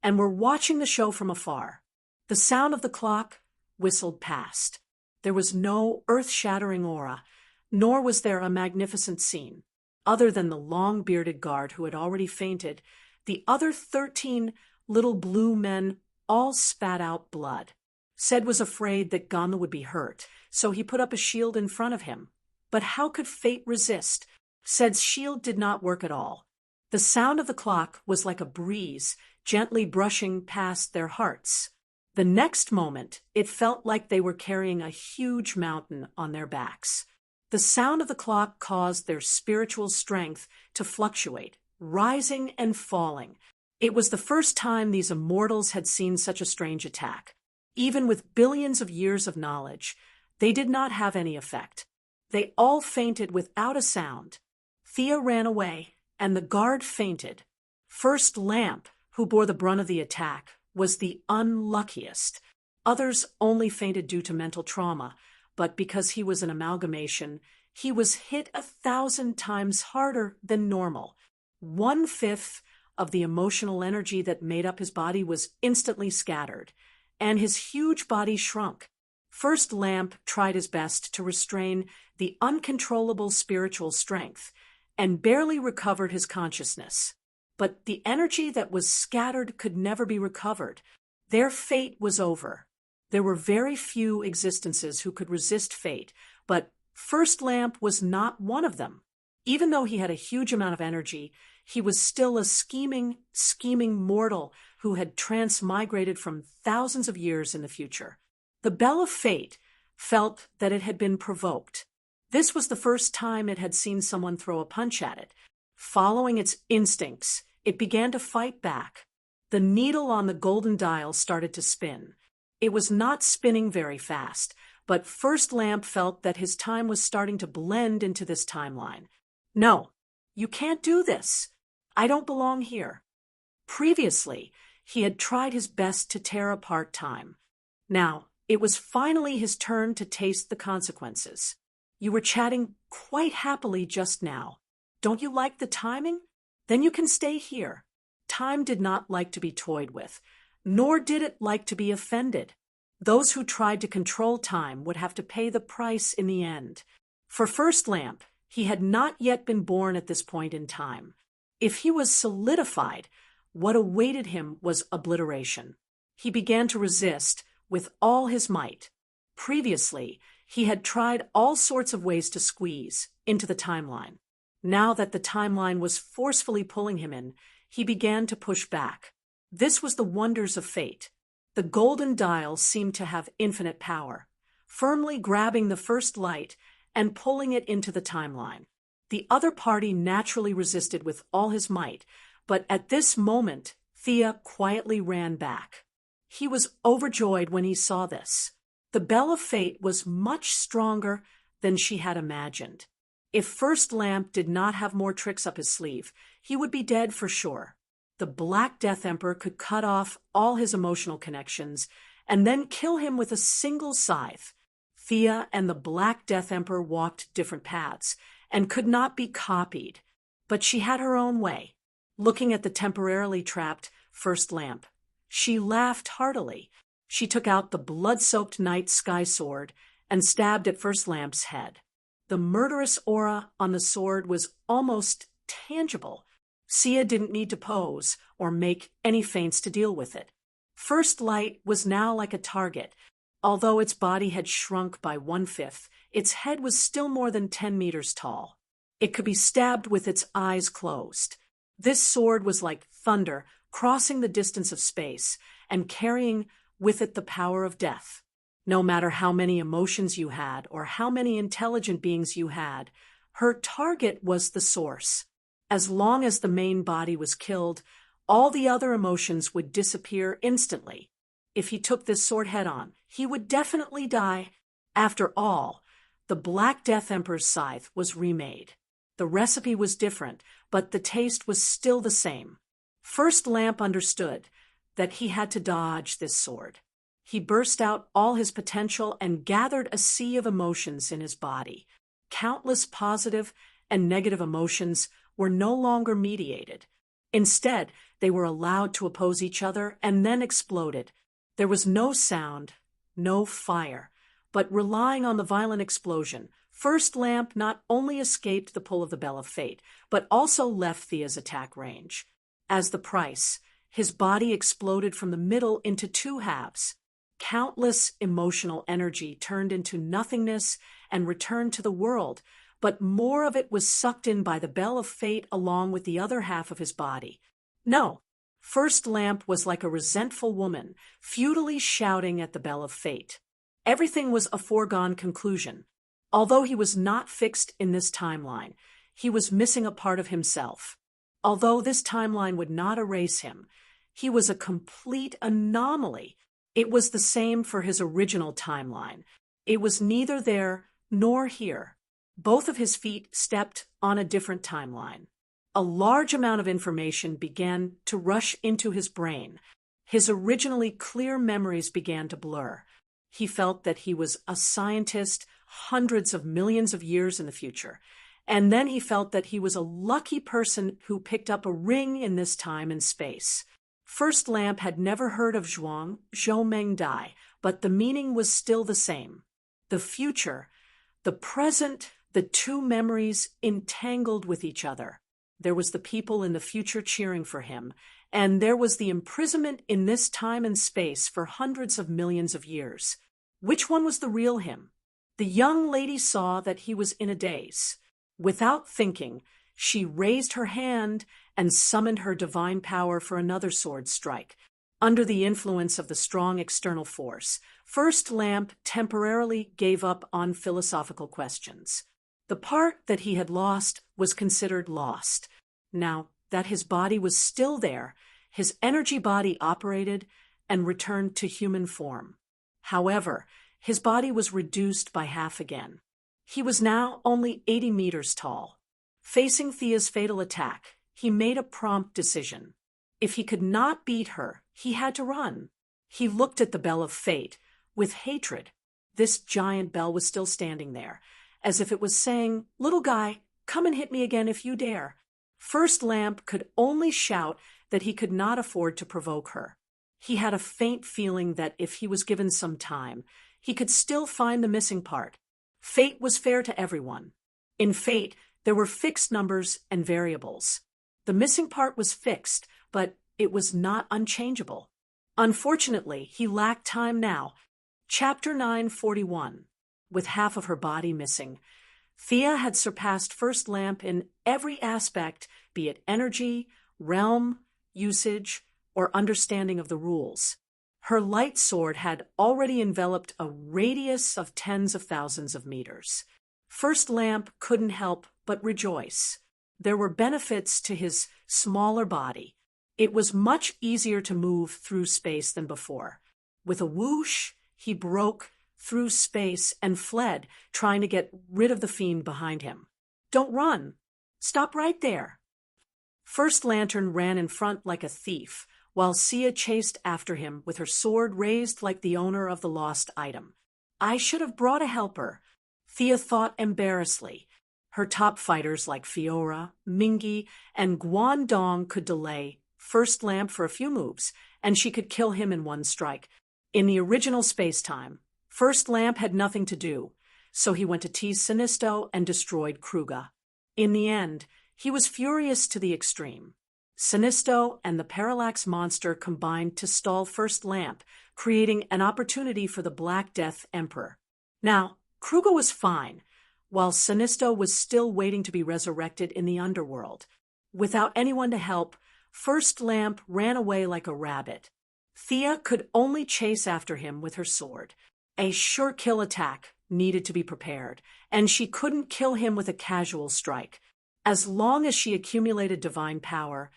and were watching the show from afar. The sound of the clock whistled past. There was no earth-shattering aura, nor was there a magnificent scene. Other than the long-bearded guard who had already fainted, the other 13 little blue men all spat out blood. Ced was afraid that Gunn would be hurt, so he put up a shield in front of him. But how could fate resist? Ced's shield did not work at all. The sound of the clock was like a breeze, gently brushing past their hearts. The next moment, it felt like they were carrying a huge mountain on their backs. The sound of the clock caused their spiritual strength to fluctuate, rising and falling. It was the first time these immortals had seen such a strange attack. Even with billions of years of knowledge, they did not have any effect. They all fainted without a sound. Thea ran away, and the guard fainted. First Lamp, who bore the brunt of the attack, was the unluckiest. Others only fainted due to mental trauma, but because he was an amalgamation, he was hit 1,000 times harder than normal. 1/5 of the emotional energy that made up his body was instantly scattered, and his huge body shrunk. First Lamp tried his best to restrain the uncontrollable spiritual strength, and barely recovered his consciousness. But the energy that was scattered could never be recovered. Their fate was over. There were very few existences who could resist fate, but First Lamp was not one of them. Even though he had a huge amount of energy, he was still a scheming mortal who had transmigrated from thousands of years in the future. The Bell of Fate felt that it had been provoked. This was the first time it had seen someone throw a punch at it. Following its instincts, it began to fight back. The needle on the golden dial started to spin. It was not spinning very fast, but First Lamp felt that his time was starting to blend into this timeline. No, you can't do this. I don't belong here. Previously, he had tried his best to tear apart time. Now, it was finally his turn to taste the consequences. You were chatting quite happily just now. Don't you like the timing? Then you can stay here. Time did not like to be toyed with, nor did it like to be offended. Those who tried to control time would have to pay the price in the end. For First Lamp, he had not yet been born at this point in time. If he was solidified, what awaited him was obliteration. He began to resist with all his might. Previously, he had tried all sorts of ways to squeeze into the timeline. Now that the timeline was forcefully pulling him in, he began to push back. This was the wonders of fate. The golden dial seemed to have infinite power, firmly grabbing the first light and pulling it into the timeline. The other party naturally resisted with all his might, but at this moment, Thea quietly ran back. He was overjoyed when he saw this. The Bell of Fate was much stronger than she had imagined. If First Lamp did not have more tricks up his sleeve, he would be dead for sure. The Black Death Emperor could cut off all his emotional connections and then kill him with a single scythe. Thea and the Black Death Emperor walked different paths and could not be copied, but she had her own way. Looking at the temporarily trapped First Lamp, she laughed heartily. She took out the blood-soaked night sky sword and stabbed at First Lamp's head. The murderous aura on the sword was almost tangible. Sia didn't need to pose or make any feints to deal with it. First Light was now like a target. Although its body had shrunk by 1/5, its head was still more than 10 meters tall. It could be stabbed with its eyes closed. This sword was like thunder, crossing the distance of space and carrying with it the power of death. No matter how many emotions you had or how many intelligent beings you had, her target was the source. As long as the main body was killed, all the other emotions would disappear instantly. If he took this sword head-on, he would definitely die. After all, the Black Death Emperor's scythe was remade. The recipe was different, but the taste was still the same. First Lamp understood that he had to dodge this sword. He burst out all his potential and gathered a sea of emotions in his body. Countless positive and negative emotions were no longer mediated. Instead, they were allowed to oppose each other and then exploded. There was no sound, no fire, but relying on the violent explosion, First Lamp not only escaped the pull of the Bell of Fate, but also left Thea's attack range. As the price, his body exploded from the middle into two halves. Countless emotional energy turned into nothingness and returned to the world, but more of it was sucked in by the Bell of Fate along with the other half of his body. No, First Lamp was like a resentful woman, futilely shouting at the Bell of Fate. Everything was a foregone conclusion. Although he was not fixed in this timeline, he was missing a part of himself. Although this timeline would not erase him, he was a complete anomaly. It was the same for his original timeline. It was neither there nor here. Both of his feet stepped on a different timeline. A large amount of information began to rush into his brain. His originally clear memories began to blur. He felt that he was a scientist hundreds of millions of years in the future. And then he felt that he was a lucky person who picked up a ring in this time and space. First Lamp had never heard of Zhuang, Zhou Meng Dai, but the meaning was still the same. The future, the present, the two memories entangled with each other. There was the people in the future cheering for him, and there was the imprisonment in this time and space for hundreds of millions of years. Which one was the real him? The young lady saw that he was in a daze. Without thinking, she raised her hand and summoned her divine power for another sword strike. Under the influence of the strong external force, First Lamp temporarily gave up on philosophical questions. The part that he had lost was considered lost. Now that his body was still there, his energy body operated and returned to human form. However, his body was reduced by half again. He was now only 80 meters tall. Facing Thea's fatal attack, he made a prompt decision. If he could not beat her, he had to run. He looked at the Bell of Fate with hatred. This giant bell was still standing there, as if it was saying, "Little guy, come and hit me again if you dare." First Lamp could only shout that he could not afford to provoke her. He had a faint feeling that if he was given some time, he could still find the missing part. Fate was fair to everyone. In Fate, there were fixed numbers and variables. The missing part was fixed, but it was not unchangeable. Unfortunately, he lacked time now. Chapter 941. With half of her body missing, Thea had surpassed First Lamp in every aspect, be it energy, realm, usage, or understanding of the rules. Her light sword had already enveloped a radius of tens of thousands of meters. First Lamp couldn't help but rejoice. There were benefits to his smaller body. It was much easier to move through space than before. With a whoosh, he broke through space and fled, trying to get rid of the fiend behind him. "Don't run. Stop right there." First Lantern ran in front like a thief, while Sia chased after him with her sword raised like the owner of the lost item. "I should have brought a helper," Thea thought embarrassedly. Her top fighters like Fiora, Mingy, and Guangdong could delay First Lamp for a few moves, and she could kill him in one strike. In the original space-time, First Lamp had nothing to do, so he went to tease Sinisto and destroyed Kruga. In the end, he was furious to the extreme. Sinisto and the Parallax monster combined to stall First Lamp, creating an opportunity for the Black Death Emperor. Now, Kruga was fine, while Sinisto was still waiting to be resurrected in the underworld. Without anyone to help, First Lamp ran away like a rabbit. Thea could only chase after him with her sword. A sure kill attack needed to be prepared, and she couldn't kill him with a casual strike. As long as she accumulated divine power,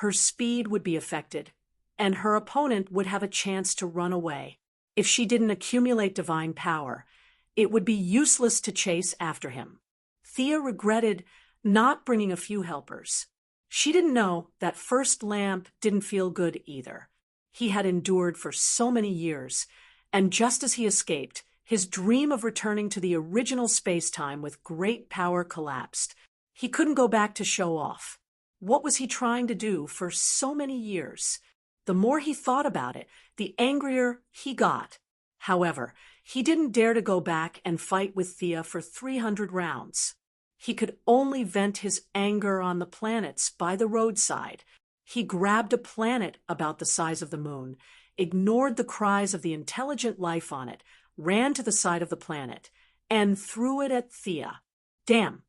her speed would be affected, and her opponent would have a chance to run away. If she didn't accumulate divine power, it would be useless to chase after him. Thea regretted not bringing a few helpers. She didn't know that First Lamp didn't feel good either. He had endured for so many years, and just as he escaped, his dream of returning to the original space-time with great power collapsed. He couldn't go back to show off. What was he trying to do for so many years? The more he thought about it, the angrier he got. However, he didn't dare to go back and fight with Thea for 300 rounds. He could only vent his anger on the planets by the roadside. He grabbed a planet about the size of the moon, ignored the cries of the intelligent life on it, ran to the side of the planet, and threw it at Thea. Damn!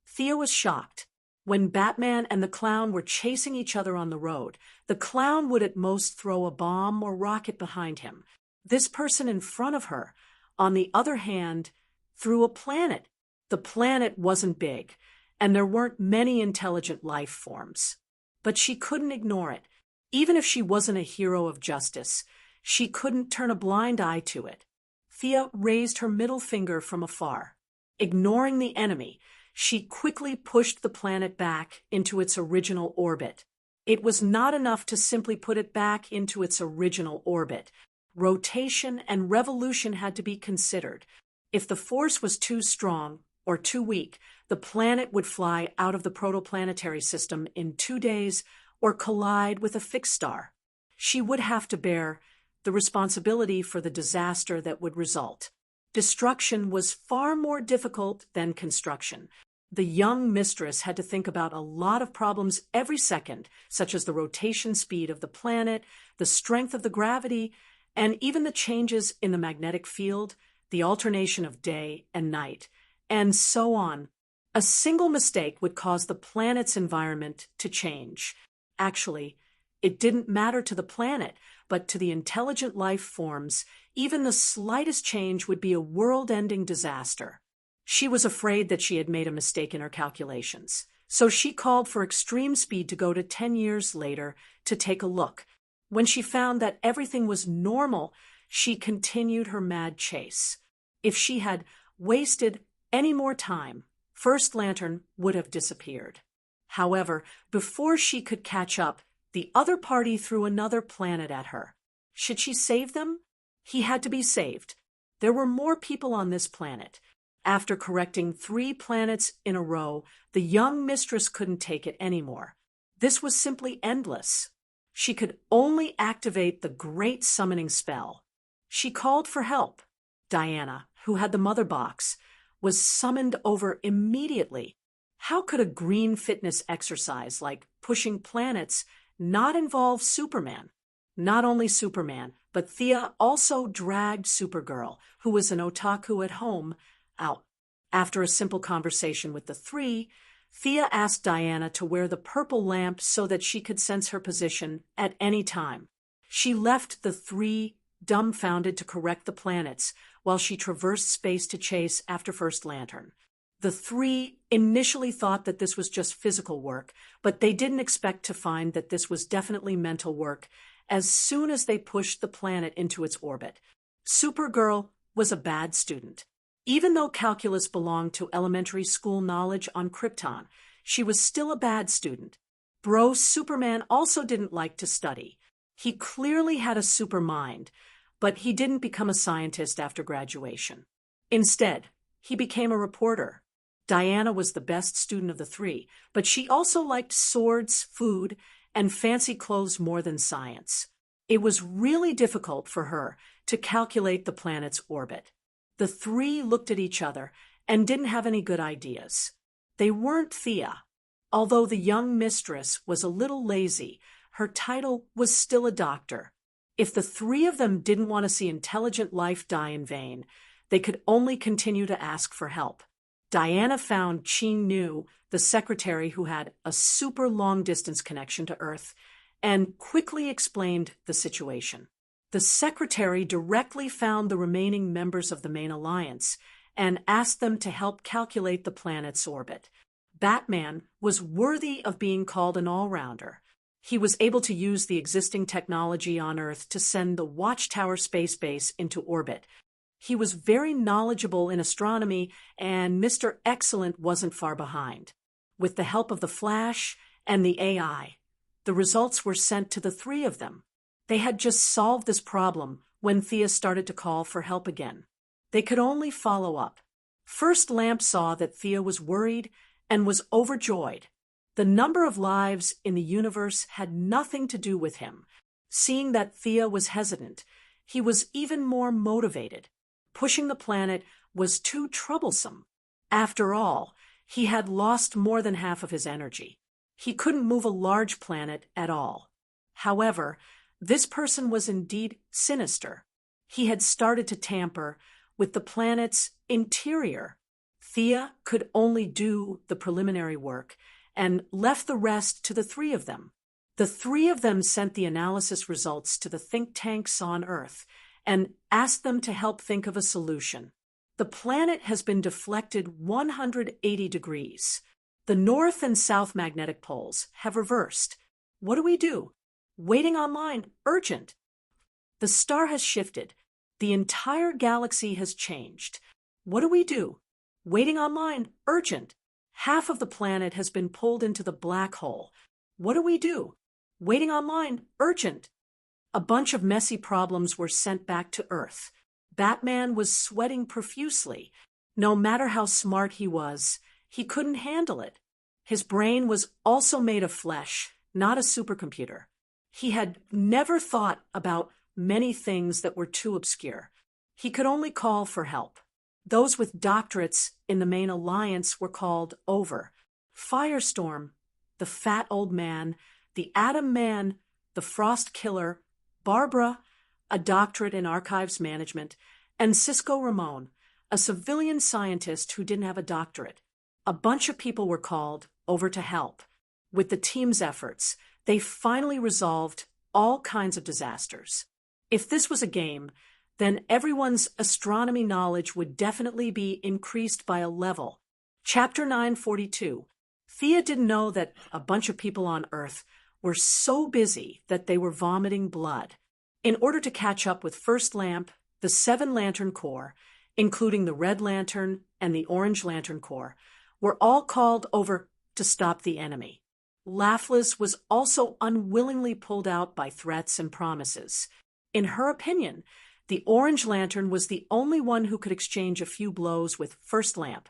Thea was shocked. When Batman and the clown were chasing each other on the road, the clown would at most throw a bomb or rocket behind him. This person in front of her, on the other hand, threw a planet. The planet wasn't big, and there weren't many intelligent life forms. But she couldn't ignore it. Even if she wasn't a hero of justice, she couldn't turn a blind eye to it. Thea raised her middle finger from afar. Ignoring the enemy, she quickly pushed the planet back into its original orbit. It was not enough to simply put it back into its original orbit. Rotation and revolution had to be considered. If the force was too strong or too weak, the planet would fly out of the protoplanetary system in 2 days or collide with a fixed star. She would have to bear the responsibility for the disaster that would result. Destruction was far more difficult than construction. The young mistress had to think about a lot of problems every second, such as the rotation speed of the planet, the strength of the gravity, and even the changes in the magnetic field, the alternation of day and night, and so on. A single mistake would cause the planet's environment to change. Actually, it didn't matter to the planet, but to the intelligent life forms, even the slightest change would be a world-ending disaster. She was afraid that she had made a mistake in her calculations, so she called for extreme speed to go to 10 years later to take a look. When she found that everything was normal, she continued her mad chase. If she had wasted any more time, First Lantern would have disappeared. However, before she could catch up, the other party threw another planet at her. Should she save them? He had to be saved. There were more people on this planet. After correcting 3 planets in a row, the young mistress couldn't take it anymore. This was simply endless. She could only activate the great summoning spell. She called for help. Diana, who had the mother box, was summoned over immediately. How could a green fitness exercise like pushing planets not involve Superman? Not only Superman, but Thea also dragged Supergirl, who was an otaku at home, out. After a simple conversation with the 3, Thea asked Diana to wear the purple lamp so that she could sense her position at any time. She left the 3 dumbfounded to correct the planets while she traversed space to chase after First Lantern. The 3 initially thought that this was just physical work, but they didn't expect to find that this was definitely mental work as soon as they pushed the planet into its orbit. Supergirl was a bad student. Even though calculus belonged to elementary school knowledge on Krypton, she was still a bad student. Bro Superman also didn't like to study. He clearly had a super mind, but he didn't become a scientist after graduation. Instead, he became a reporter. Diana was the best student of the 3, but she also liked swords, food, and fancy clothes more than science. It was really difficult for her to calculate the planet's orbit. The 3 looked at each other and didn't have any good ideas. They weren't Thea. Although the young mistress was a little lazy, her title was still a doctor. If the 3 of them didn't want to see intelligent life die in vain, they could only continue to ask for help. Diana found Ching Nu, the secretary who had a super long-distance connection to Earth, and quickly explained the situation. The secretary directly found the remaining members of the main alliance and asked them to help calculate the planet's orbit. Batman was worthy of being called an all-rounder. He was able to use the existing technology on Earth to send the Watchtower space base into orbit. He was very knowledgeable in astronomy, and Mr. Excellent wasn't far behind. With the help of the Flash and the AI, the results were sent to the 3 of them. They had just solved this problem when Thea started to call for help again. They could only follow up. First Lamp saw that Thea was worried and was overjoyed. The number of lives in the universe had nothing to do with him. Seeing that Thea was hesitant, he was even more motivated. Pushing the planet was too troublesome. After all, he had lost more than half of his energy. He couldn't move a large planet at all. However, this person was indeed sinister. He had started to tamper with the planet's interior. Thea could only do the preliminary work and left the rest to the 3 of them. The 3 of them sent the analysis results to the think tanks on Earth and asked them to help think of a solution. The planet has been deflected 180 degrees. The north and south magnetic poles have reversed. What do we do? Waiting online, urgent. The star has shifted. The entire galaxy has changed. What do we do? Waiting online, urgent. Half of the planet has been pulled into the black hole. What do we do? Waiting online, urgent. A bunch of messy problems were sent back to Earth. Batman was sweating profusely. No matter how smart he was, he couldn't handle it. His brain was also made of flesh, not a supercomputer. He had never thought about many things that were too obscure. He could only call for help. Those with doctorates in the main alliance were called over. Firestorm, the fat old man, the Atom Man, the Frost Killer, Barbara, a doctorate in archives management, and Cisco Ramon, a civilian scientist who didn't have a doctorate. A bunch of people were called over to help. With the team's efforts, they finally resolved all kinds of disasters. If this was a game, then everyone's astronomy knowledge would definitely be increased by a level. Chapter 942. Thea didn't know that a bunch of people on Earth were so busy that they were vomiting blood. In order to catch up with First Lamp, the 7 Lantern Corps, including the Red Lantern and the Orange Lantern Corps, were all called over to stop the enemy. Laughless was also unwillingly pulled out by threats and promises. In her opinion, the Orange Lantern was the only one who could exchange a few blows with First Lamp,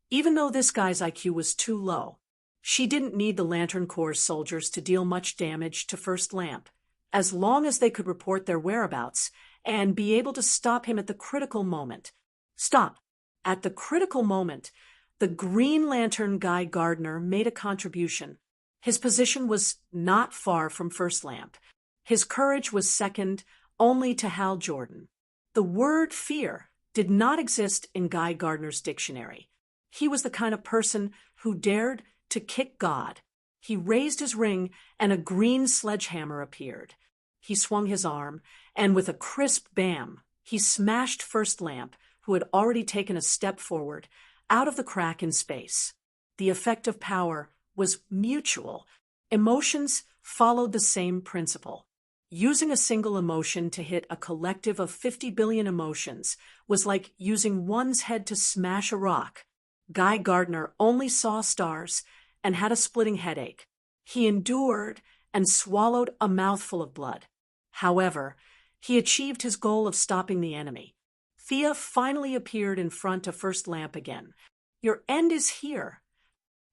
even though this guy's IQ was too low. She didn't need the Lantern Corps soldiers to deal much damage to First Lamp, as long as they could report their whereabouts and be able to stop him at the critical moment. Stop! At the critical moment, the Green Lantern Guy Gardner made a contribution. His position was not far from First Lamp. His courage was second only to Hal Jordan. The word fear did not exist in Guy Gardner's dictionary. He was the kind of person who dared to kick God. He raised his ring, and a green sledgehammer appeared. He swung his arm, and with a crisp bam, he smashed First Lamp, who had already taken a step forward, out of the crack in space. The effect of power was mutual. Emotions followed the same principle. Using a single emotion to hit a collective of 50 billion emotions was like using one's head to smash a rock. Guy Gardner only saw stars and had a splitting headache. He endured and swallowed a mouthful of blood. However, he achieved his goal of stopping the enemy. Thea finally appeared in front of First Lamp again. "Your end is here."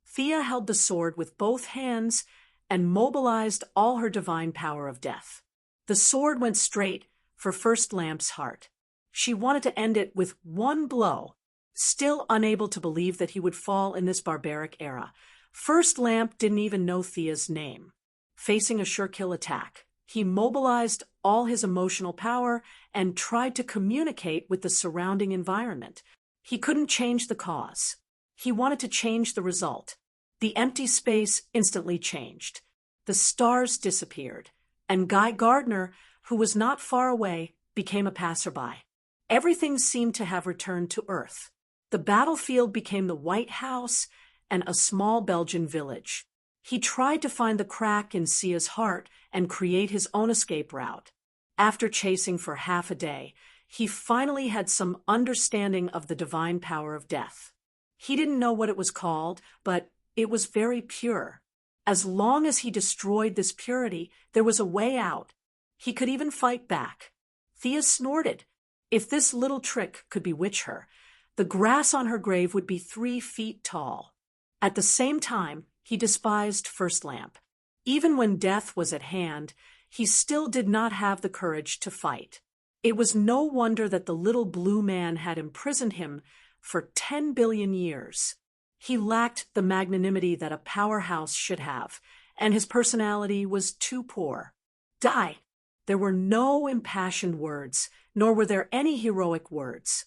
Thea held the sword with both hands and mobilized all her divine power of death. The sword went straight for First Lamp's heart. She wanted to end it with one blow. Still unable to believe that he would fall in this barbaric era, First Lamp didn't even know Thea's name. Facing a sure-kill attack, he mobilized all his emotional power and tried to communicate with the surrounding environment. He couldn't change the cause. He wanted to change the result. The empty space instantly changed. The stars disappeared, and Guy Gardner, who was not far away, became a passerby. Everything seemed to have returned to Earth. The battlefield became the White House and a small Belgian village. He tried to find the crack in Sia's heart and create his own escape route. After chasing for half a day, he finally had some understanding of the divine power of death. He didn't know what it was called, but it was very pure. As long as he destroyed this purity, there was a way out. He could even fight back. Thea snorted. If this little trick could bewitch her, the grass on her grave would be 3 feet tall. At the same time, he despised First Lamp. Even when death was at hand, he still did not have the courage to fight. It was no wonder that the little blue man had imprisoned him for 10 billion years. He lacked the magnanimity that a powerhouse should have, and his personality was too poor. Die! There were no impassioned words, nor were there any heroic words.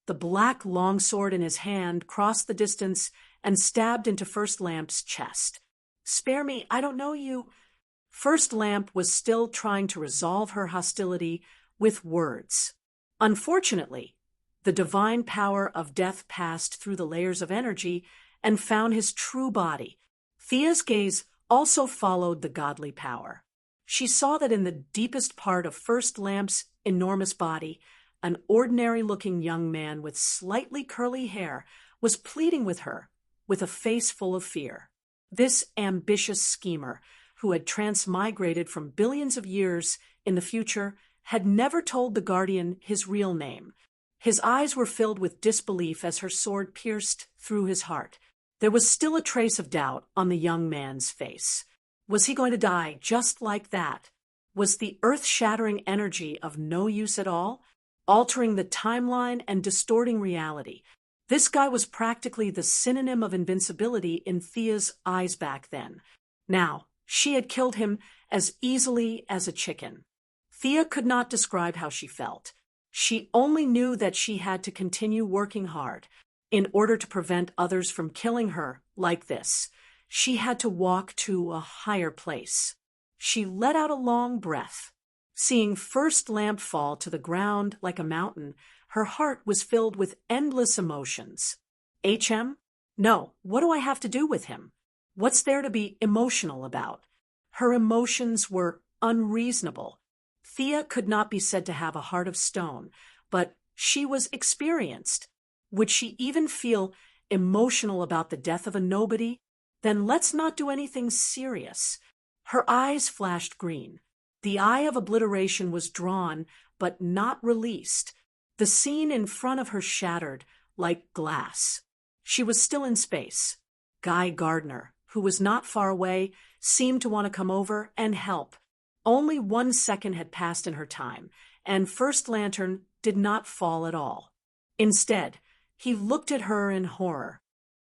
The black longsword in his hand crossed the distance and stabbed into First Lamp's chest. "Spare me, I don't know you." First Lamp was still trying to resolve her hostility with words. Unfortunately, the divine power of death passed through the layers of energy and found his true body. Thea's gaze also followed the godly power. She saw that in the deepest part of First Lamp's enormous body, an ordinary-looking young man with slightly curly hair was pleading with her, with a face full of fear. This ambitious schemer, who had transmigrated from billions of years in the future, had never told the guardian his real name. His eyes were filled with disbelief as her sword pierced through his heart. There was still a trace of doubt on the young man's face. Was he going to die just like that? Was the earth-shattering energy of no use at all, altering the timeline and distorting reality? This guy was practically the synonym of invincibility in Thea's eyes back then. Now, she had killed him as easily as a chicken. Thea could not describe how she felt. She only knew that she had to continue working hard. In order to prevent others from killing her like this, she had to walk to a higher place. She let out a long breath. Seeing First Lamp fall to the ground like a mountain, her heart was filled with endless emotions. HM? No, what do I have to do with him? What's there to be emotional about? Her emotions were unreasonable. Thea could not be said to have a heart of stone, but she was experienced. Would she even feel emotional about the death of a nobody? Then let's not do anything serious. Her eyes flashed green. The eye of obliteration was drawn, but not released. The scene in front of her shattered like glass. She was still in space. Guy Gardner, who was not far away, seemed to want to come over and help. Only 1 second had passed in her time, and First Lantern did not fall at all. Instead, he looked at her in horror.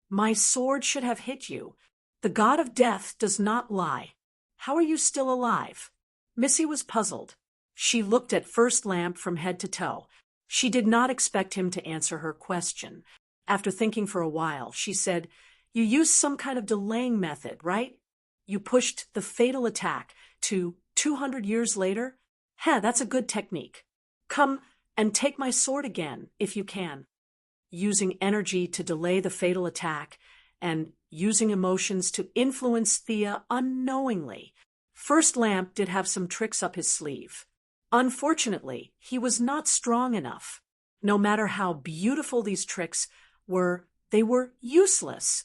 My sword should have hit you. The god of death does not lie. How are you still alive? Missy was puzzled. She looked at First Lamp from head to toe. She did not expect him to answer her question. After thinking for a while, she said, You used some kind of delaying method, right? You pushed the fatal attack to 200 years later? That's a good technique. Come and take my sword again, if you can. Using energy to delay the fatal attack and using emotions to influence Thea unknowingly, First Lamp did have some tricks up his sleeve. Unfortunately, he was not strong enough. No matter how beautiful these tricks were, they were useless.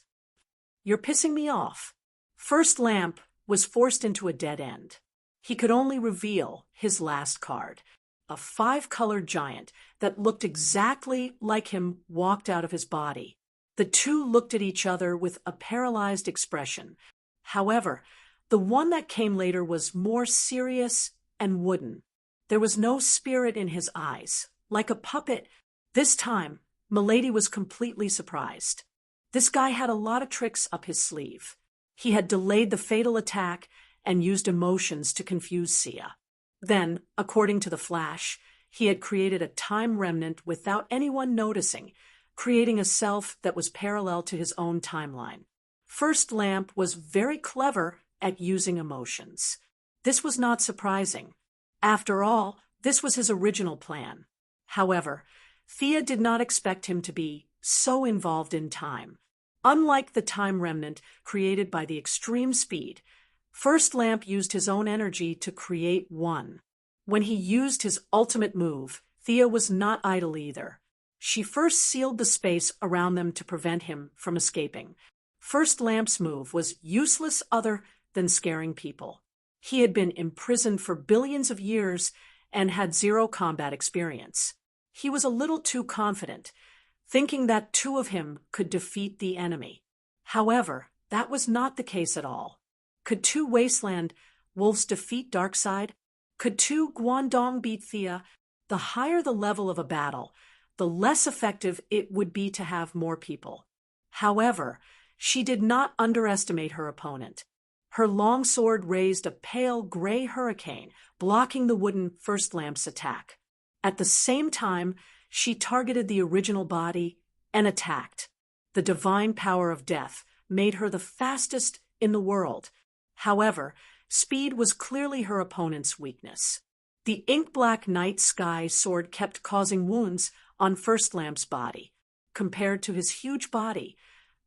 You're pissing me off. First Lamp was forced into a dead end. He could only reveal his last card. A 5-colored giant that looked exactly like him walked out of his body. The two looked at each other with a paralyzed expression. However, the one that came later was more serious and wooden. There was no spirit in his eyes, like a puppet. This time, Milady was completely surprised. This guy had a lot of tricks up his sleeve. He had delayed the fatal attack and used emotions to confuse Sia. Then, according to the Flash, he had created a time remnant without anyone noticing, creating a self that was parallel to his own timeline. First Lamp was very clever at using emotions. This was not surprising. After all, this was his original plan. However, Thea did not expect him to be so involved in time. Unlike the time remnant created by the extreme speed, First Lamp used his own energy to create one. When he used his ultimate move, Thea was not idle either. She first sealed the space around them to prevent him from escaping. First Lamp's move was useless other than scaring people. He had been imprisoned for billions of years and had zero combat experience. He was a little too confident, thinking that 2 of him could defeat the enemy. However, that was not the case at all. Could 2 Wasteland wolves defeat Darkseid? Could 2 Guangdong beat Thea? The higher the level of a battle, the less effective it would be to have more people. However, she did not underestimate her opponent. Her long sword raised a pale gray hurricane, blocking the wooden First Lamp's attack. At the same time, she targeted the original body and attacked. The divine power of death made her the fastest in the world. However, speed was clearly her opponent's weakness. The ink-black night sky sword kept causing wounds on First Lamp's body. Compared to his huge body,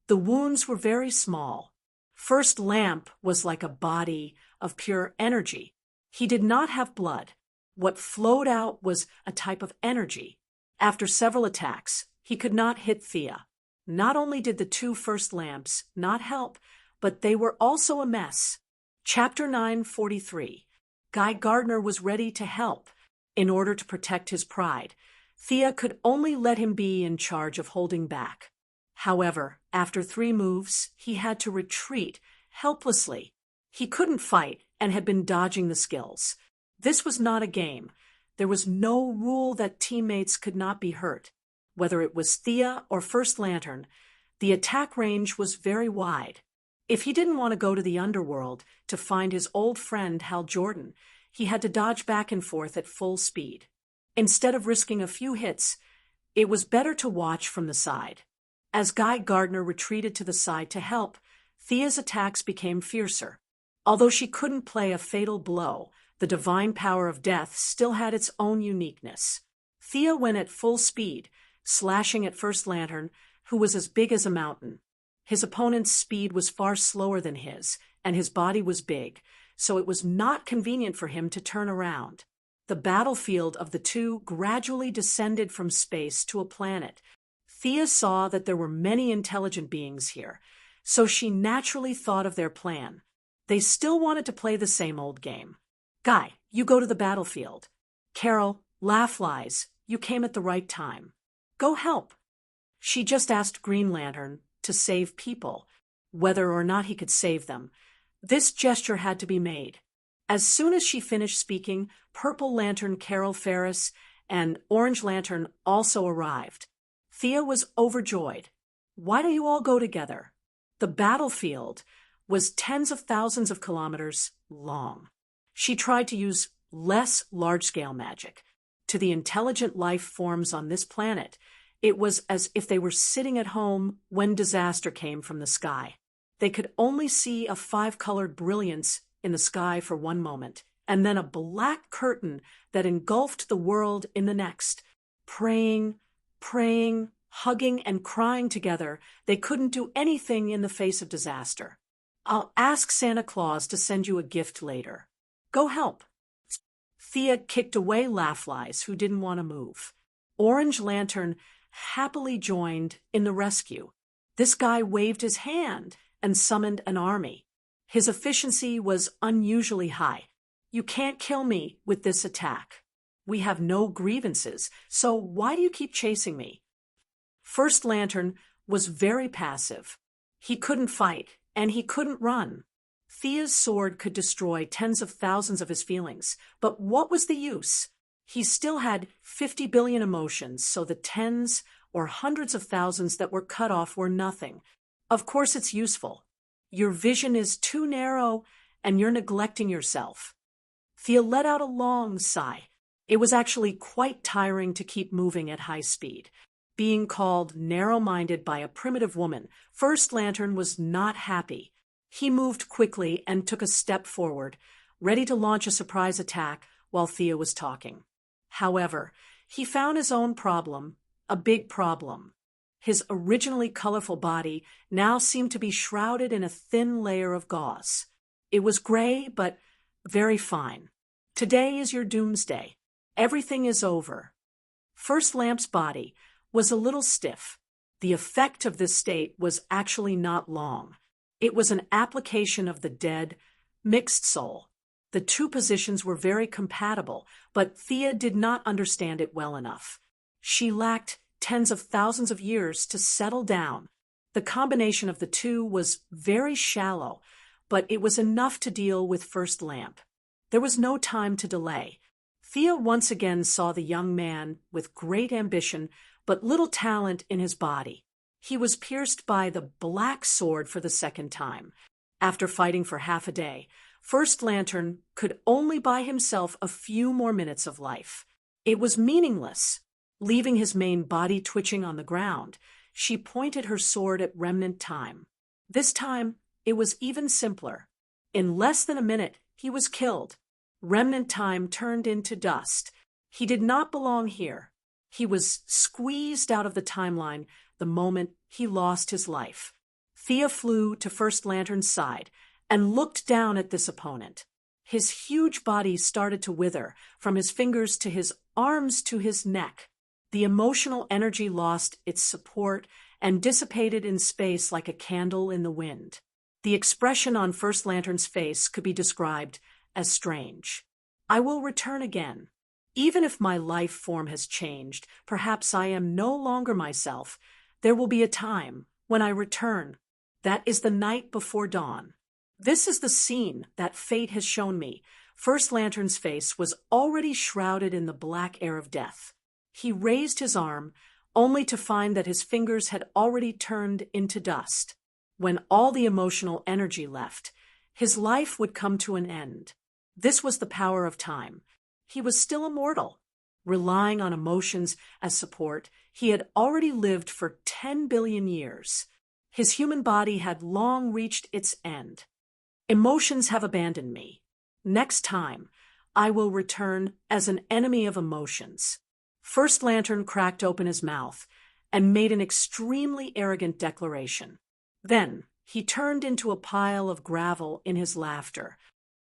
the wounds were very small. First Lamp was like a body of pure energy. He did not have blood. What flowed out was a type of energy. After several attacks, he could not hit Thea. Not only did the two first lamps not help, but they were also a mess. Chapter 943. Guy Gardner was ready to help. In order to protect his pride, Thea could only let him be in charge of holding back. However, after 3 moves, he had to retreat helplessly. He couldn't fight and had been dodging the skills. This was not a game. There was no rule that teammates could not be hurt. Whether it was Thea or First Lantern, the attack range was very wide. If he didn't want to go to the underworld to find his old friend Hal Jordan, he had to dodge back and forth at full speed. Instead of risking a few hits, it was better to watch from the side. As Guy Gardner retreated to the side to help, Thea's attacks became fiercer. Although she couldn't play a fatal blow, the divine power of death still had its own uniqueness. Thea went at full speed, slashing at First Lantern, who was as big as a mountain. His opponent's speed was far slower than his, and his body was big, so it was not convenient for him to turn around. The battlefield of the two gradually descended from space to a planet. Thea saw that there were many intelligent beings here, so she naturally thought of their plan. They still wanted to play the same old game. Guy, you go to the battlefield. Carol, Laugh-Lies, you came at the right time. Go help. She just asked Green Lantern to save people, whether or not he could save them. This gesture had to be made. As soon as she finished speaking, Purple Lantern Carol Ferris and Orange Lantern also arrived. Thea was overjoyed. Why do you all go together? The battlefield was tens of thousands of kilometers long. She tried to use less large-scale magic. To the intelligent life forms on this planet, it was as if they were sitting at home when disaster came from the sky. They could only see a 5-colored brilliance in the sky for one moment, and then a black curtain that engulfed the world in the next. Praying, hugging and crying together, they couldn't do anything in the face of disaster. I'll ask Santa Claus to send you a gift later. Go help. Thea kicked away Laugh-Lies, who didn't want to move. Orange Lantern happily joined in the rescue. This guy waved his hand and summoned an army. His efficiency was unusually high. You can't kill me with this attack. We have no grievances, so why do you keep chasing me? First Lantern was very passive. He couldn't fight, and he couldn't run. Thea's sword could destroy tens of thousands of his feelings, but what was the use? He still had 50 billion emotions, so the tens or hundreds of thousands that were cut off were nothing. Of course it's useful. Your vision is too narrow, and you're neglecting yourself. Thea let out a long sigh. It was actually quite tiring to keep moving at high speed. Being called narrow-minded by a primitive woman, First Lantern was not happy. He moved quickly and took a step forward, ready to launch a surprise attack while Thea was talking. However, he found his own problem, a big problem. His originally colorful body now seemed to be shrouded in a thin layer of gauze. It was gray, but very fine. Today is your doomsday. Everything is over. First Lamp's body was a little stiff. The effect of this state was actually not long. It was an application of the dead, mixed soul. The two positions were very compatible, but Thea did not understand it well enough. She lacked tens of thousands of years to settle down. The combination of the two was very shallow, but it was enough to deal with First Lamp. There was no time to delay. Thea once again saw the young man with great ambition but little talent in his body. He was pierced by the black sword for the second time. After fighting for half a day, First Lantern could only buy himself a few more minutes of life. It was meaningless. Leaving his main body twitching on the ground, she pointed her sword at Remnant Time. This time, it was even simpler. In less than a minute, he was killed. Remnant Time turned into dust. He did not belong here. He was squeezed out of the timeline the moment he lost his life. Thea flew to First Lantern's side and looked down at this opponent. His huge body started to wither, from his fingers to his arms to his neck. The emotional energy lost its support and dissipated in space like a candle in the wind. The expression on First Lantern's face could be described as strange. I will return again. Even if my life form has changed, perhaps I am no longer myself, there will be a time when I return. That is the night before dawn. This is the scene that fate has shown me. First Lantern's face was already shrouded in the black air of death. He raised his arm, only to find that his fingers had already turned into dust. When all the emotional energy left, his life would come to an end. This was the power of time. He was still immortal. Relying on emotions as support, he had already lived for 10 billion years. His human body had long reached its end. Emotions have abandoned me. Next time, I will return as an enemy of emotions. First Lantern cracked open his mouth and made an extremely arrogant declaration. Then he turned into a pile of gravel in his laughter.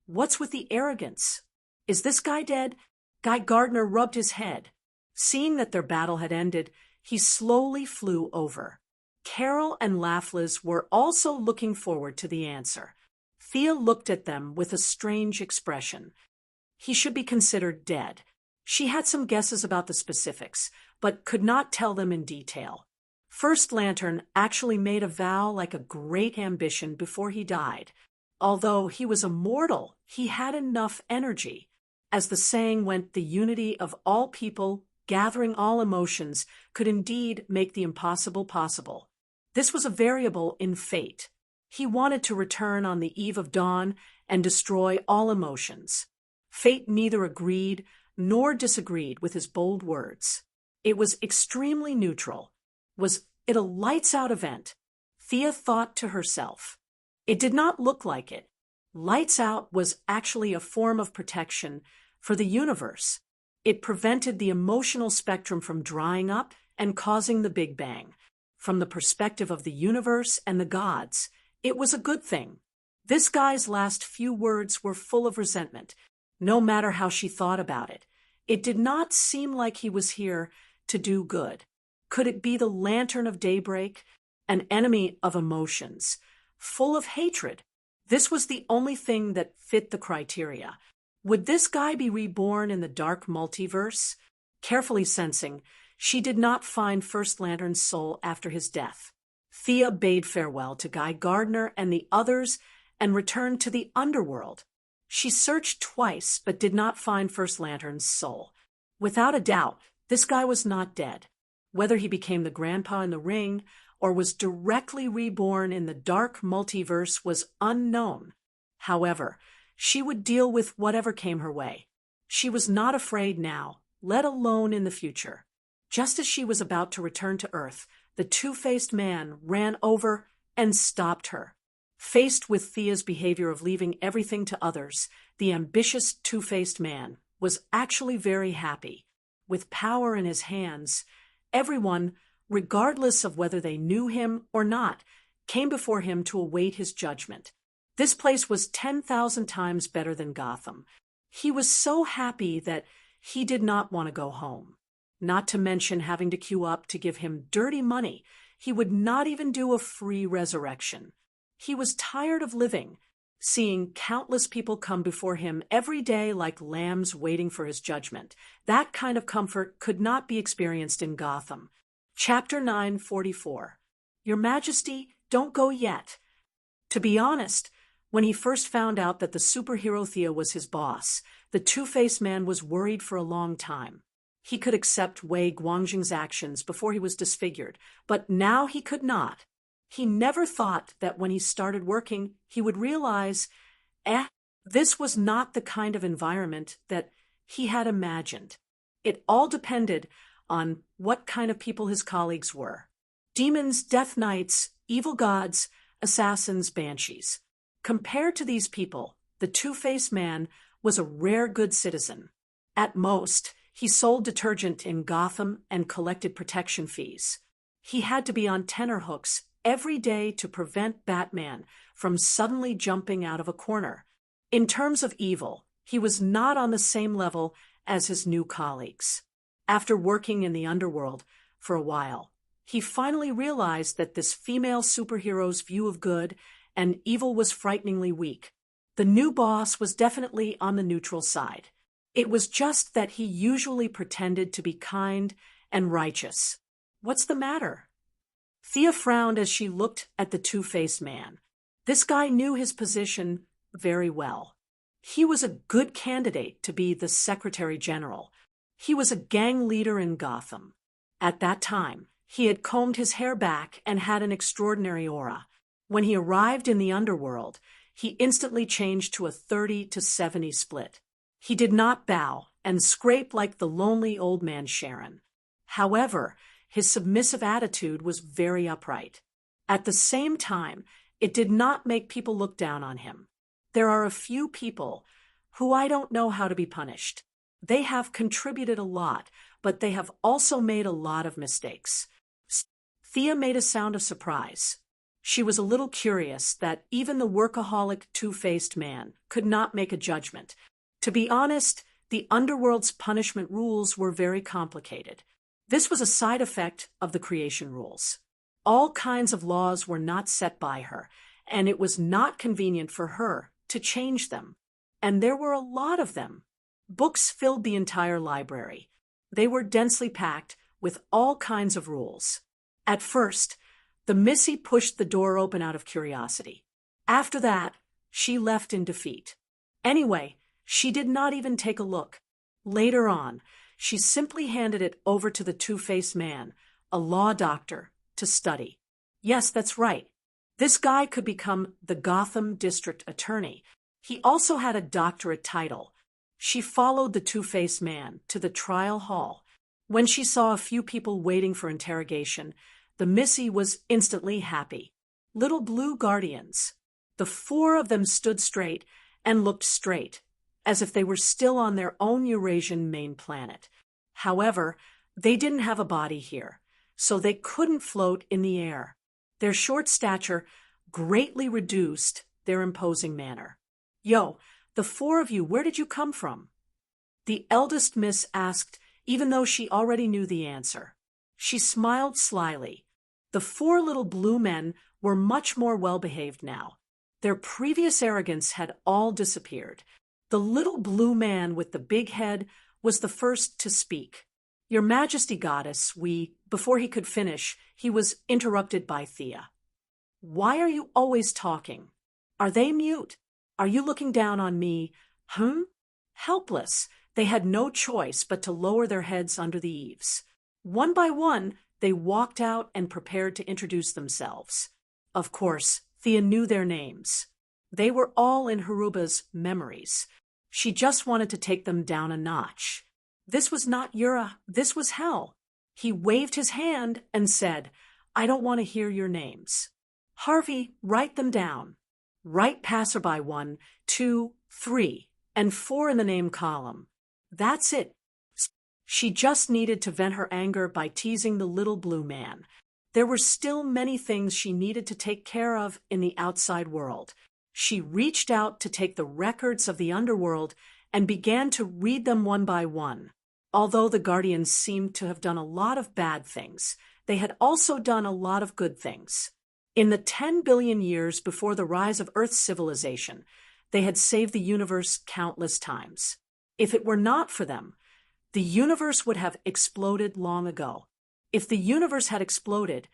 What's with the arrogance? Is this guy dead? Guy Gardner rubbed his head. Seeing that their battle had ended, he slowly flew over. Carol and Laughless were also looking forward to the answer. Thea looked at them with a strange expression. He should be considered dead. She had some guesses about the specifics, but could not tell them in detail. First Lantern actually made a vow like a great ambition before he died. Although he was immortal, he had enough energy. As the saying went, the unity of all people, gathering all emotions, could indeed make the impossible possible. This was a variable in fate. He wanted to return on the eve of dawn and destroy all emotions. Fate neither agreed nor disagreed with his bold words. It was extremely neutral. Was it a lights-out event? Thea thought to herself. It did not look like it. Lights out was actually a form of protection for the universe. It prevented the emotional spectrum from drying up and causing the Big Bang. From the perspective of the universe and the gods, it was a good thing. This guy's last few words were full of resentment, no matter how she thought about it. It did not seem like he was here to do good. Could it be the Lantern of Daybreak, an enemy of emotions, full of hatred? This was the only thing that fit the criteria. Would this guy be reborn in the dark multiverse? Carefully sensing, she did not find First Lantern's soul after his death. Thea bade farewell to Guy Gardner and the others and returned to the underworld. She searched twice but did not find First Lantern's soul. Without a doubt, this guy was not dead. Whether he became the grandpa in the ring or was directly reborn in the dark multiverse was unknown. However, she would deal with whatever came her way. She was not afraid now, let alone in the future. Just as she was about to return to Earth, the two-faced man ran over and stopped her. Faced with Thea's behavior of leaving everything to others, the ambitious two-faced man was actually very happy. With power in his hands, everyone, regardless of whether they knew him or not, came before him to await his judgment. This place was 10,000 times better than Gotham. He was so happy that he did not want to go home. Not to mention having to queue up to give him dirty money. He would not even do a free resurrection. He was tired of living, seeing countless people come before him every day like lambs waiting for his judgment. That kind of comfort could not be experienced in Gotham. Chapter 944. Your Majesty, don't go yet. To be honest, when he first found out that the superhero Thea was his boss, the two-faced man was worried for a long time. He could accept Wei Guangjing's actions before he was disfigured, but now he could not. He never thought that when he started working, he would realize, this was not the kind of environment that he had imagined. It all depended on what kind of people his colleagues were. Demons, death knights, evil gods, assassins, banshees. Compared to these people, the two-faced man was a rare good citizen. At most, he sold detergent in Gotham and collected protection fees. He had to be on tenterhooks every day to prevent Batman from suddenly jumping out of a corner. In terms of evil, he was not on the same level as his new colleagues. After working in the underworld for a while, he finally realized that this female superhero's view of good and evil was frighteningly weak. The new boss was definitely on the neutral side. It was just that he usually pretended to be kind and righteous. What's the matter? Thea frowned as she looked at the two-faced man. This guy knew his position very well. He was a good candidate to be the Secretary General. He was a gang leader in Gotham. At that time, he had combed his hair back and had an extraordinary aura. When he arrived in the underworld, he instantly changed to a 30-70 split. He did not bow and scrape like the lonely old man Sharon. However, his submissive attitude was very upright. At the same time, it did not make people look down on him. There are a few people who I don't know how to be punished. They have contributed a lot, but they have also made a lot of mistakes. Thea made a sound of surprise. She was a little curious that even the workaholic two-faced man could not make a judgment. To be honest, the underworld's punishment rules were very complicated. This was a side effect of the creation rules. All kinds of laws were not set by her, and it was not convenient for her to change them. And there were a lot of them. Books filled the entire library. They were densely packed with all kinds of rules. At first, the Missy pushed the door open out of curiosity. After that, she left in defeat. Anyway, she did not even take a look. Later on, she simply handed it over to the two-faced man, a law doctor, to study. Yes, that's right. This guy could become the Gotham District Attorney. He also had a doctorate title. She followed the two-faced man to the trial hall. When she saw a few people waiting for interrogation, the Missy was instantly happy. Little blue guardians. The four of them stood straight and looked straight, as if they were still on their own Eurasian main planet. However, they didn't have a body here, so they couldn't float in the air. Their short stature greatly reduced their imposing manner. Yo, the four of you, where did you come from? The eldest miss asked, even though she already knew the answer. She smiled slyly. The four little blue men were much more well-behaved now. Their previous arrogance had all disappeared. The little blue man with the big head was the first to speak. Your Majesty, Goddess, before he could finish, he was interrupted by Thea. Why are you always talking? Are they mute? Are you looking down on me? Helpless, they had no choice but to lower their heads under the eaves. One by one, they walked out and prepared to introduce themselves. Of course, Thea knew their names. They were all in Haruba's memories. She just wanted to take them down a notch. This was not Yura, this was hell. He waved his hand and said, I don't want to hear your names. Harvey, write them down. Write passerby 1, 2, 3, and 4 in the name column. That's it. She just needed to vent her anger by teasing the little blue man. There were still many things she needed to take care of in the outside world. She reached out to take the records of the underworld and began to read them one by one. Although the Guardians seemed to have done a lot of bad things, they had also done a lot of good things. In the 10 billion years before the rise of Earth's civilization, they had saved the universe countless times. If it were not for them, the universe would have exploded long ago. If the universe had exploded,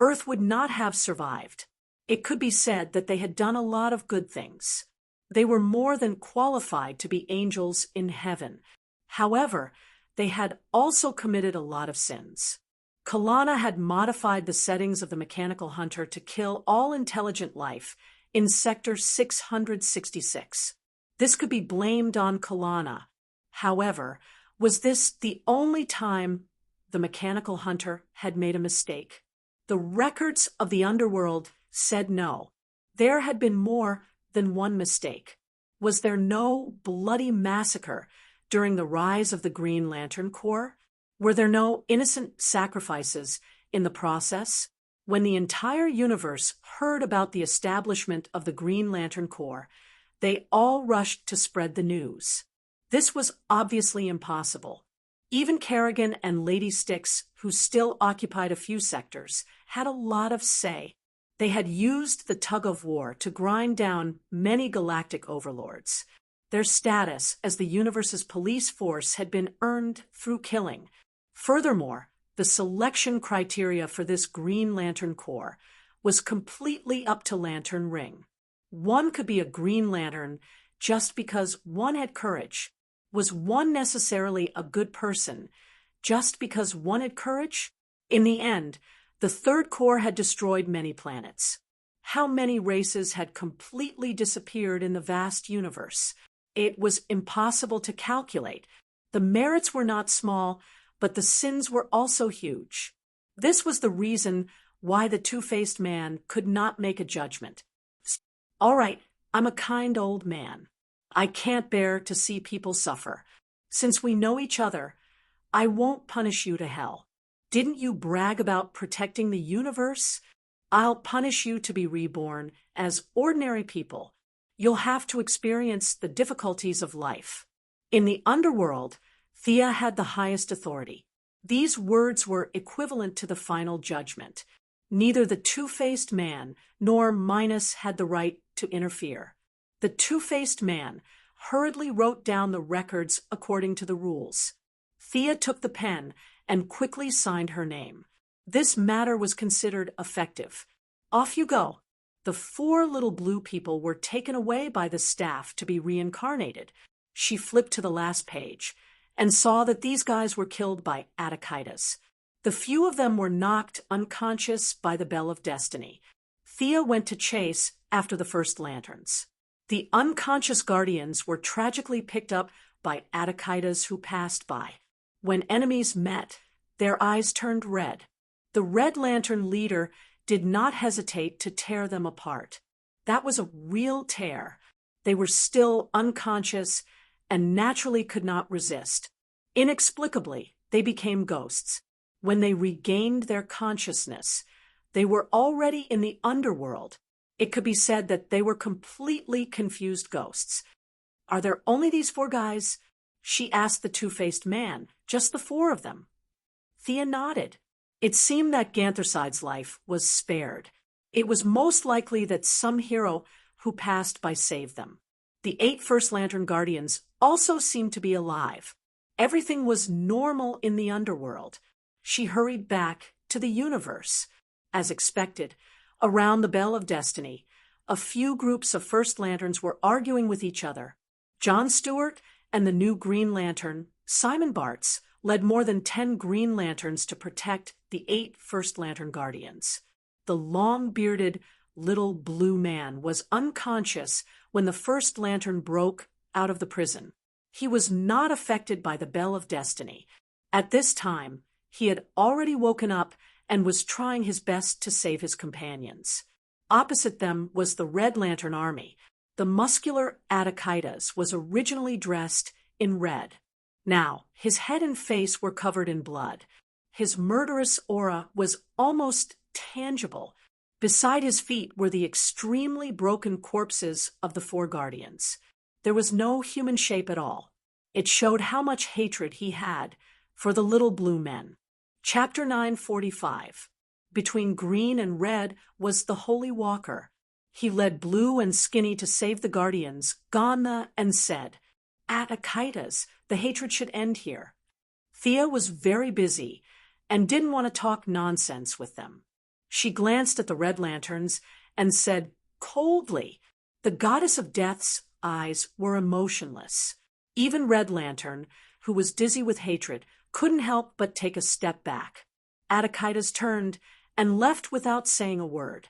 Earth would not have survived. It could be said that they had done a lot of good things. They were more than qualified to be angels in heaven. However, they had also committed a lot of sins. Kalana had modified the settings of the mechanical hunter to kill all intelligent life in Sector 666. This could be blamed on Kalana. However, was this the only time the mechanical hunter had made a mistake? The records of the underworld said no. There had been more than one mistake. Was there no bloody massacre during the rise of the Green Lantern Corps? Were there no innocent sacrifices in the process? When the entire universe heard about the establishment of the Green Lantern Corps, they all rushed to spread the news. This was obviously impossible. Even Kerrigan and Lady Styx, who still occupied a few sectors, had a lot of say. They had used the tug-of-war to grind down many galactic overlords. Their status as the universe's police force had been earned through killing. Furthermore, the selection criteria for this Green Lantern Corps was completely up to Lantern Ring. One could be a Green Lantern just because one had courage. Was one necessarily a good person just because one had courage? In the end, the Third Corps had destroyed many planets. How many races had completely disappeared in the vast universe? It was impossible to calculate. The merits were not small, but the sins were also huge. This was the reason why the two-faced man could not make a judgment. All right, I'm a kind old man. I can't bear to see people suffer. Since we know each other, I won't punish you to hell. Didn't you brag about protecting the universe? I'll punish you to be reborn as ordinary people. You'll have to experience the difficulties of life. In the underworld, Thea had the highest authority. These words were equivalent to the final judgment. Neither the two-faced man nor Minos had the right to interfere. The two-faced man hurriedly wrote down the records according to the rules. Thea took the pen and quickly signed her name. This matter was considered effective. Off you go. The 4 little blue people were taken away by the staff to be reincarnated. She flipped to the last page and saw that these guys were killed by Atakitas. The few of them were knocked unconscious by the Bell of Destiny. Thea went to chase after the first lanterns. The unconscious guardians were tragically picked up by Atakitas who passed by. When enemies met, their eyes turned red. The Red Lantern leader did not hesitate to tear them apart. That was a real tear. They were still unconscious and naturally could not resist. Inexplicably, they became ghosts. When they regained their consciousness, they were already in the underworld. It could be said that they were completely confused ghosts. Are there only these 4 guys? She asked the two-faced man. Just the 4 of them. Thea nodded. It seemed that Gantherside's life was spared. It was most likely that some hero who passed by saved them. The 8 First Lantern Guardians also seemed to be alive. Everything was normal in the underworld. She hurried back to the universe. As expected, around the Bell of Destiny, a few groups of First Lanterns were arguing with each other. John Stewart and the new Green Lantern, Simon Bartz, led more than 10 Green Lanterns to protect the 8 First Lantern Guardians. The long-bearded little blue man was unconscious when the First Lantern broke out of the prison. He was not affected by the Bell of Destiny. At this time, he had already woken up and was trying his best to save his companions. Opposite them was the Red Lantern Army. The muscular Atakitas was originally dressed in red. Now, his head and face were covered in blood. His murderous aura was almost tangible. Beside his feet were the extremely broken corpses of the 4 Guardians. There was no human shape at all. It showed how much hatred he had for the little blue men. Chapter 945. Between green and red was the Holy Walker. He led Blue and Skinny to save the Guardians, Gana, and said, Atakitas, the hatred should end here. Thea was very busy and didn't want to talk nonsense with them. She glanced at the Red Lanterns and said coldly, the Goddess of Death's eyes were emotionless. Even Red Lantern, who was dizzy with hatred, couldn't help but take a step back. Atakitas turned and left without saying a word.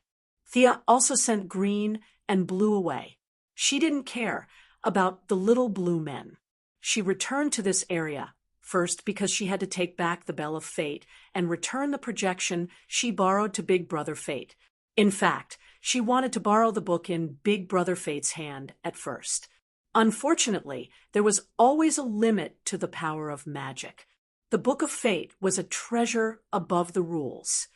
Thea also sent Green and Blue away. She didn't care about the little blue men. She returned to this area, first because she had to take back the Bell of Fate and return the projection she borrowed to Big Brother Fate. In fact, she wanted to borrow the book in Big Brother Fate's hand at first. Unfortunately, there was always a limit to the power of magic. The Book of Fate was a treasure above the rules.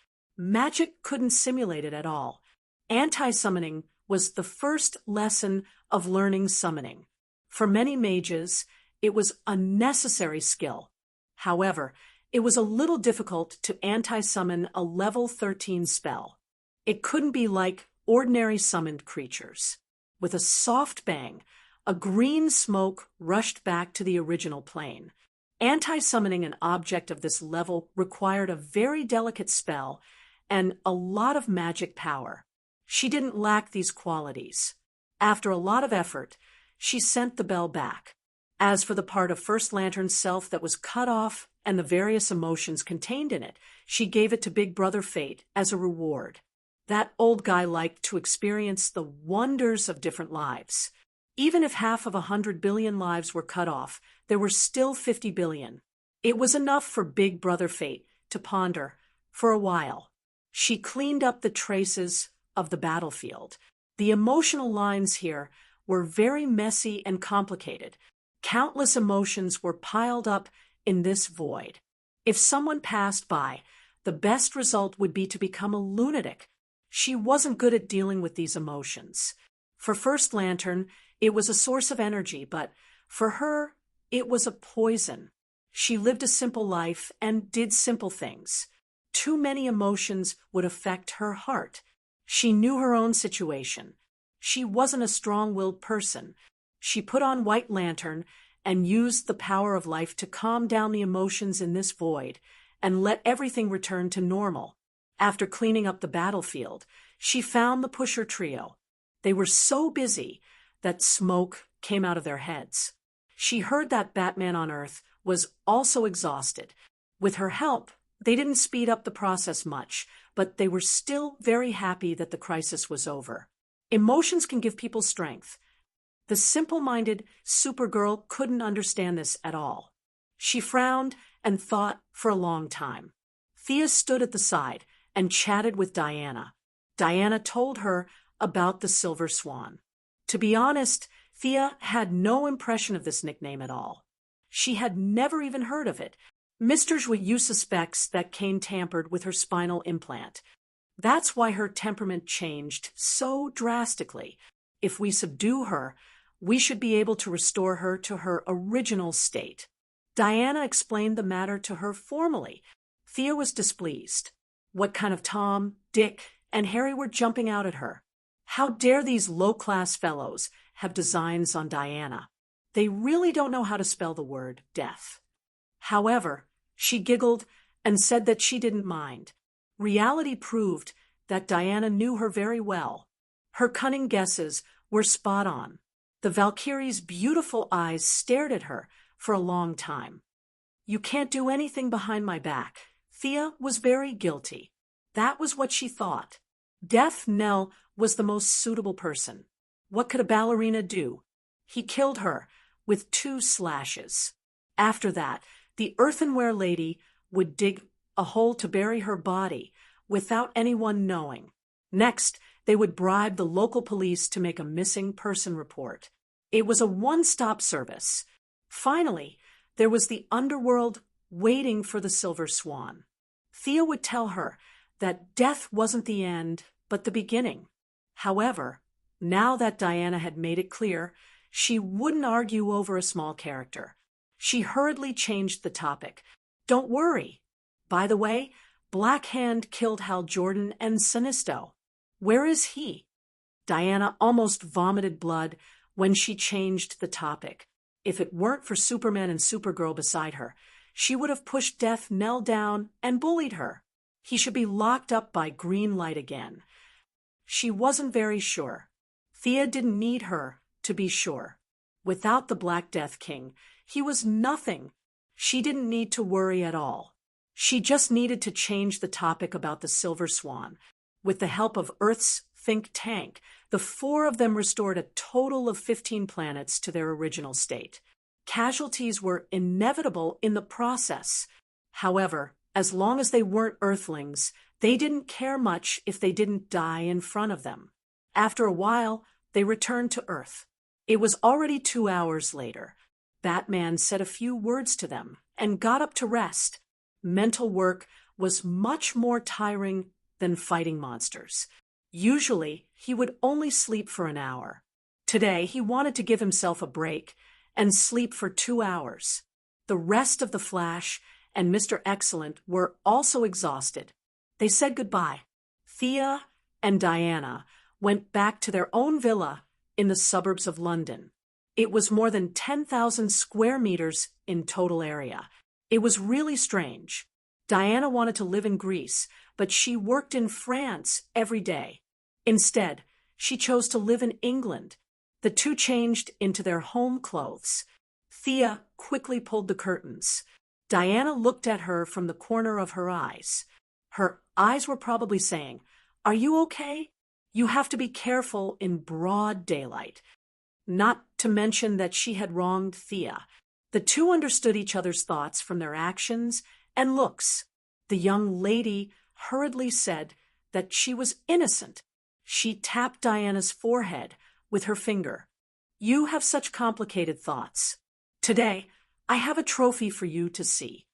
Magic couldn't simulate it at all. Anti-summoning was the first lesson of learning summoning. For many mages, it was a necessary skill. However, it was a little difficult to anti-summon a level 13 spell. It couldn't be like ordinary summoned creatures. With a soft bang, a green smoke rushed back to the original plane. Anti-summoning an object of this level required a very delicate spell and a lot of magic power. She didn't lack these qualities. After a lot of effort, she sent the bell back. As for the part of First Lantern's self that was cut off and the various emotions contained in it, she gave it to Big Brother Fate as a reward. That old guy liked to experience the wonders of different lives. Even if half of 100 billion lives were cut off, there were still 50 billion. It was enough for Big Brother Fate to ponder for a while. She cleaned up the traces of the battlefield. The emotional lines here were very messy and complicated. Countless emotions were piled up in this void. If someone passed by, the best result would be to become a lunatic. She wasn't good at dealing with these emotions. For First Lantern, it was a source of energy, but for her, it was a poison. She lived a simple life and did simple things. Too many emotions would affect her heart. She knew her own situation. She wasn't a strong-willed person. She put on White Lantern and used the power of life to calm down the emotions in this void and let everything return to normal. After cleaning up the battlefield, she found the Pusher Trio. They were so busy that smoke came out of their heads. She heard that Batman on Earth was also exhausted. With her help, they didn't speed up the process much, but they were still very happy that the crisis was over. Emotions can give people strength. The simple-minded Supergirl couldn't understand this at all. She frowned and thought for a long time. Thea stood at the side and chatted with Diana. Diana told her about the Silver Swan. To be honest, Thea had no impression of this nickname at all. She had never even heard of it. Mr. Joyeux suspects that Kane tampered with her spinal implant. That's why her temperament changed so drastically. If we subdue her, we should be able to restore her to her original state. Diana explained the matter to her formally. Thea was displeased. What kind of Tom, Dick, and Harry were jumping out at her? How dare these low-class fellows have designs on Diana? They really don't know how to spell the word death. However, she giggled and said that she didn't mind. Reality proved that Diana knew her very well. Her cunning guesses were spot on. The Valkyrie's beautiful eyes stared at her for a long time. You can't do anything behind my back. Thea was very guilty. That was what she thought. Death Nell was the most suitable person. What could a ballerina do? He killed her with 2 slashes. After that, the earthenware lady would dig a hole to bury her body without anyone knowing. Next, they would bribe the local police to make a missing person report. It was a one-stop service. Finally, there was the underworld waiting for the Silver Swan. Thea would tell her that death wasn't the end, but the beginning. However, now that Diana had made it clear, she wouldn't argue over a small character. She hurriedly changed the topic. Don't worry. By the way, Black Hand killed Hal Jordan and Sinisto. Where is he? Diana almost vomited blood when she changed the topic. If it weren't for Superman and Supergirl beside her, she would have pushed Death Nell down and bullied her. He should be locked up by green light again. She wasn't very sure. Thea didn't need her to be sure. Without the Black Death King, he was nothing. She didn't need to worry at all. She just needed to change the topic about the Silver Swan. With the help of Earth's think tank, the 4 of them restored a total of 15 planets to their original state. Casualties were inevitable in the process. However, as long as they weren't Earthlings, they didn't care much if they didn't die in front of them. After a while, they returned to Earth. It was already 2 hours later. Batman said a few words to them and got up to rest. Mental work was much more tiring than fighting monsters. Usually, he would only sleep for an hour. Today, he wanted to give himself a break and sleep for 2 hours. The rest of the Flash and Mr. Excellent were also exhausted. They said goodbye. Thea and Diana went back to their own villa in the suburbs of London. It was more than 10,000 square meters in total area. It was really strange. Diana wanted to live in Greece, but she worked in France every day. Instead, she chose to live in England. The two changed into their home clothes. Thea quickly pulled the curtains. Diana looked at her from the corner of her eyes. Her eyes were probably saying, "Are you okay? You have to be careful in broad daylight." Not to mention that she had wronged Thea. The two understood each other's thoughts from their actions and looks. The young lady hurriedly said that she was innocent. She tapped Diana's forehead with her finger. "You have such complicated thoughts. Today, I have a trophy for you to see."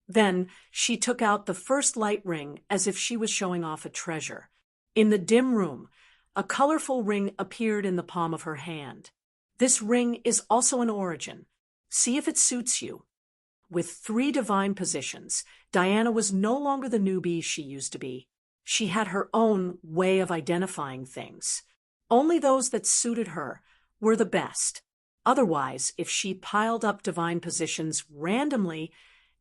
Then she took out the first light ring as if she was showing off a treasure. In the dim room, a colorful ring appeared in the palm of her hand. "This ring is also an origin. See if it suits you." With 3 divine positions, Diana was no longer the newbie she used to be. She had her own way of identifying things. Only those that suited her were the best. Otherwise, if she piled up divine positions randomly,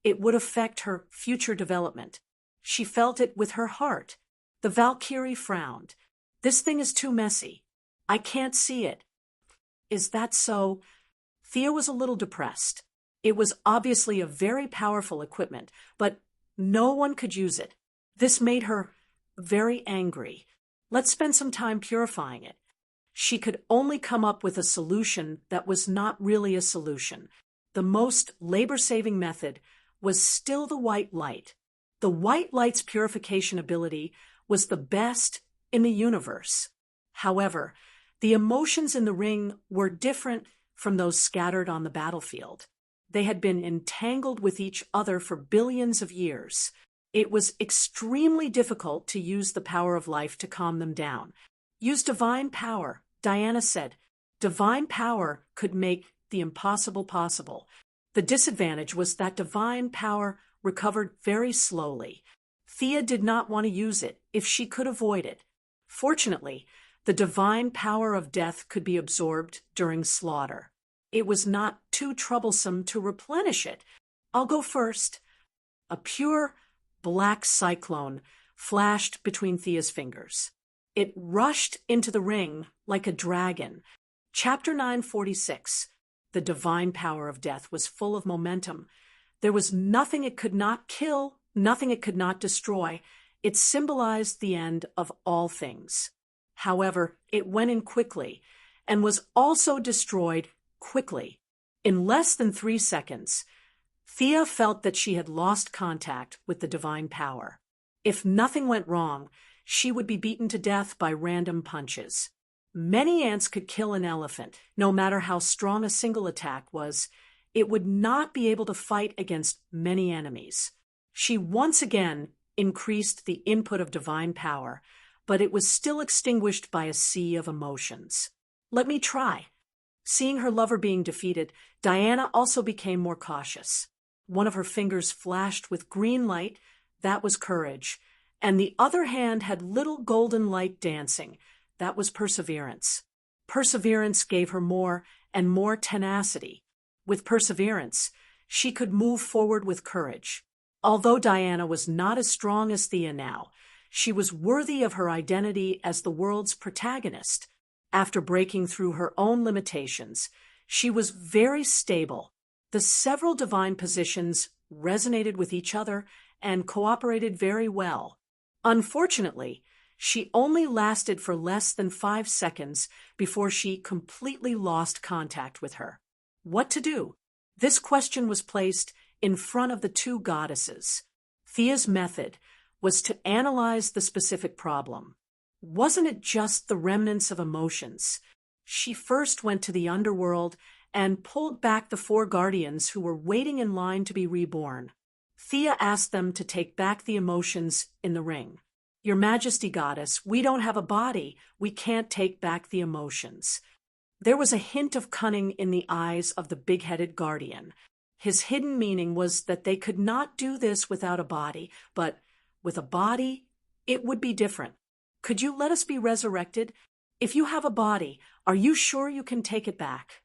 it would affect her future development. She felt it with her heart. The Valkyrie frowned. "This thing is too messy. I can't see it." "Is that so?" Thea was a little depressed. It was obviously a very powerful equipment, but no one could use it. This made her very angry. Let's spend some time purifying it. She could only come up with a solution that was not really a solution. The most labor-saving method was still the white light. The white light's purification ability was the best in the universe. However, the emotions in the ring were different from those scattered on the battlefield. They had been entangled with each other for billions of years. It was extremely difficult to use the power of life to calm them down. "Use divine power," Diana said. Divine power could make the impossible possible. The disadvantage was that divine power recovered very slowly. Thea did not want to use it if she could avoid it. Fortunately, the divine power of death could be absorbed during slaughter. It was not too troublesome to replenish it. "I'll go first." A pure black cyclone flashed between Thea's fingers. It rushed into the ring like a dragon. Chapter 946. The divine power of death was full of momentum. There was nothing it could not kill, nothing it could not destroy. It symbolized the end of all things. However, it went in quickly and was also destroyed quickly. In less than 3 seconds, Thea felt that she had lost contact with the divine power. If nothing went wrong, she would be beaten to death by random punches. Many ants could kill an elephant. No matter how strong a single attack was, it would not be able to fight against many enemies. She once again increased the input of divine power, but it was still extinguished by a sea of emotions. "Let me try." Seeing her lover being defeated, Diana also became more cautious. One of her fingers flashed with green light, that was courage, and the other hand had little golden light dancing, that was perseverance. Perseverance gave her more and more tenacity. With perseverance, she could move forward with courage. Although Diana was not as strong as Thea now, she was worthy of her identity as the world's protagonist. After breaking through her own limitations, she was very stable. The several divine positions resonated with each other and cooperated very well. Unfortunately, she only lasted for less than 5 seconds before she completely lost contact with her. What to do? This question was placed in front of the 2 goddesses. Thea's method was to analyze the specific problem. Wasn't it just the remnants of emotions? She first went to the underworld and pulled back the 4 guardians who were waiting in line to be reborn. Thea asked them to take back the emotions in the ring. "Your Majesty, Goddess, we don't have a body. We can't take back the emotions." There was a hint of cunning in the eyes of the big-headed guardian. His hidden meaning was that they could not do this without a body, but with a body, it would be different. "Could you let us be resurrected? If you have a body, are you sure you can take it back?"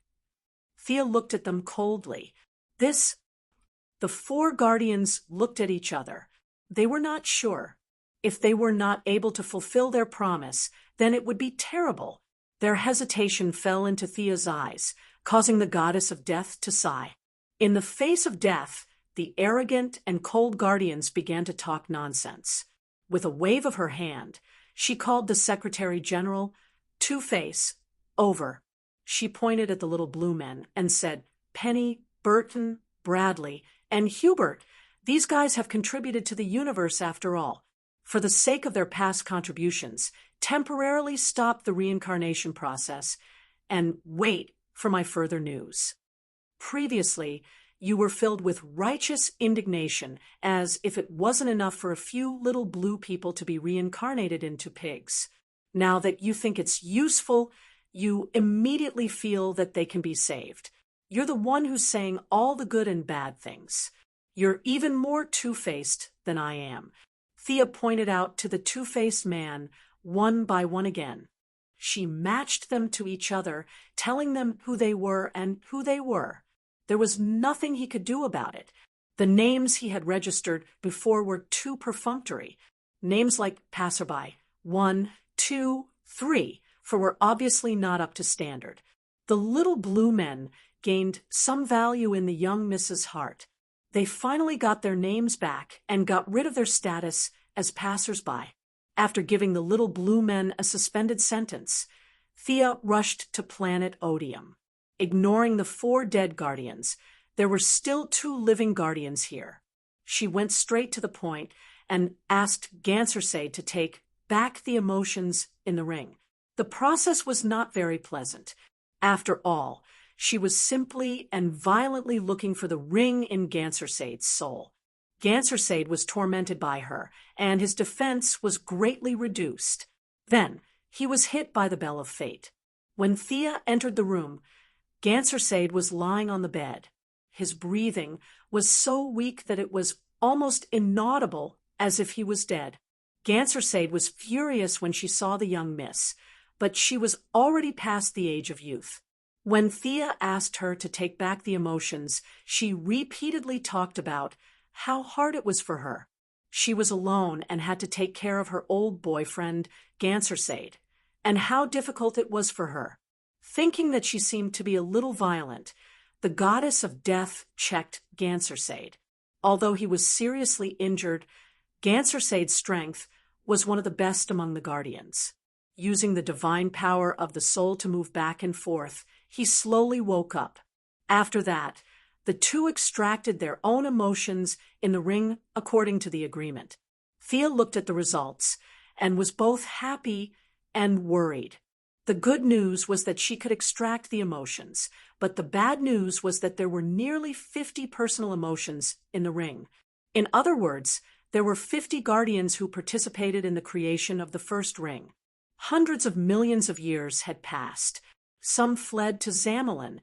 Thea looked at them coldly. The four guardians looked at each other. They were not sure. If they were not able to fulfill their promise, then it would be terrible. Their hesitation fell into Thea's eyes, causing the goddess of death to sigh. In the face of death, the arrogant and cold guardians began to talk nonsense. With a wave of her hand, she called the Secretary General, "Two-Face, over." She pointed at the little blue men and said, "Penny, Burton, Bradley, and Hubert, these guys have contributed to the universe after all. For the sake of their past contributions, temporarily stop the reincarnation process and wait for my further news." Previously, you were filled with righteous indignation, as if it wasn't enough for a few little blue people to be reincarnated into pigs. Now that you think it's useful, you immediately feel that they can be saved. You're the one who's saying all the good and bad things. You're even more two-faced than I am. Thea pointed out to the two-faced man, one by one again. She matched them to each other, telling them who they were and who they were. There was nothing he could do about it. The names he had registered before were too perfunctory. Names like passerby, 1, 2, 3, for were obviously not up to standard. The little blue men gained some value in the young Mrs. Hart. They finally got their names back and got rid of their status as passers-by. After giving the little blue men a suspended sentence, Thea rushed to planet Odium. Ignoring the 4 dead guardians, there were still 2 living guardians here. She went straight to the point and asked Gansersade to take back the emotions in the ring. The process was not very pleasant. After all, she was simply and violently looking for the ring in Gansersade's soul. Gansersade was tormented by her, and his defense was greatly reduced. Then he was hit by the Bell of Fate. When Thea entered the room, Gansersade was lying on the bed. His breathing was so weak that it was almost inaudible, as if he was dead. Gansersade was furious when she saw the young miss, but she was already past the age of youth. When Thea asked her to take back the emotions, she repeatedly talked about how hard it was for her. She was alone and had to take care of her old boyfriend, Gansersade, and how difficult it was for her. Thinking that she seemed to be a little violent, the goddess of death checked Gansersade. Although he was seriously injured, Gansersade's strength was one of the best among the guardians. Using the divine power of the soul to move back and forth, he slowly woke up. After that, the 2 extracted their own emotions in the ring according to the agreement. Thea looked at the results and was both happy and worried. The good news was that she could extract the emotions, but the bad news was that there were nearly 50 personal emotions in the ring. In other words, there were 50 guardians who participated in the creation of the first ring. Hundreds of millions of years had passed. Some fled to Zamalin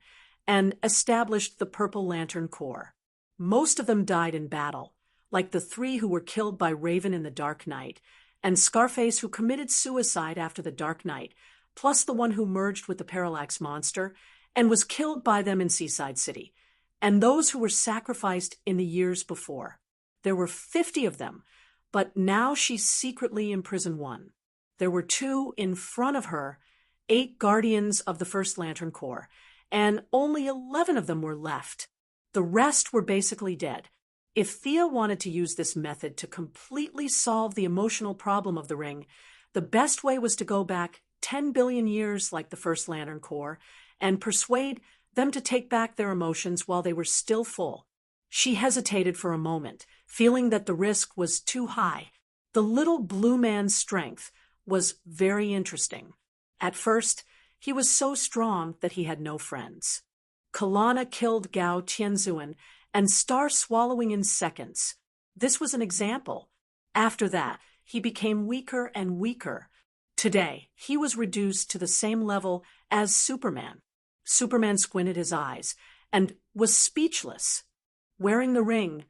and established the Purple Lantern Corps. Most of them died in battle, like the 3 who were killed by Raven in the Dark Knight, and Scarface who committed suicide after the Dark Knight, plus the one who merged with the Parallax Monster and was killed by them in Seaside City, and those who were sacrificed in the years before. There were 50 of them, but now she secretly imprisoned 1. There were 2 in front of her, 8 guardians of the First Lantern Corps, and only 11 of them were left. The rest were basically dead. If Thea wanted to use this method to completely solve the emotional problem of the ring, the best way was to go back 10 billion years like the First Lantern Corps and persuade them to take back their emotions while they were still full. She hesitated for a moment, feeling that the risk was too high. The little blue man's strength was very interesting. At first, he was so strong that he had no friends. Kalana killed Gao Tianzuan and Star swallowing in seconds. This was an example. After that, he became weaker and weaker. Today, he was reduced to the same level as Superman. Superman squinted his eyes and was speechless. Wearing the ring,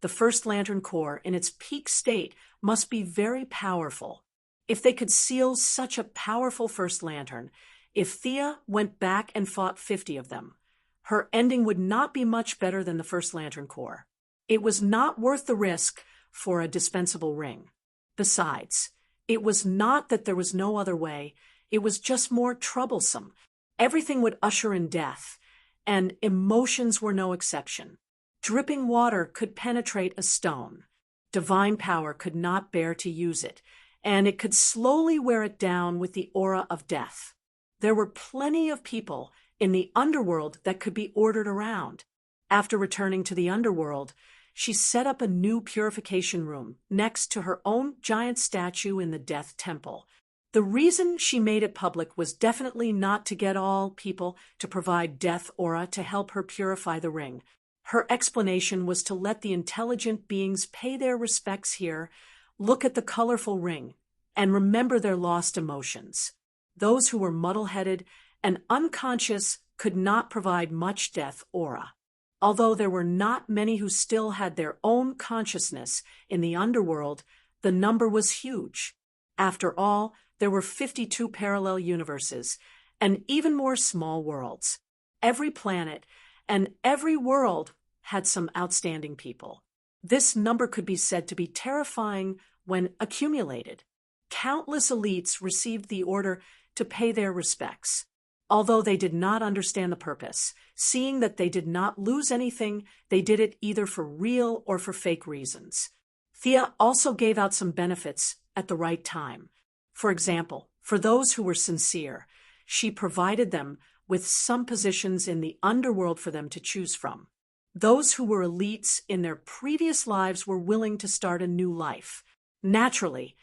the First Lantern Corps in its peak state must be very powerful. If they could seal such a powerful First Lantern, if Thea went back and fought 50 of them, her ending would not be much better than the First Lantern Corps. It was not worth the risk for a dispensable ring. Besides, it was not that there was no other way, it was just more troublesome. Everything would usher in death, and emotions were no exception. Dripping water could penetrate a stone. Divine power could not bear to use it, and it could slowly wear it down with the aura of death. There were plenty of people in the underworld that could be ordered around. After returning to the underworld, she set up a new purification room next to her own giant statue in the Death Temple. The reason she made it public was definitely not to get all people to provide death aura to help her purify the ring. Her explanation was to let the intelligent beings pay their respects here, look at the colorful ring, and remember their lost emotions. Those who were muddle-headed and unconscious could not provide much death aura. Although there were not many who still had their own consciousness in the underworld, the number was huge. After all, there were 52 parallel universes, and even more small worlds. Every planet and every world had some outstanding people. This number could be said to be terrifying when accumulated. Countless elites received the order to pay their respects. Although they did not understand the purpose, seeing that they did not lose anything, they did it either for real or for fake reasons. Thea also gave out some benefits at the right time. For example, for those who were sincere, she provided them with some positions in the underworld for them to choose from. Those who were elites in their previous lives were willing to start a new life. Naturally,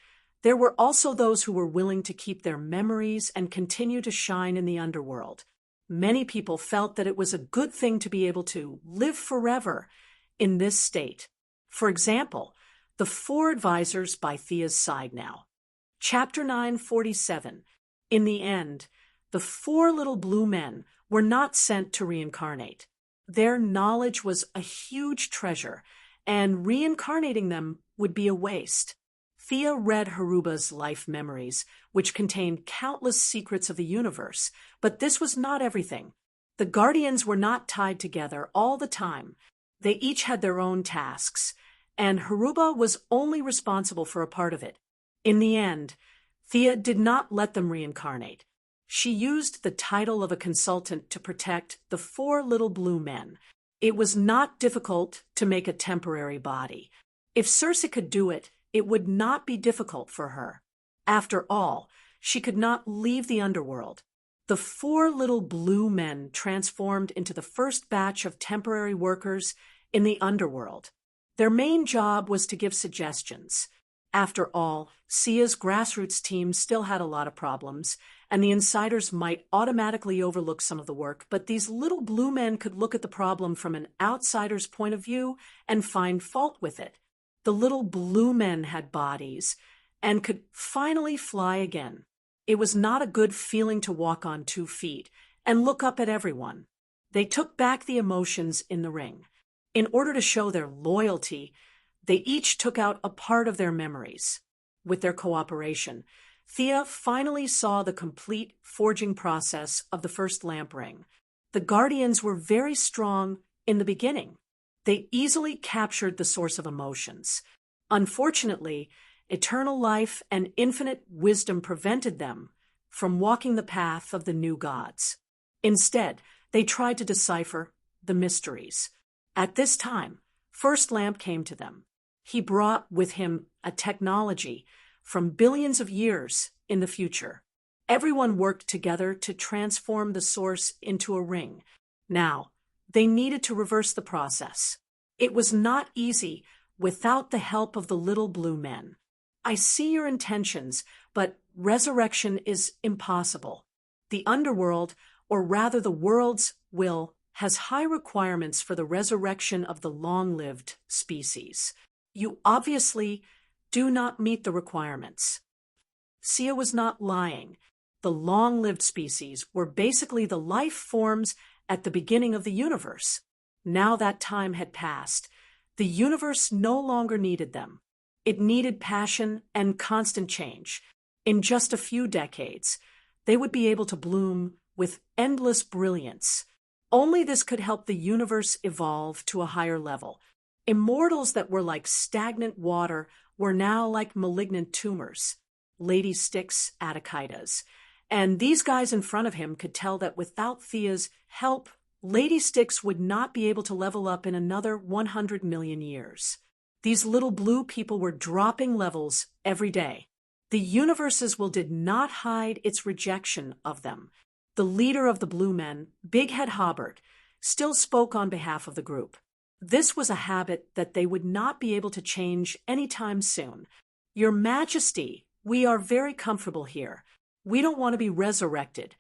there were also those who were willing to keep their memories and continue to shine in the underworld. Many people felt that it was a good thing to be able to live forever in this state. For example, the 4 advisors by Thea's side now. Chapter 947. In the end, the 4 little blue men were not sent to reincarnate. Their knowledge was a huge treasure, and reincarnating them would be a waste. Thea read Haruba's life memories, which contained countless secrets of the universe, but this was not everything. The Guardians were not tied together all the time. They each had their own tasks, and Haruba was only responsible for a part of it. In the end, Thea did not let them reincarnate. She used the title of a consultant to protect the 4 little blue men. It was not difficult to make a temporary body. If Circe could do it, it would not be difficult for her. After all, she could not leave the underworld. The 4 little blue men transformed into the first batch of temporary workers in the underworld. Their main job was to give suggestions. After all, Sia's grassroots team still had a lot of problems, and the insiders might automatically overlook some of the work, but these little blue men could look at the problem from an outsider's point of view and find fault with it. The little blue men had bodies and could finally fly again. It was not a good feeling to walk on 2 feet and look up at everyone. They took back the emotions in the ring. In order to show their loyalty, they each took out a part of their memories. With their cooperation, Thea finally saw the complete forging process of the first lamp ring. The Guardians were very strong in the beginning. They easily captured the source of emotions. Unfortunately, eternal life and infinite wisdom prevented them from walking the path of the new gods. Instead, they tried to decipher the mysteries. At this time, First Lamp came to them. He brought with him a technology from billions of years in the future. Everyone worked together to transform the source into a ring. Now, they needed to reverse the process. It was not easy without the help of the little blue men. I see your intentions, but resurrection is impossible. The underworld, or rather the world's will, has high requirements for the resurrection of the long-lived species. You obviously do not meet the requirements. Sia was not lying. The long-lived species were basically the life forms at the beginning of the universe. Now that time had passed. The universe no longer needed them. It needed passion and constant change. In just a few decades, they would be able to bloom with endless brilliance. Only this could help the universe evolve to a higher level. Immortals that were like stagnant water were now like malignant tumors, lady sticks, Atakitas. And these guys in front of him could tell that without Thea's help, Lady Styx would not be able to level up in another 100 million years. These little blue people were dropping levels every day. The universe's will did not hide its rejection of them. The leader of the Blue Men, Big Head Hobbart, still spoke on behalf of the group. This was a habit that they would not be able to change anytime soon. Your Majesty, we are very comfortable here. We don't want to be resurrected.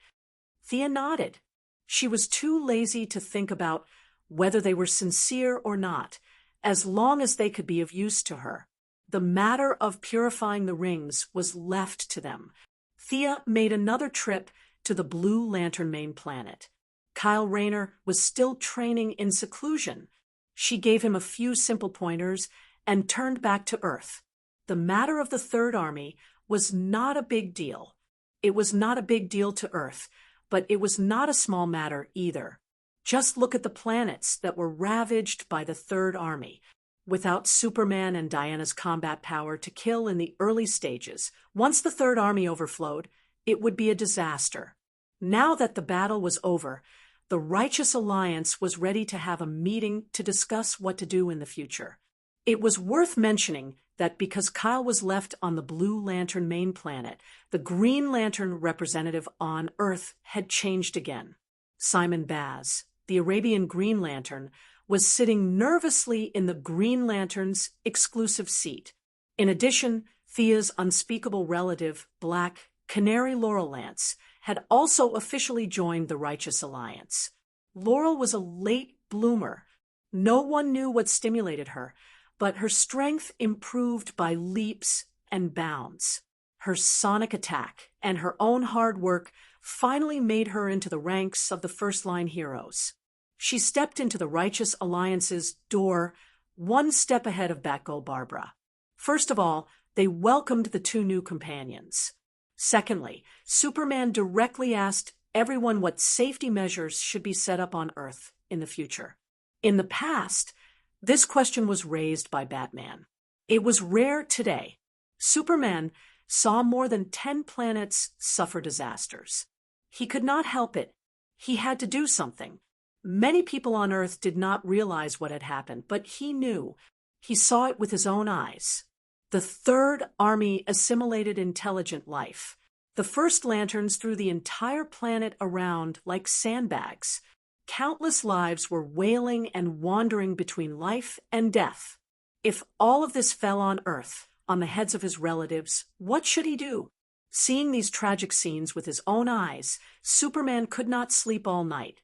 Thea nodded. She was too lazy to think about whether they were sincere or not, as long as they could be of use to her. The matter of purifying the rings was left to them. Thea made another trip to the Blue Lantern main planet. Kyle Rayner was still training in seclusion. She gave him a few simple pointers and turned back to Earth. The matter of the Third Army was not a big deal. It was not a big deal to Earth, but it was not a small matter either. Just look at the planets that were ravaged by the Third Army. Without Superman and Diana's combat power to kill in the early stages, once the Third Army overflowed, it would be a disaster. Now that the battle was over, the Righteous Alliance was ready to have a meeting to discuss what to do in the future. It was worth mentioning that because Kyle was left on the Blue Lantern main planet, the Green Lantern representative on Earth had changed again. Simon Baz, the Arabian Green Lantern, was sitting nervously in the Green Lantern's exclusive seat. In addition, Thea's unspeakable relative, Black Canary Laurel Lance, had also officially joined the Righteous Alliance. Laurel was a late bloomer. No one knew what stimulated her, but her strength improved by leaps and bounds. Her sonic attack and her own hard work finally made her into the ranks of the first-line heroes. She stepped into the Righteous Alliance's door, one step ahead of Batgirl Barbara. First of all, they welcomed the two new companions. Secondly, Superman directly asked everyone what safety measures should be set up on Earth in the future. In the past, this question was raised by Batman. It was rare today. Superman saw more than 10 planets suffer disasters. He could not help it. He had to do something. Many people on Earth did not realize what had happened, but he knew. He saw it with his own eyes. The Third Army assimilated intelligent life. The First Lanterns threw the entire planet around like sandbags. Countless lives were wailing and wandering between life and death. If all of this fell on Earth, on the heads of his relatives, what should he do? Seeing these tragic scenes with his own eyes, Superman could not sleep all night.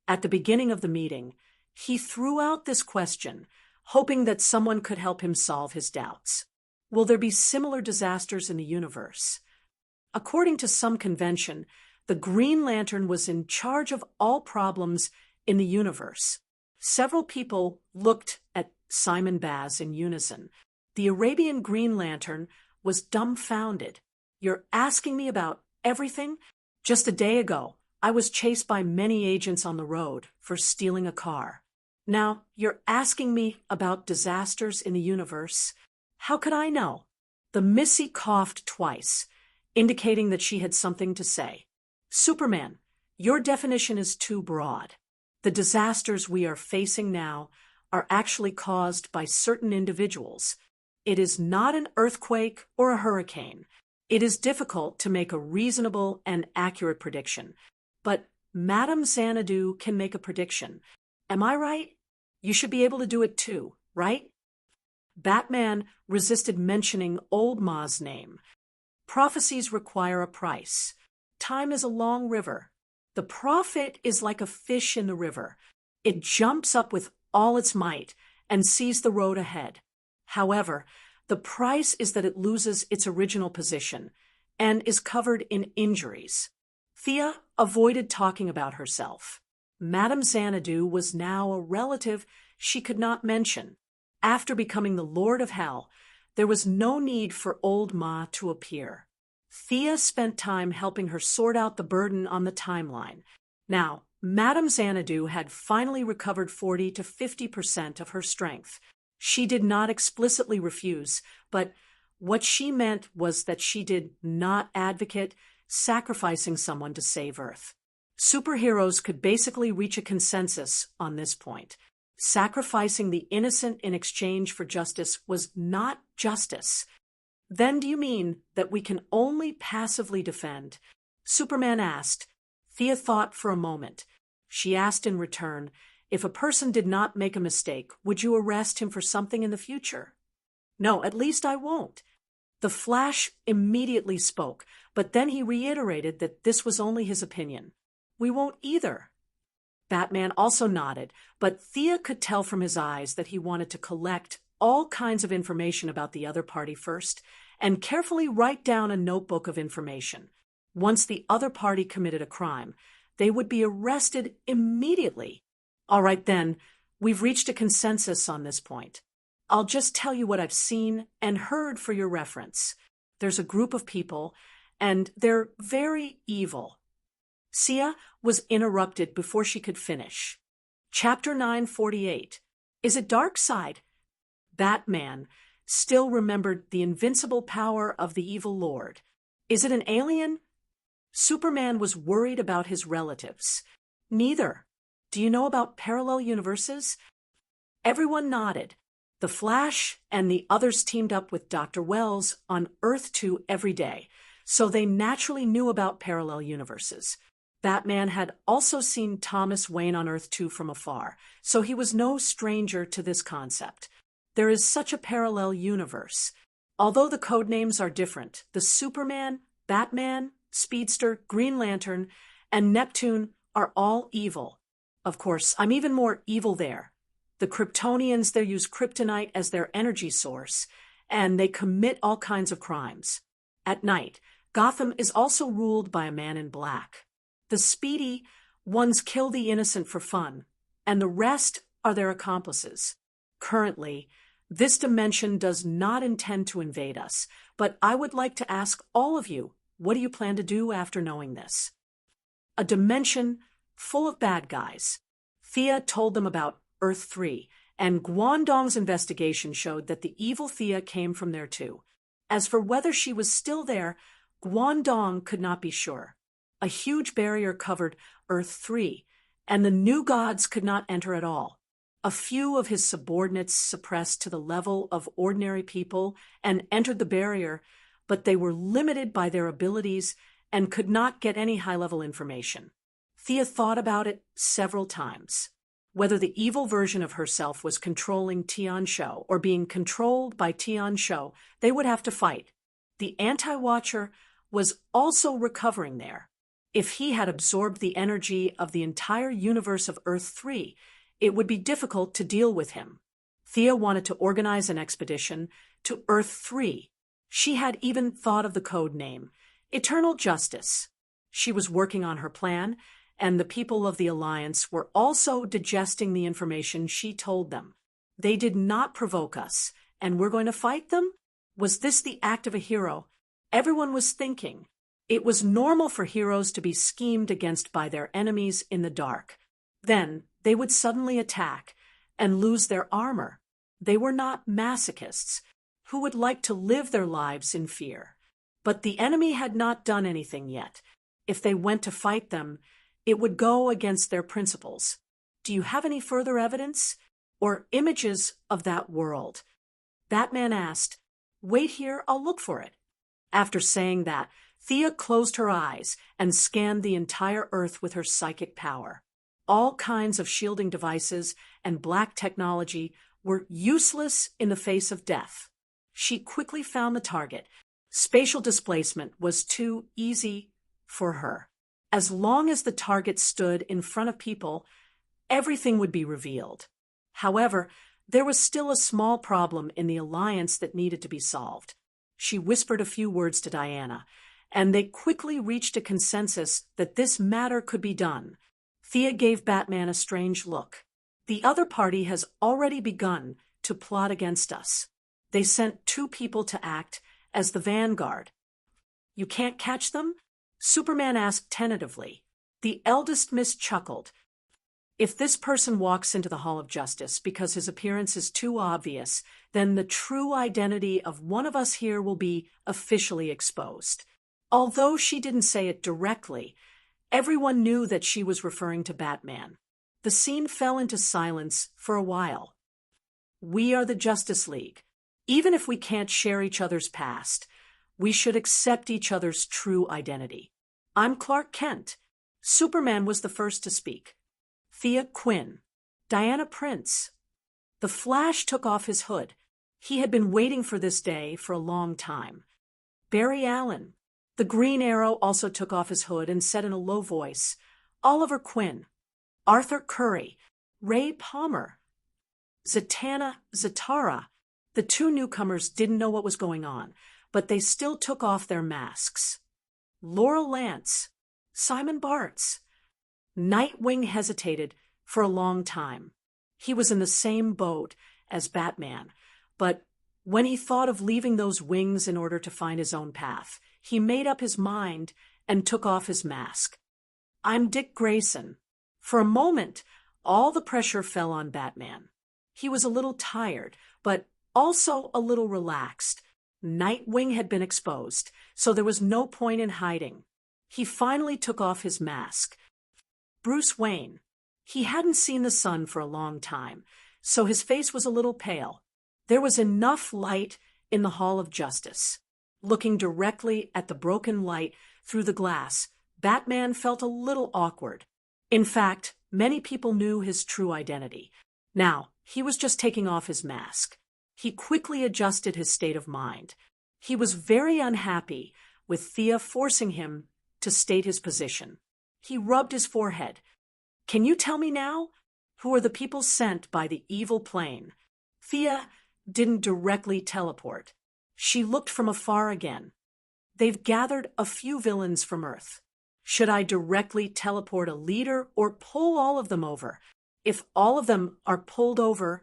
At the beginning of the meeting, he threw out this question, hoping that someone could help him solve his doubts. Will there be similar disasters in the universe? According to some convention, the Green Lantern was in charge of all problems in the universe. Several people looked at Simon Baz in unison. The Arabian Green Lantern was dumbfounded. You're asking me about everything? Just a day ago, I was chased by many agents on the road for stealing a car. Now, you're asking me about disasters in the universe? How could I know? The Missy coughed twice, indicating that she had something to say. Superman, your definition is too broad. The disasters we are facing now are actually caused by certain individuals. It is not an earthquake or a hurricane. It is difficult to make a reasonable and accurate prediction. But Madame Xanadu can make a prediction. Am I right? You should be able to do it too, right? Batman resisted mentioning Old Ma's name. Prophecies require a price. Time is a long river. The prophet is like a fish in the river. It jumps up with all its might and sees the road ahead. However, The price is that it loses its original position and is covered in injuries. Thea avoided talking about herself. Madame Xanadu was now a relative she could not mention. After becoming the Lord of Hell, there was no need for old Ma to appear. Thea spent time helping her sort out the burden on the timeline. Now, Madame Xanadu had finally recovered 40 to 50% of her strength. She did not explicitly refuse, but what she meant was that she did not advocate sacrificing someone to save Earth. Superheroes could basically reach a consensus on this point. Sacrificing the innocent in exchange for justice was not justice. Then do you mean that we can only passively defend? Superman asked. Thea thought for a moment. She asked in return, if a person did not make a mistake, would you arrest him for something in the future? No, at least I won't. The Flash immediately spoke, but then he reiterated that this was only his opinion. We won't either. Batman also nodded, but Thea could tell from his eyes that he wanted to collect all kinds of information about the other party first and carefully write down a notebook of information. Once the other party committed a crime, they would be arrested immediately. All right then, we've reached a consensus on this point. I'll just tell you what I've seen and heard for your reference. There's a group of people, and they're very evil. Sia was interrupted before she could finish. Chapter 948. Is it Darkseid? Batman still remembered the invincible power of the evil lord. Is it an alien? Superman was worried about his relatives. Neither. Do you know about parallel universes? Everyone nodded. The Flash and the others teamed up with Dr. Wells on Earth 2 every day, so they naturally knew about parallel universes. Batman had also seen Thomas Wayne on Earth 2 from afar, so he was no stranger to this concept. There is such a parallel universe. Although the codenames are different, the Superman, Batman, Speedster, Green Lantern, and Neptune are all evil. Of course, I'm even more evil there. The Kryptonians there use kryptonite as their energy source, and they commit all kinds of crimes. At night, Gotham is also ruled by a man in black. The speedy ones kill the innocent for fun, and the rest are their accomplices. Currently, this dimension does not intend to invade us, but I would like to ask all of you, what do you plan to do after knowing this? A dimension full of bad guys. Thea told them about Earth 3, and Guangdong's investigation showed that the evil Thea came from there too. As for whether she was still there, Guangdong could not be sure. A huge barrier covered Earth 3, and the new gods could not enter at all. A few of his subordinates suppressed to the level of ordinary people and entered the barrier, but they were limited by their abilities and could not get any high-level information. Thea thought about it several times. Whether the evil version of herself was controlling Tianzhou or being controlled by Tianzhou, they would have to fight. The Anti-Watcher was also recovering there. If he had absorbed the energy of the entire universe of Earth 3, it would be difficult to deal with him. Thea wanted to organize an expedition to Earth 3. She had even thought of the code name, Eternal Justice. She was working on her plan, and the people of the Alliance were also digesting the information she told them. They did not provoke us, and we're going to fight them? Was this the act of a hero? Everyone was thinking. It was normal for heroes to be schemed against by their enemies in the dark. Then they would suddenly attack and lose their armor. They were not masochists who would like to live their lives in fear. But the enemy had not done anything yet. If they went to fight them, it would go against their principles. Do you have any further evidence or images of that world? Batman asked. Wait here, I'll look for it. After saying that, Thea closed her eyes and scanned the entire Earth with her psychic power. All kinds of shielding devices and black technology were useless in the face of death. She quickly found the target. Spatial displacement was too easy for her. As long as the target stood in front of people, everything would be revealed. However, There was still a small problem in the alliance that needed to be solved. She whispered a few words to Diana, and they quickly reached a consensus that this matter could be done. Thea gave Batman a strange look. The other party has already begun to plot against us. They sent 2 people to act as the vanguard. You can't catch them? Superman asked tentatively. The eldest miss chuckled. If this person walks into the Hall of Justice because his appearance is too obvious, then the true identity of one of us here will be officially exposed. Although she didn't say it directly, everyone knew that she was referring to Batman. The scene fell into silence for a while. We are the Justice League. Even if we can't share each other's past, we should accept each other's true identity. I'm Clark Kent. Superman was the first to speak. Thea Quinn. Diana Prince. The Flash took off his hood. He had been waiting for this day for a long time. Barry Allen. The Green Arrow also took off his hood and said in a low voice, Oliver Quinn. Arthur Curry. Ray Palmer. Zatara. The 2 newcomers didn't know what was going on, but they still took off their masks. Laurel Lance. Simon Bartz. Nightwing hesitated for a long time. He was in the same boat as Batman, but when he thought of leaving those wings in order to find his own path, he made up his mind and took off his mask. I'm Dick Grayson. For a moment, all the pressure fell on Batman. He was a little tired, but also a little relaxed. Nightwing had been exposed, so there was no point in hiding. He finally took off his mask. Bruce Wayne. He hadn't seen the sun for a long time, so his face was a little pale. There was enough light in the Hall of Justice. Looking directly at the broken light through the glass, Batman felt a little awkward. In fact, many people knew his true identity. Now, he was just taking off his mask. He quickly adjusted his state of mind. He was very unhappy with Thea forcing him to state his position. He rubbed his forehead. Can you tell me now? Who are the people sent by the evil plane? Thea didn't directly teleport. She looked from afar again. They've gathered a few villains from Earth. Should I directly teleport a leader or pull all of them over? If all of them are pulled over,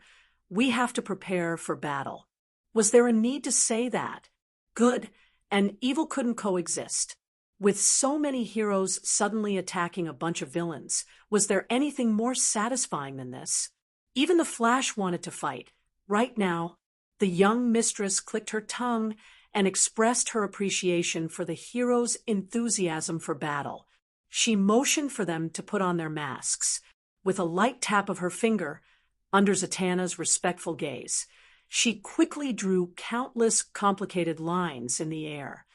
we have to prepare for battle. Was there a need to say that? Good and evil couldn't coexist. With so many heroes suddenly attacking a bunch of villains, was there anything more satisfying than this? Even the Flash wanted to fight. Right now, the young mistress clicked her tongue and expressed her appreciation for the heroes' enthusiasm for battle. She motioned for them to put on their masks. With a light tap of her finger, under Zatanna's respectful gaze, she quickly drew countless complicated lines in the air.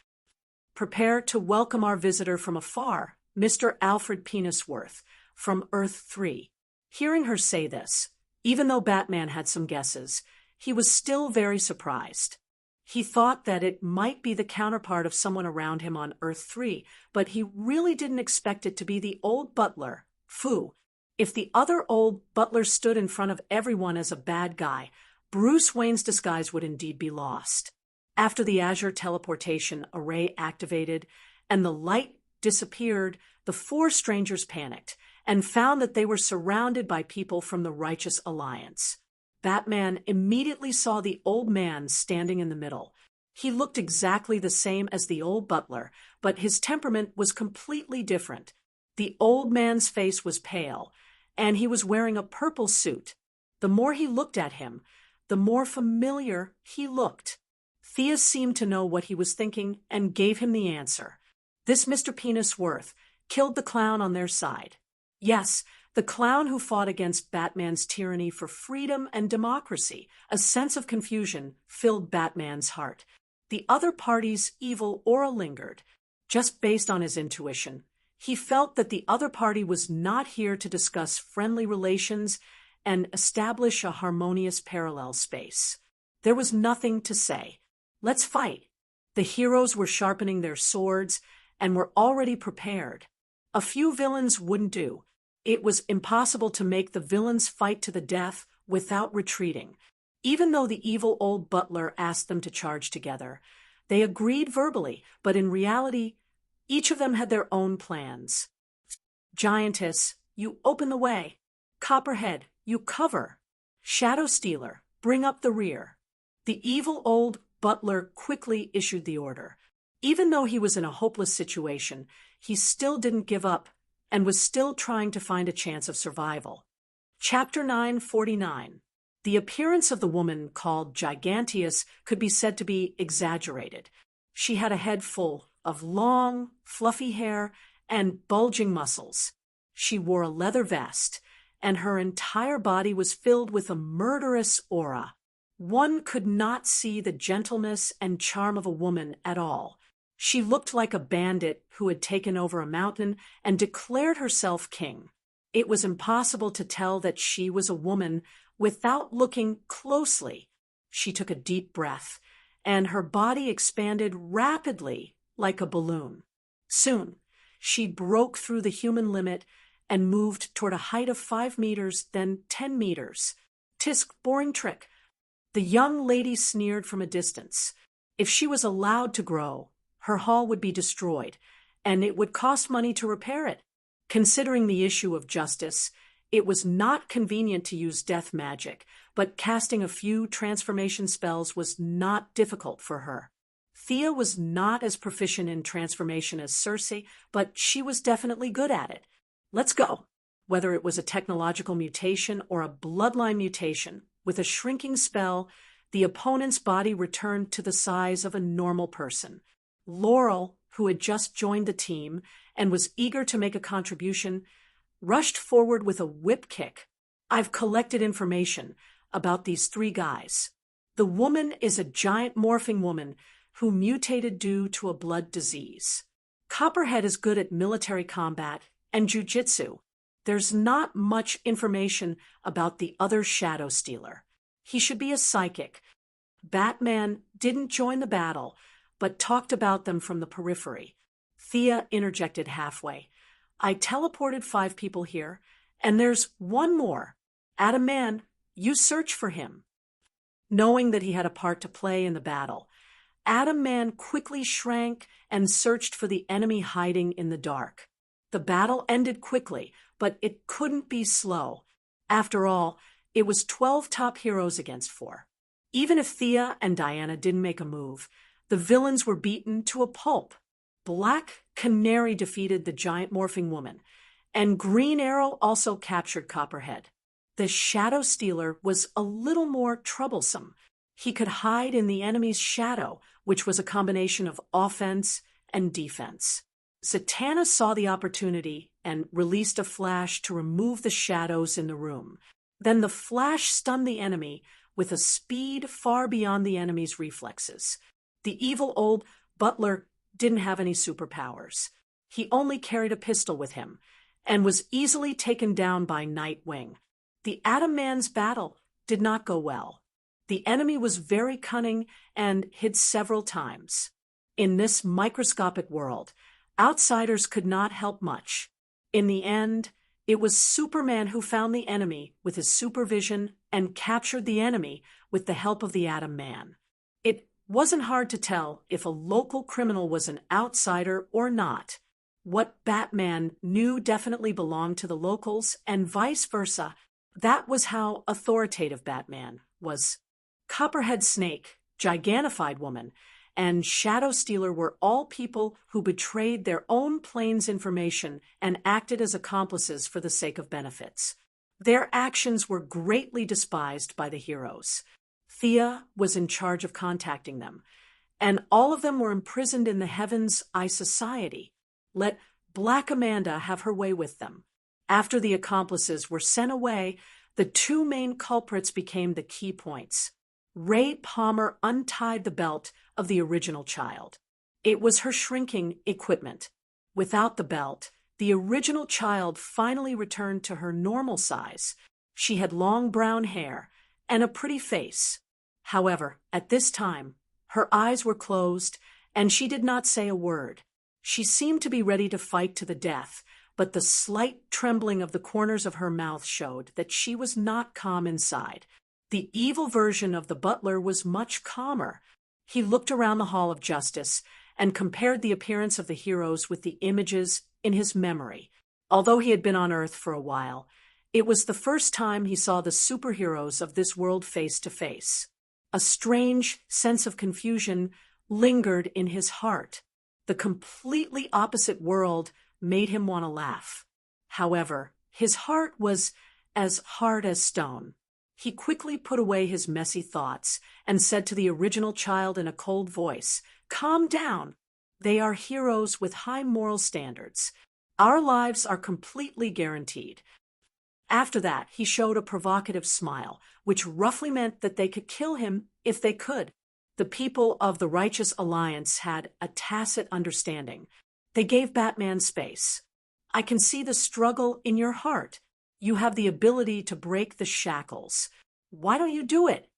Prepare to welcome our visitor from afar, Mr. Alfred Penisworth, from Earth 3. Hearing her say this, even though Batman had some guesses, he was still very surprised. He thought that it might be the counterpart of someone around him on Earth 3, but he really didn't expect it to be the old butler, Fu. If the other old butler stood in front of everyone as a bad guy, Bruce Wayne's disguise would indeed be lost. After the Azure teleportation array activated and the light disappeared, the 4 strangers panicked and found that they were surrounded by people from the Righteous Alliance. Batman immediately saw the old man standing in the middle. He looked exactly the same as the old butler, but his temperament was completely different. The old man's face was pale, and he was wearing a purple suit. The more he looked at him, the more familiar he looked. Thea seemed to know what he was thinking and gave him the answer. This Mr. Penisworth killed the clown on their side. Yes, the clown who fought against Batman's tyranny for freedom and democracy. A sense of confusion filled Batman's heart. The other party's evil aura lingered. Just based on his intuition, he felt that the other party was not here to discuss friendly relations and establish a harmonious parallel space. There was nothing to say. Let's fight. The heroes were sharpening their swords and were already prepared. A few villains wouldn't do. It was impossible to make the villains fight to the death without retreating. Even though the evil old butler asked them to charge together, they agreed verbally, but in reality, each of them had their own plans. Giantess, you open the way. Copperhead, you cover. Shadow Stealer, bring up the rear. The evil old butler quickly issued the order. Even though he was in a hopeless situation, he still didn't give up and was still trying to find a chance of survival. Chapter 949. The appearance of the woman called Giganteus could be said to be exaggerated. She had a head full of long, fluffy hair and bulging muscles. She wore a leather vest, and her entire body was filled with a murderous aura. One could not see the gentleness and charm of a woman at all. She looked like a bandit who had taken over a mountain and declared herself king. It was impossible to tell that she was a woman without looking closely. She took a deep breath, and her body expanded rapidly like a balloon. Soon, she broke through the human limit and moved toward a height of 5 meters, then 10 meters. Tisk, boring trick. The young lady sneered from a distance. If she was allowed to grow, her hall would be destroyed, and it would cost money to repair it. Considering the issue of justice, it was not convenient to use death magic, but casting a few transformation spells was not difficult for her. Thea was not as proficient in transformation as Circe, but she was definitely good at it. Let's go. Whether it was a technological mutation or a bloodline mutation, with a shrinking spell, the opponent's body returned to the size of a normal person. Laurel, who had just joined the team and was eager to make a contribution, rushed forward with a whip kick. I've collected information about these 3 guys. The woman is a giant morphing woman who mutated due to a blood disease. Copperhead is good at military combat and jujitsu. There's not much information about the other Shadow Stealer. He should be a psychic. Batman didn't join the battle, but talked about them from the periphery. Thea interjected halfway. I teleported 5 people here, and there's 1 more. Adam Man, you search for him. Knowing that he had a part to play in the battle, Adam Man quickly shrank and searched for the enemy hiding in the dark. The battle ended quickly, but it couldn't be slow. After all, it was 12 top heroes against 4. Even if Thea and Diana didn't make a move, the villains were beaten to a pulp. Black Canary defeated the giant morphing woman, and Green Arrow also captured Copperhead. The Shadow Stealer was a little more troublesome. He could hide in the enemy's shadow, which was a combination of offense and defense. Zatanna saw the opportunity and released a flash to remove the shadows in the room. Then the flash stunned the enemy with a speed far beyond the enemy's reflexes. The evil old butler didn't have any superpowers. He only carried a pistol with him and was easily taken down by Nightwing. The Atom Man's battle did not go well. The enemy was very cunning and hid several times. In this microscopic world, outsiders could not help much. In the end, it was Superman who found the enemy with his supervision and captured the enemy with the help of the Atom Man. It wasn't hard to tell if a local criminal was an outsider or not. What Batman knew definitely belonged to the locals, and vice versa. That was how authoritative Batman was. Copperhead Snake, Gigantified Woman, and Shadow Stealer were all people who betrayed their own plane's information and acted as accomplices for the sake of benefits. Their actions were greatly despised by the heroes. Thea was in charge of contacting them, and all of them were imprisoned in the Heaven's Eye Society. Let Black Amanda have her way with them. After the accomplices were sent away, the 2 main culprits became the key points. Ray Palmer untied the belt of the original child. It was her shrinking equipment. Without the belt, the original child finally returned to her normal size. She had long brown hair and a pretty face. However, at this time, her eyes were closed and she did not say a word. She seemed to be ready to fight to the death, but the slight trembling of the corners of her mouth showed that she was not calm inside. The evil version of the butler was much calmer. He looked around the Hall of Justice and compared the appearance of the heroes with the images in his memory. Although he had been on Earth for a while, it was the first time he saw the superheroes of this world face to face. A strange sense of confusion lingered in his heart. The completely opposite world made him want to laugh. However, his heart was as hard as stone. He quickly put away his messy thoughts and said to the original child in a cold voice, "Calm down. They are heroes with high moral standards. Our lives are completely guaranteed." After that, he showed a provocative smile, which roughly meant that they could kill him if they could. The people of the Righteous Alliance had a tacit understanding. They gave Batman space. "I can see the struggle in your heart. You have the ability to break the shackles. Why don't you do it?"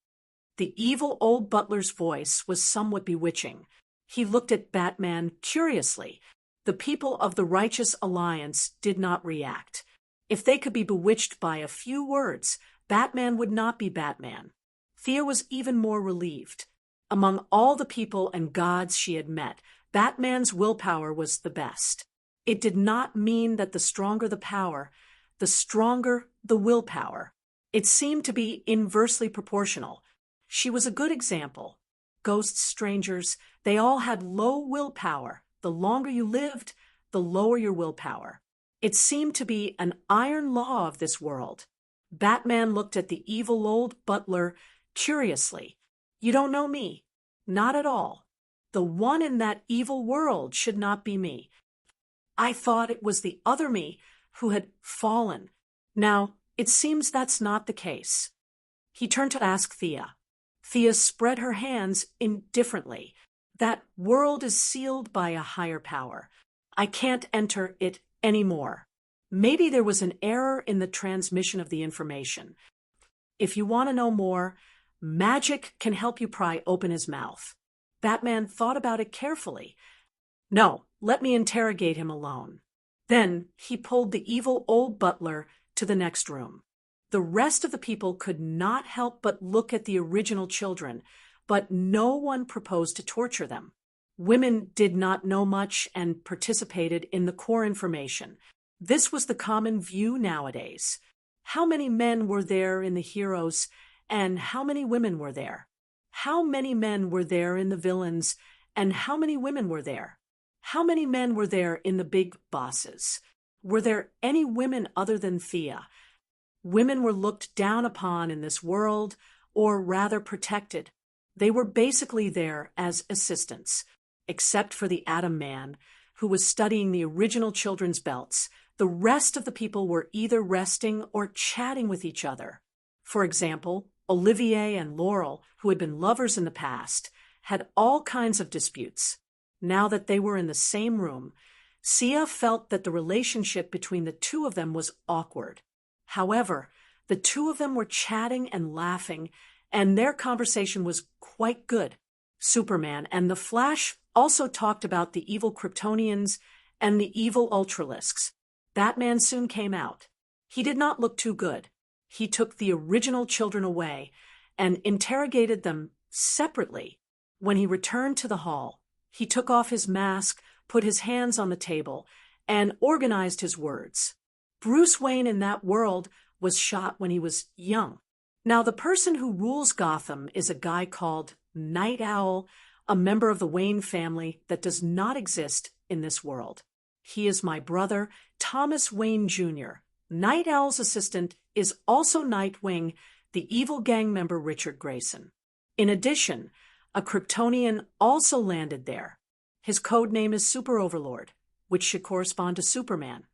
The evil old butler's voice was somewhat bewitching. He looked at Batman curiously. The people of the Righteous Alliance did not react. If they could be bewitched by a few words, Batman would not be Batman. Thea was even more relieved. Among all the people and gods she had met, Batman's willpower was the best. It did not mean that the stronger the power, the stronger the willpower. It seemed to be inversely proportional. She was a good example. Ghosts, strangers, they all had low willpower. The longer you lived, the lower your willpower. It seemed to be an iron law of this world. Batman looked at the evil old butler curiously. "You don't know me. Not at all. The one in that evil world should not be me. I thought it was the other me who had fallen. Now, it seems that's not the case." He turned to ask Thea. Thea spread her hands indifferently. "That world is sealed by a higher power. I can't enter it anymore. Maybe there was an error in the transmission of the information. If you want to know more, magic can help you pry open his mouth." Batman thought about it carefully. "No, let me interrogate him alone." Then he pulled the evil old butler to the next room. The rest of the people could not help but look at the original children, but no one proposed to torture them. Women did not know much and participated in the core information. This was the common view nowadays. How many men were there in the heroes, and how many women were there? How many men were there in the villains, and how many women were there? How many men were there in the big bosses? Were there any women other than Thea? Women were looked down upon in this world, or rather protected. They were basically there as assistants. Except for the Atom Man, who was studying the original children's belts, the rest of the people were either resting or chatting with each other. For example, Olivier and Laurel, who had been lovers in the past, had all kinds of disputes. Now that they were in the same room, Sia felt that the relationship between the two of them was awkward. However, the two of them were chatting and laughing, and their conversation was quite good. Superman and the Flash also talked about the evil Kryptonians and the evil Ultralisks. Batman soon came out. He did not look too good. He took the original children away and interrogated them separately. When he returned to the hall, he took off his mask, put his hands on the table, and organized his words. Bruce Wayne in that world was shot when he was young. Now, the person who rules Gotham is a guy called Night Owl, a member of the Wayne family that does not exist in this world. He is my brother, Thomas Wayne Jr. Night Owl's assistant is also Nightwing, the evil gang member Richard Grayson. In addition, a Kryptonian also landed there. His code name is Super Overlord, which should correspond to Superman.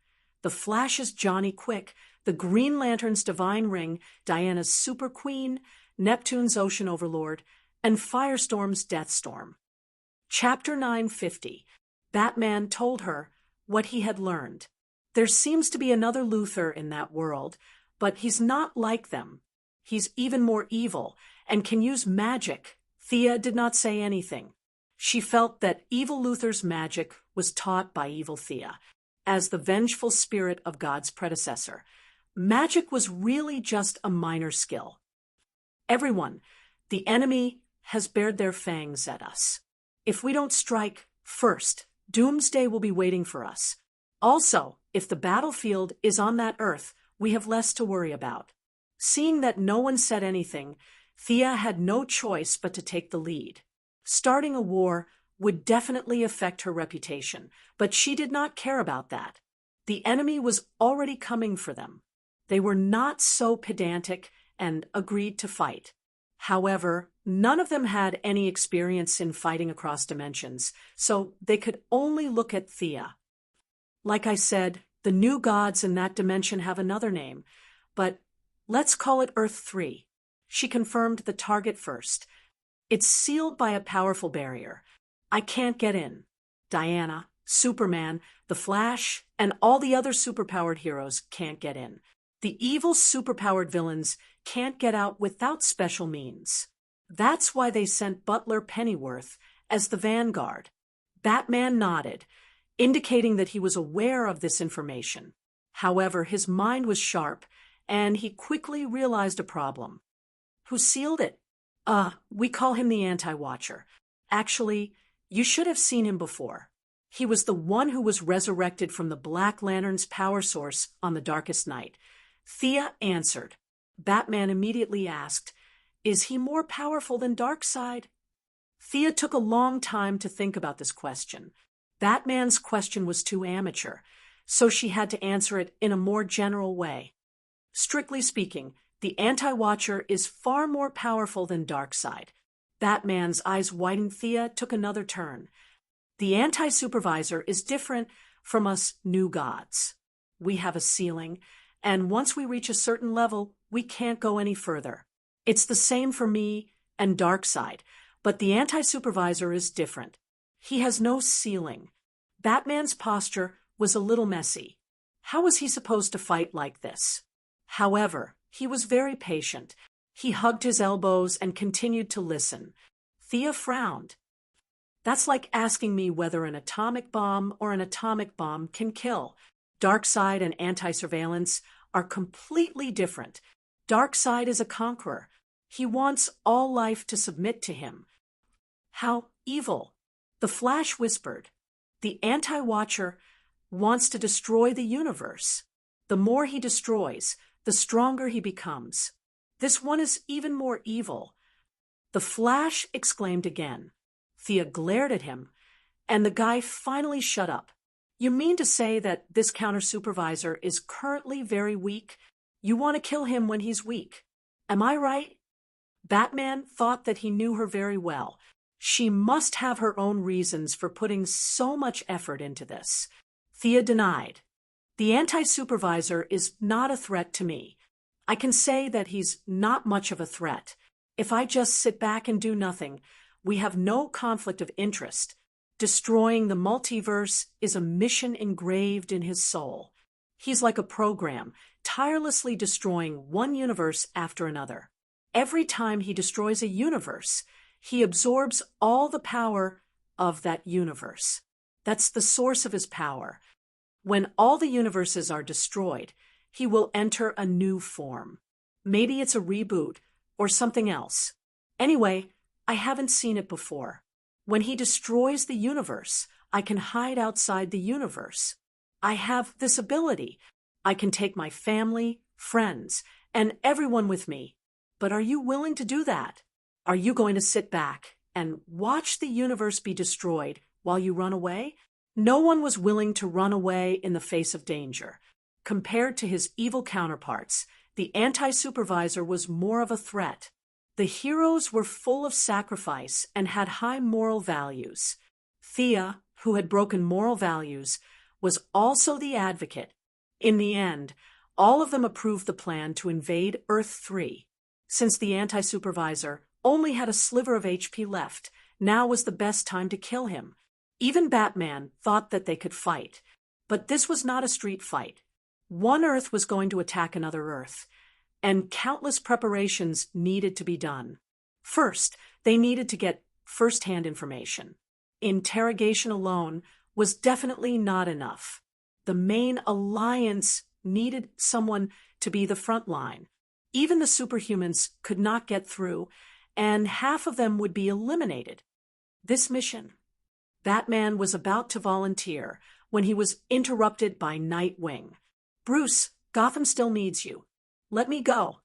The Flash's Johnny Quick, the Green Lantern's Divine Ring, Diana's Super Queen, Neptune's Ocean Overlord, and Firestorm's Deathstorm. Chapter 950. Batman told her what he had learned. There seems to be another Luthor in that world, but he's not like them. He's even more evil and can use magic. Thea did not say anything. She felt that evil Luthor's magic was taught by evil Thea. as the vengeful spirit of God's predecessor. Magic was really just a minor skill. Everyone, the enemy has bared their fangs at us. If we don't strike first, doomsday will be waiting for us. Also, if the battlefield is on that earth, we have less to worry about. Seeing that no one said anything, Thea had no choice but to take the lead. Starting a war would definitely affect her reputation, but she did not care about that. The enemy was already coming for them. They were not so pedantic and agreed to fight. However, none of them had any experience in fighting across dimensions, so they could only look at Thea. Like I said, the new gods in that dimension have another name, but let's call it Earth 3. She confirmed the target first. It's sealed by a powerful barrier. I can't get in. Diana, Superman, the Flash, and all the other superpowered heroes can't get in. The evil superpowered villains can't get out without special means. That's why they sent Butler Pennyworth as the vanguard. Batman nodded, indicating that he was aware of this information. However, his mind was sharp, and he quickly realized a problem. Who sealed it? We call him the Anti-Watcher. Actually, you should have seen him before. He was the one who was resurrected from the Black Lantern's power source on the darkest night. Thea answered. Batman immediately asked, "Is he more powerful than Darkseid?" Thea took a long time to think about this question. Batman's question was too amateur, so she had to answer it in a more general way. Strictly speaking, the Anti-Watcher is far more powerful than Darkseid. Batman's eyes widened. Thea took another turn. The Anti-Supervisor is different from us new gods. We have a ceiling, and once we reach a certain level, we can't go any further. It's the same for me and Darkseid, but the Anti-Supervisor is different. He has no ceiling. Batman's posture was a little messy. How was he supposed to fight like this? However, he was very patient. He hugged his elbows and continued to listen. Thea frowned. That's like asking me whether an atomic bomb or an atomic bomb can kill. Darkseid and anti-surveillance are completely different. Darkseid is a conqueror. He wants all life to submit to him. How evil! The Flash whispered. The Anti-Watcher wants to destroy the universe. The more he destroys, the stronger he becomes. This one is even more evil. The Flash exclaimed again. Thea glared at him, and the guy finally shut up. You mean to say that this counter-supervisor is currently very weak? You want to kill him when he's weak. Am I right? Batman thought that he knew her very well. She must have her own reasons for putting so much effort into this. Thea denied. The Anti-Supervisor is not a threat to me. I can say that he's not much of a threat. If I just sit back and do nothing, we have no conflict of interest. Destroying the multiverse is a mission engraved in his soul. He's like a program, tirelessly destroying one universe after another. Every time he destroys a universe, he absorbs all the power of that universe. That's the source of his power. When all the universes are destroyed, he will enter a new form. Maybe it's a reboot or something else. Anyway, I haven't seen it before. When he destroys the universe, I can hide outside the universe. I have this ability. I can take my family, friends, and everyone with me. But are you willing to do that? Are you going to sit back and watch the universe be destroyed while you run away? No one was willing to run away in the face of danger. Compared to his evil counterparts, the Anti-Supervisor was more of a threat. The heroes were full of sacrifice and had high moral values. Thea, who had broken moral values, was also the advocate. In the end, all of them approved the plan to invade Earth 3. Since the Anti-Supervisor only had a sliver of HP left, now was the best time to kill him. Even Batman thought that they could fight. But this was not a street fight. One Earth was going to attack another Earth, and countless preparations needed to be done. First, they needed to get first-hand information. Interrogation alone was definitely not enough. The main alliance needed someone to be the front line. Even the superhumans could not get through, and half of them would be eliminated. This mission. Batman was about to volunteer when he was interrupted by Nightwing. "Bruce, Gotham still needs you. Let me go."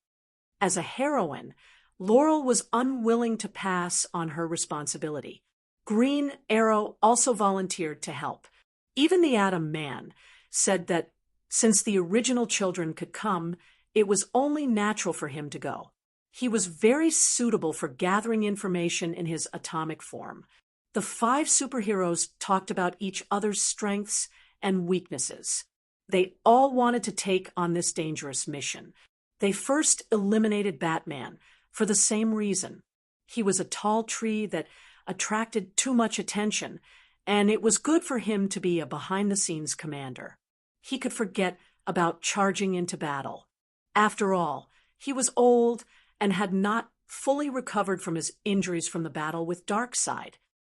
As a heroine, Laurel was unwilling to pass on her responsibility. Green Arrow also volunteered to help. Even the Atom Man said that since the original children could come, it was only natural for him to go. He was very suitable for gathering information in his atomic form. The 5 superheroes talked about each other's strengths and weaknesses. They all wanted to take on this dangerous mission. They first eliminated Batman for the same reason. He was a tall tree that attracted too much attention, and it was good for him to be a behind-the-scenes commander. He could forget about charging into battle. After all, he was old and had not fully recovered from his injuries from the battle with Darkseid.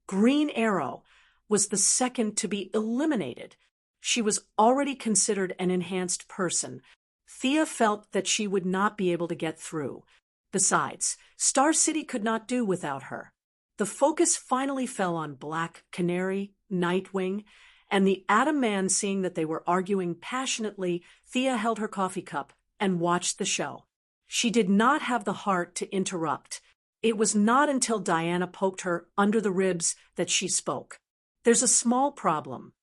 Green Arrow was the second to be eliminated. She was already considered an enhanced person. Thea felt that she would not be able to get through. Besides, Star City could not do without her. The focus finally fell on Black Canary, Nightwing, and the Atom Man. Seeing that they were arguing passionately, Thea held her coffee cup and watched the show. She did not have the heart to interrupt. It was not until Diana poked her under the ribs that she spoke. "There's a small problem.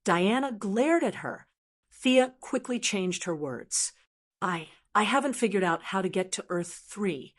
Diana glared at her. Thea quickly changed her words. I haven't figured out how to get to Earth 3.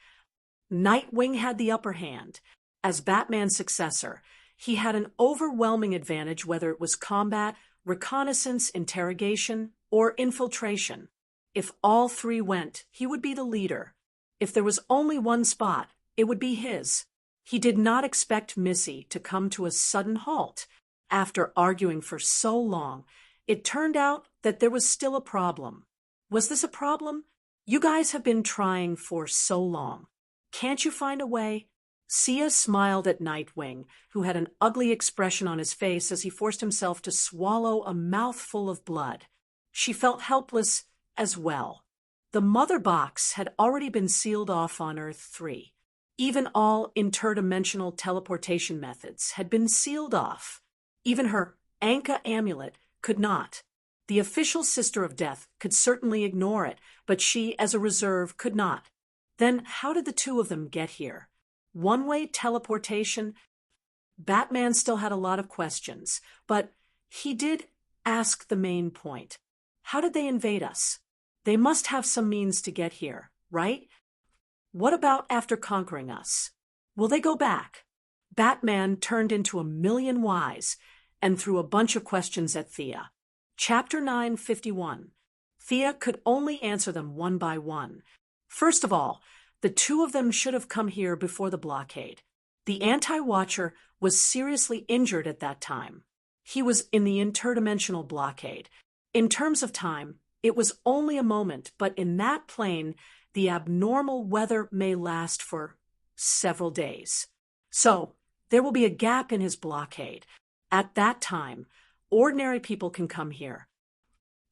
Nightwing had the upper hand. As Batman's successor, he had an overwhelming advantage, whether it was combat, reconnaissance, interrogation, or infiltration. If all 3 went, he would be the leader. If there was only one spot, it would be his. He did not expect Missy to come to a sudden halt. After arguing for so long, it turned out that there was still a problem. Was this a problem? You guys have been trying for so long. Can't you find a way?" Sia smiled at Nightwing, who had an ugly expression on his face as he forced himself to swallow a mouthful of blood. She felt helpless as well. The mother box had already been sealed off on Earth 3. Even all interdimensional teleportation methods had been sealed off. Even her Anka amulet could not. The official Sister of Death could certainly ignore it, but she, as a reserve, could not. Then how did the 2 of them get here? One-way teleportation? Batman still had a lot of questions, but he did ask the main point. How did they invade us? They must have some means to get here, right? What about after conquering us? Will they go back? Batman turned into a million whys and threw a bunch of questions at Thea. Chapter 951. Thea could only answer them one by one. First of all, the 2 of them should have come here before the blockade. The Anti-Watcher was seriously injured at that time. He was in the interdimensional blockade. In terms of time, it was only a moment, but in that plane, the abnormal weather may last for several days. So, there will be a gap in his blockade. At that time, ordinary people can come here.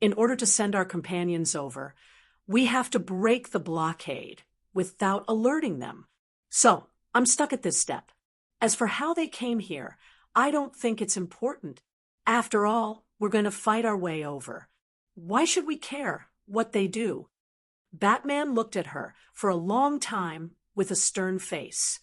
In order to send our companions over, we have to break the blockade without alerting them. So, I'm stuck at this step. As for how they came here, I don't think it's important. After all, we're going to fight our way over. Why should we care what they do? Batman looked at her for a long time with a stern face.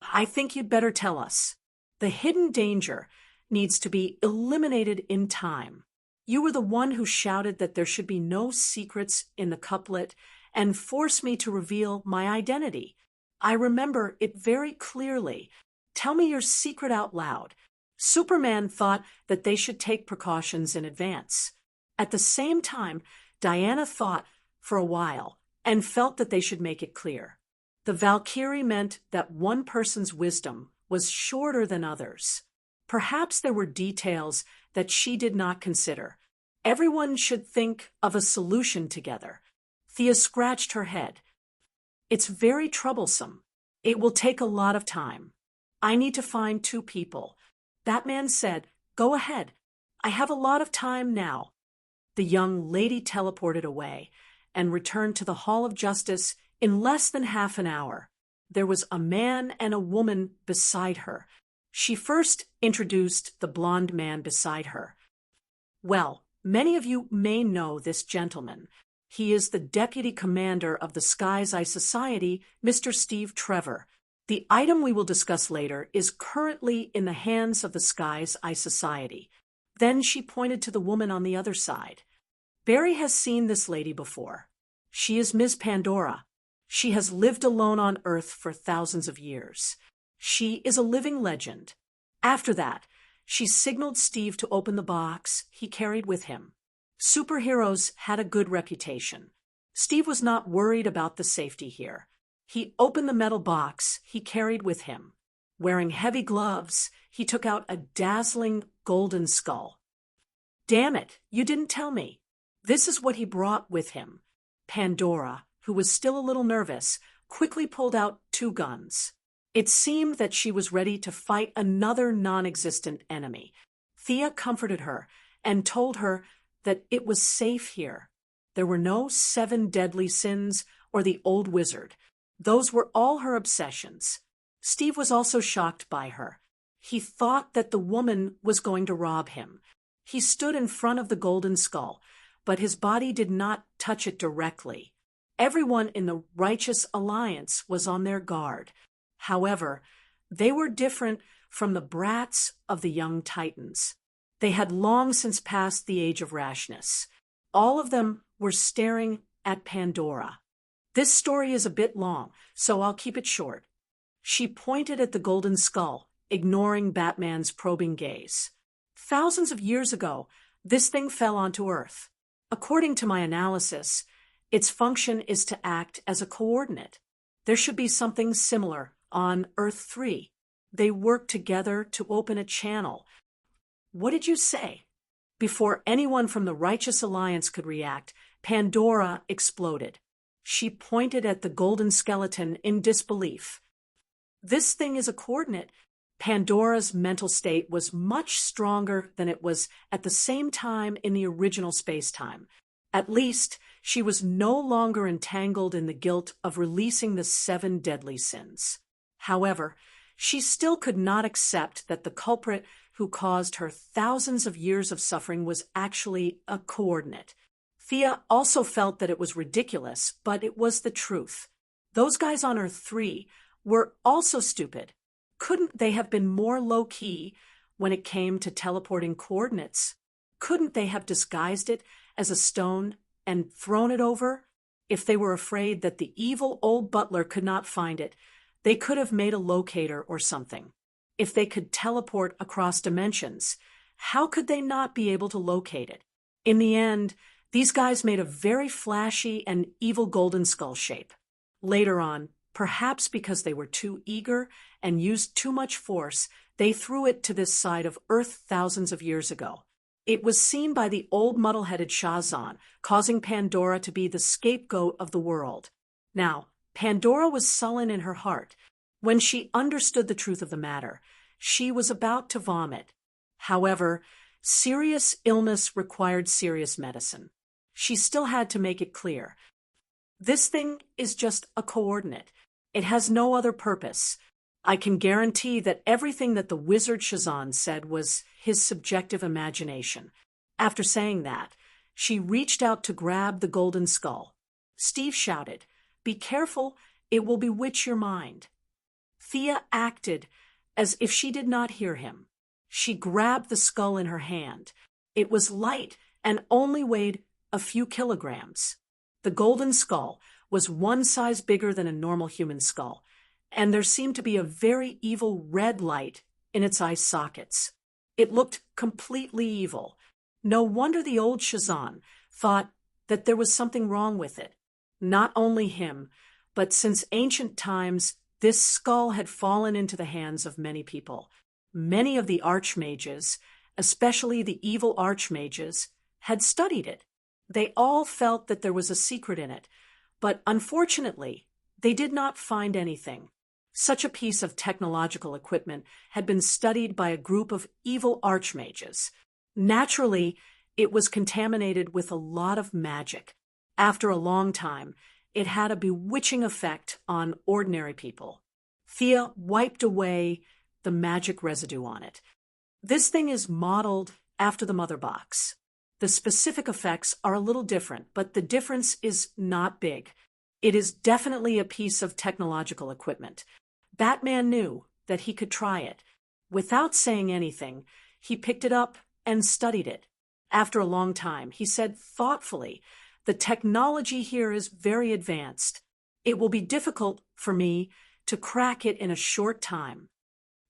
"I think you'd better tell us. The hidden danger needs to be eliminated in time. You were the one who shouted that there should be no secrets in the couplet and forced me to reveal my identity. I remember it very clearly. Tell me your secret out loud." Superman thought that they should take precautions in advance. At the same time, Diana thought for a while and felt that they should make it clear. The Valkyrie meant that one person's wisdom was shorter than others. Perhaps there were details that she did not consider. Everyone should think of a solution together. Thea scratched her head. "It's very troublesome. It will take a lot of time. I need to find 2 people." Batman said, "Go ahead. I have a lot of time now." The young lady teleported away and returned to the Hall of Justice in less than half an hour. There was a man and a woman beside her. She first introduced the blonde man beside her. "Well, many of you may know this gentleman. He is the deputy commander of the Sky's Eye Society, Mr. Steve Trevor. The item we will discuss later is currently in the hands of the Sky's Eye Society." Then she pointed to the woman on the other side. "Barry has seen this lady before. She is Miss Pandora. She has lived alone on Earth for thousands of years. She is a living legend." After that, she signaled Steve to open the box he carried with him. Superheroes had a good reputation. Steve was not worried about the safety here. He opened the metal box he carried with him. Wearing heavy gloves, he took out a dazzling golden skull. "Damn it, you didn't tell me." This is what he brought with him. Pandora, who was still a little nervous, quickly pulled out 2 guns. It seemed that she was ready to fight another non-existent enemy. Thea comforted her and told her that it was safe here. There were no 7 deadly sins or the old wizard. Those were all her obsessions. Steve was also shocked by her. He thought that the woman was going to rob him. He stood in front of the golden skull, but his body did not touch it directly. Everyone in the Righteous Alliance was on their guard. However, they were different from the brats of the young Titans. They had long since passed the age of rashness. All of them were staring at Pandora. This story is a bit long, so I'll keep it short. She pointed at the golden skull, ignoring Batman's probing gaze. "Thousands of years ago, this thing fell onto Earth. According to my analysis, its function is to act as a coordinate. There should be something similar on Earth 3. They work together to open a channel." "What did you say?" Before anyone from the Righteous Alliance could react, Pandora exploded. She pointed at the golden skeleton in disbelief. "This thing is a coordinate." Pandora's mental state was much stronger than it was at the same time in the original space-time. At least, she was no longer entangled in the guilt of releasing the 7 deadly sins. However, she still could not accept that the culprit who caused her thousands of years of suffering was actually a coordinate. Thea also felt that it was ridiculous, but it was the truth. Those guys on Earth 3 were also stupid. Couldn't they have been more low-key when it came to teleporting coordinates? Couldn't they have disguised it as a stone and thrown it over? If they were afraid that the evil old butler could not find it, they could have made a locator or something. If they could teleport across dimensions, how could they not be able to locate it? In the end, these guys made a very flashy and evil golden skull shape. Later on, perhaps because they were too eager and used too much force, they threw it to this side of Earth thousands of years ago. It was seen by the old muddle-headed Shazan, causing Pandora to be the scapegoat of the world. Now, Pandora was sullen in her heart. When she understood the truth of the matter, she was about to vomit. However, serious illness required serious medicine. She still had to make it clear. This thing is just a coordinate. It has no other purpose. I can guarantee that everything that the wizard Shazan said was his subjective imagination. After saying that, she reached out to grab the golden skull. Steve shouted, "Be careful, it will bewitch your mind." Thea acted as if she did not hear him. She grabbed the skull in her hand. It was light and only weighed a few kilograms. The golden skull was 1 size bigger than a normal human skull, and there seemed to be a very evil red light in its eye sockets. It looked completely evil. No wonder the old Shazan thought that there was something wrong with it. Not only him, but since ancient times, this skull had fallen into the hands of many people. Many of the archmages, especially the evil archmages, had studied it. They all felt that there was a secret in it, but unfortunately, they did not find anything. Such a piece of technological equipment had been studied by a group of evil archmages. Naturally, it was contaminated with a lot of magic. After a long time, it had a bewitching effect on ordinary people. Thea wiped away the magic residue on it. This thing is modeled after the mother box. The specific effects are a little different, but the difference is not big. It is definitely a piece of technological equipment. Batman knew that he could try it. Without saying anything, he picked it up and studied it. After a long time, he said thoughtfully, "The technology here is very advanced. It will be difficult for me to crack it in a short time."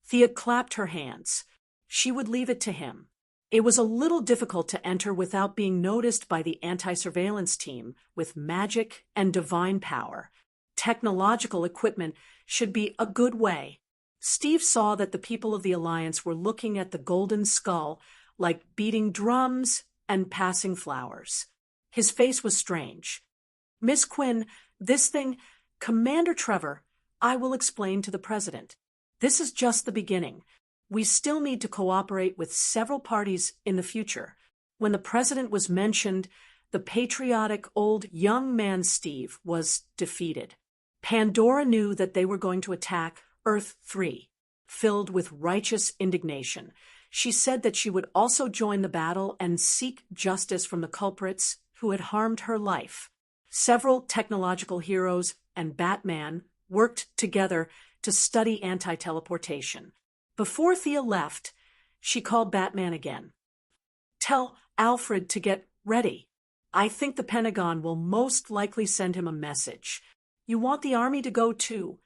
Thea clapped her hands. She would leave it to him. It was a little difficult to enter without being noticed by the anti-surveillance team with magic and divine power. Technological equipment should be a good way. Steve saw that the people of the Alliance were looking at the golden skull like beating drums and passing flowers. His face was strange. "Miss Quinn, this thing, Commander Trevor, I will explain to the President. This is just the beginning. We still need to cooperate with several parties in the future." When the President was mentioned, the patriotic old young man Steve was defeated. Pandora knew that they were going to attack Earth 3. Filled with righteous indignation, she said that she would also join the battle and seek justice from the culprits who had harmed her life. Several technological heroes and Batman worked together to study anti-teleportation. Before Thea left, she called Batman again. "Tell Alfred to get ready. I think the Pentagon will most likely send him a message. You want the army to go too.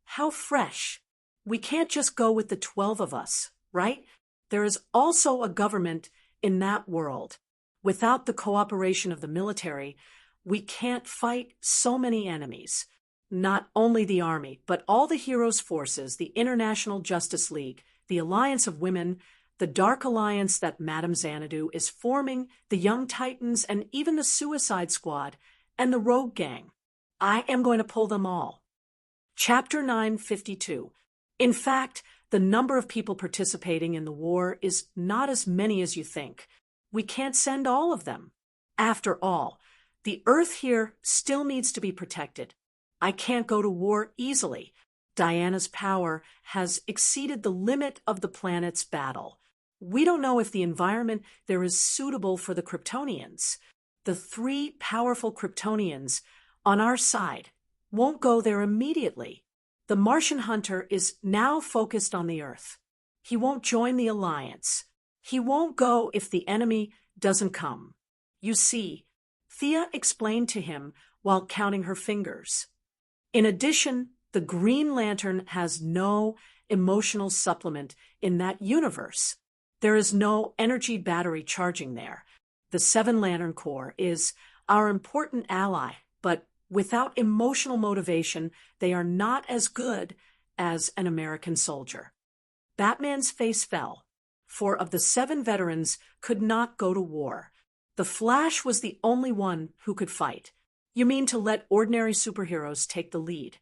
How fresh. We can't just go with the 12 of us, right? There is also a government in that world. Without the cooperation of the military, we can't fight so many enemies. Not only the army, but all the heroes' forces, the International Justice League, the Alliance of Women, the Dark Alliance that Madame Xanadu is forming, the Young Titans, and even the Suicide Squad, and the Rogue Gang. I am going to pull them all." Chapter 952. In fact, the number of people participating in the war is not as many as you think. We can't send all of them. After all, the Earth here still needs to be protected. I can't go to war easily. Diana's power has exceeded the limit of the planet's battle. We don't know if the environment there is suitable for the Kryptonians. The 3 powerful Kryptonians on our side won't go there immediately. The Martian hunter is now focused on the Earth. He won't join the Alliance. He won't go if the enemy doesn't come. You see, Thea explained to him while counting her fingers. In addition, the Green Lantern has no emotional supplement in that universe. There is no energy battery charging there. The 7 Lantern Corps is our important ally, but without emotional motivation, they are not as good as an American soldier. Batman's face fell. 4 of the 7 veterans could not go to war. The Flash was the only one who could fight. "You mean to let ordinary superheroes take the lead?"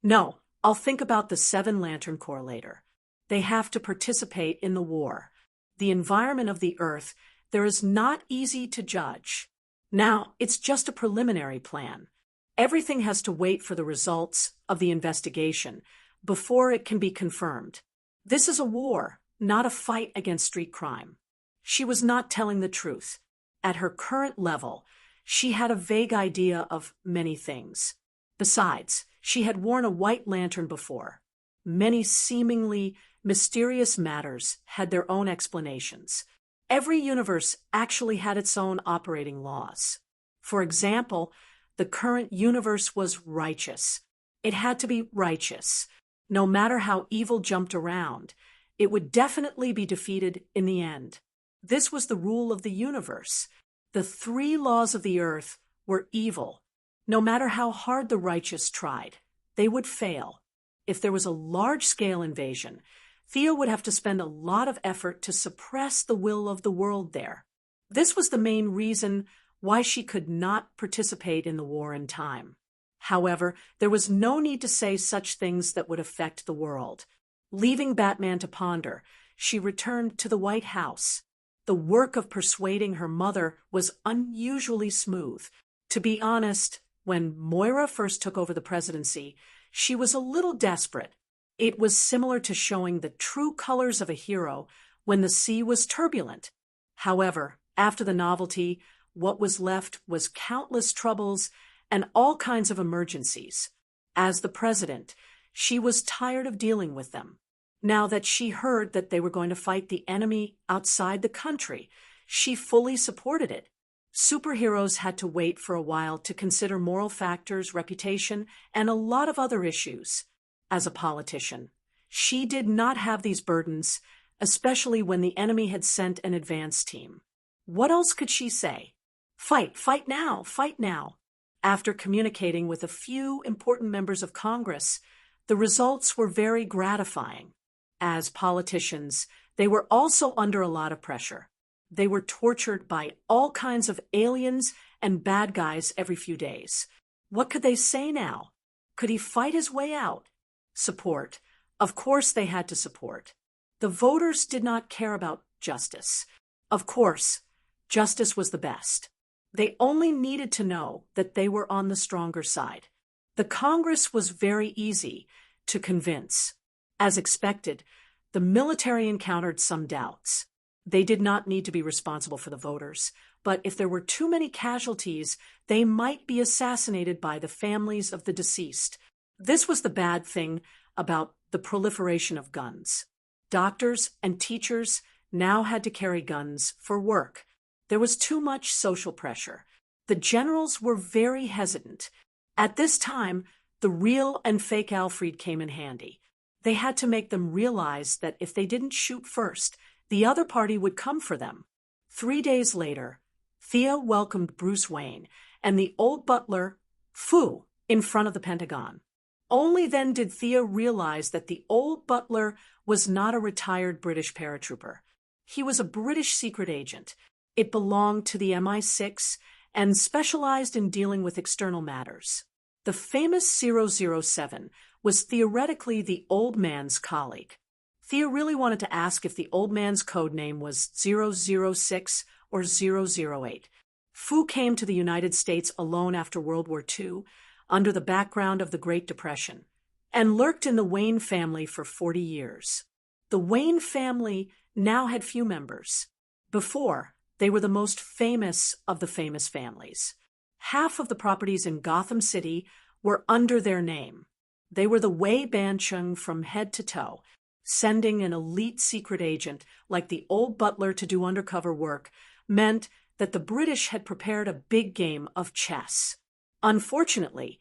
"No, I'll think about the 7 Lantern Corps later. They have to participate in the war. The environment of the Earth, there is not easy to judge. Now, it's just a preliminary plan. Everything has to wait for the results of the investigation before it can be confirmed. This is a war, not a fight against street crime." She was not telling the truth. At her current level, she had a vague idea of many things. Besides, she had worn a white lantern before. Many seemingly mysterious matters had their own explanations. Every universe actually had its own operating laws. For example, the current universe was righteous. It had to be righteous. No matter how evil jumped around, it would definitely be defeated in the end. This was the rule of the universe. The 3 laws of the Earth were evil. No matter how hard the righteous tried, they would fail. If there was a large-scale invasion, Thea would have to spend a lot of effort to suppress the will of the world there. This was the main reason why she could not participate in the war in time. However, there was no need to say such things that would affect the world. Leaving Batman to ponder, she returned to the White House. The work of persuading her mother was unusually smooth. To be honest, when Moira first took over the presidency, she was a little desperate. It was similar to showing the true colors of a hero when the sea was turbulent. However, after the novelty, what was left was countless troubles and all kinds of emergencies. As the president, she was tired of dealing with them. Now that she heard that they were going to fight the enemy outside the country, she fully supported it. Superheroes had to wait for a while to consider moral factors, reputation, and a lot of other issues. As a politician, she did not have these burdens, especially when the enemy had sent an advance team. What else could she say? Fight, fight now, fight now. After communicating with a few important members of Congress, the results were very gratifying. As politicians, they were also under a lot of pressure. They were tortured by all kinds of aliens and bad guys every few days. What could they say now? Could he fight his way out? Support. Of course they had to support. The voters did not care about justice. Of course, justice was the best. They only needed to know that they were on the stronger side. The Congress was very easy to convince. As expected, the military encountered some doubts. They did not need to be responsible for the voters, but if there were too many casualties, they might be assassinated by the families of the deceased. This was the bad thing about the proliferation of guns. Doctors and teachers now had to carry guns for work. There was too much social pressure. The generals were very hesitant. At this time, the real and fake Alfred came in handy. They had to make them realize that if they didn't shoot first, the other party would come for them. 3 days later, Thea welcomed Bruce Wayne and the old butler, Fu, in front of the Pentagon. Only then did Thea realize that the old butler was not a retired British paratrooper. He was a British secret agent. It belonged to the MI6 and specialized in dealing with external matters. The famous 007 was theoretically the old man's colleague. Thea really wanted to ask if the old man's code name was 006 or 008. Fu came to the United States alone after World War II, under the background of the Great Depression, and lurked in the Wayne family for 40 years. The Wayne family now had few members. Before, they were the most famous of the famous families. Half of the properties in Gotham City were under their name. They were the Wei Bancheng from head to toe. Sending an elite secret agent like the old butler to do undercover work meant that the British had prepared a big game of chess. Unfortunately,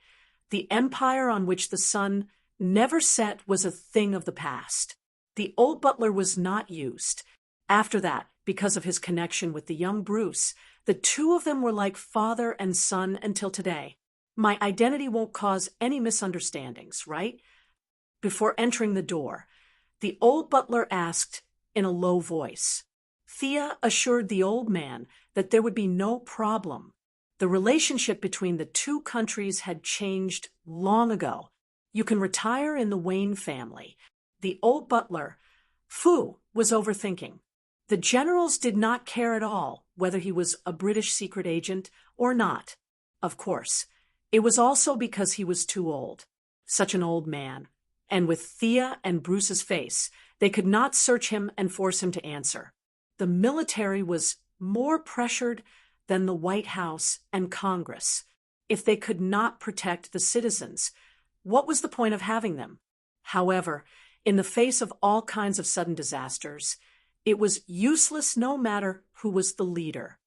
the empire on which the sun never set was a thing of the past. The old butler was not used. After that, because of his connection with the young Bruce, the two of them were like father and son until today. My identity won't cause any misunderstandings, right? Before entering the door, the old butler asked in a low voice. Thea assured the old man that there would be no problem. The relationship between the two countries had changed long ago. You can retire in the Wayne family. The old butler, Fu, was overthinking. The generals did not care at all whether he was a British secret agent or not. Of course, it was also because he was too old. Such an old man. And with Thea and Bruce's face, they could not search him and force him to answer. The military was more pressured than the White House and Congress. If they could not protect the citizens, what was the point of having them? However, in the face of all kinds of sudden disasters, it was useless no matter who was the leader.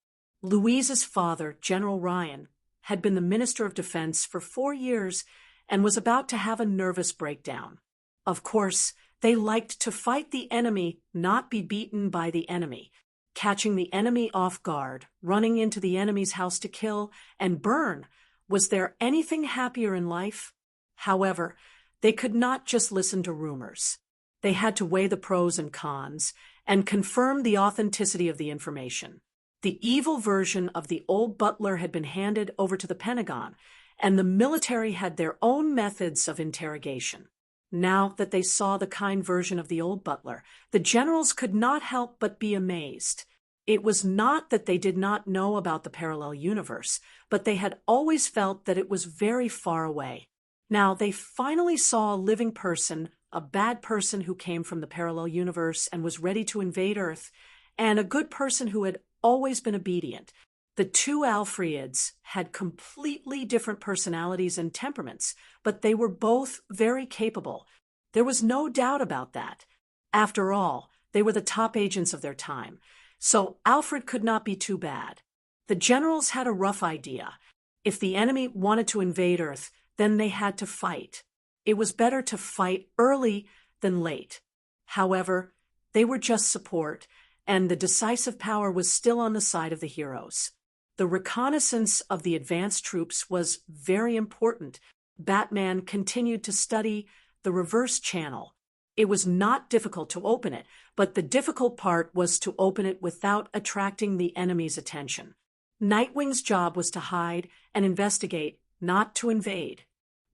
Louise's father, General Ryan, had been the Minister of Defense for 4 years and was about to have a nervous breakdown. Of course, they liked to fight the enemy, not be beaten by the enemy. Catching the enemy off guard, running into the enemy's house to kill and burn. Was there anything happier in life? However, they could not just listen to rumors. They had to weigh the pros and cons and confirm the authenticity of the information. The evil version of the old butler had been handed over to the Pentagon, and the military had their own methods of interrogation. Now that they saw the kind version of the old butler, the generals could not help but be amazed. It was not that they did not know about the parallel universe, but they had always felt that it was very far away. Now, they finally saw a living person, a bad person who came from the parallel universe and was ready to invade Earth, and a good person who had always been obedient. The two Alfreds had completely different personalities and temperaments, but they were both very capable. There was no doubt about that. After all, they were the top agents of their time, so Alfred could not be too bad. The generals had a rough idea. If the enemy wanted to invade Earth, then they had to fight. It was better to fight early than late. However, they were just support, and the decisive power was still on the side of the heroes. The reconnaissance of the advanced troops was very important. Batman continued to study the reverse channel. It was not difficult to open it, but the difficult part was to open it without attracting the enemy's attention. Nightwing's job was to hide and investigate, not to invade.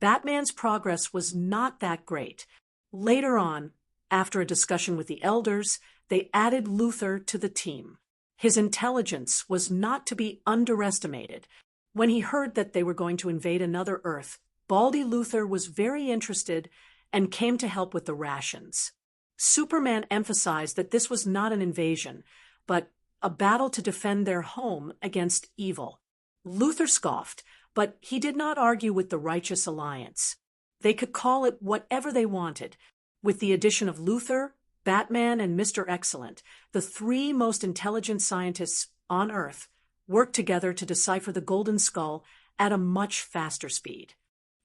Batman's progress was not that great. Later on, after a discussion with the elders, they added Luthor to the team. His intelligence was not to be underestimated. When he heard that they were going to invade another Earth, Baldy Luthor was very interested and came to help with the rations. Superman emphasized that this was not an invasion, but a battle to defend their home against evil. Luthor scoffed, but he did not argue with the Righteous Alliance. They could call it whatever they wanted. With the addition of Luthor, Batman, and Mr. Excellent, the three most intelligent scientists on Earth worked together to decipher the Golden Skull at a much faster speed.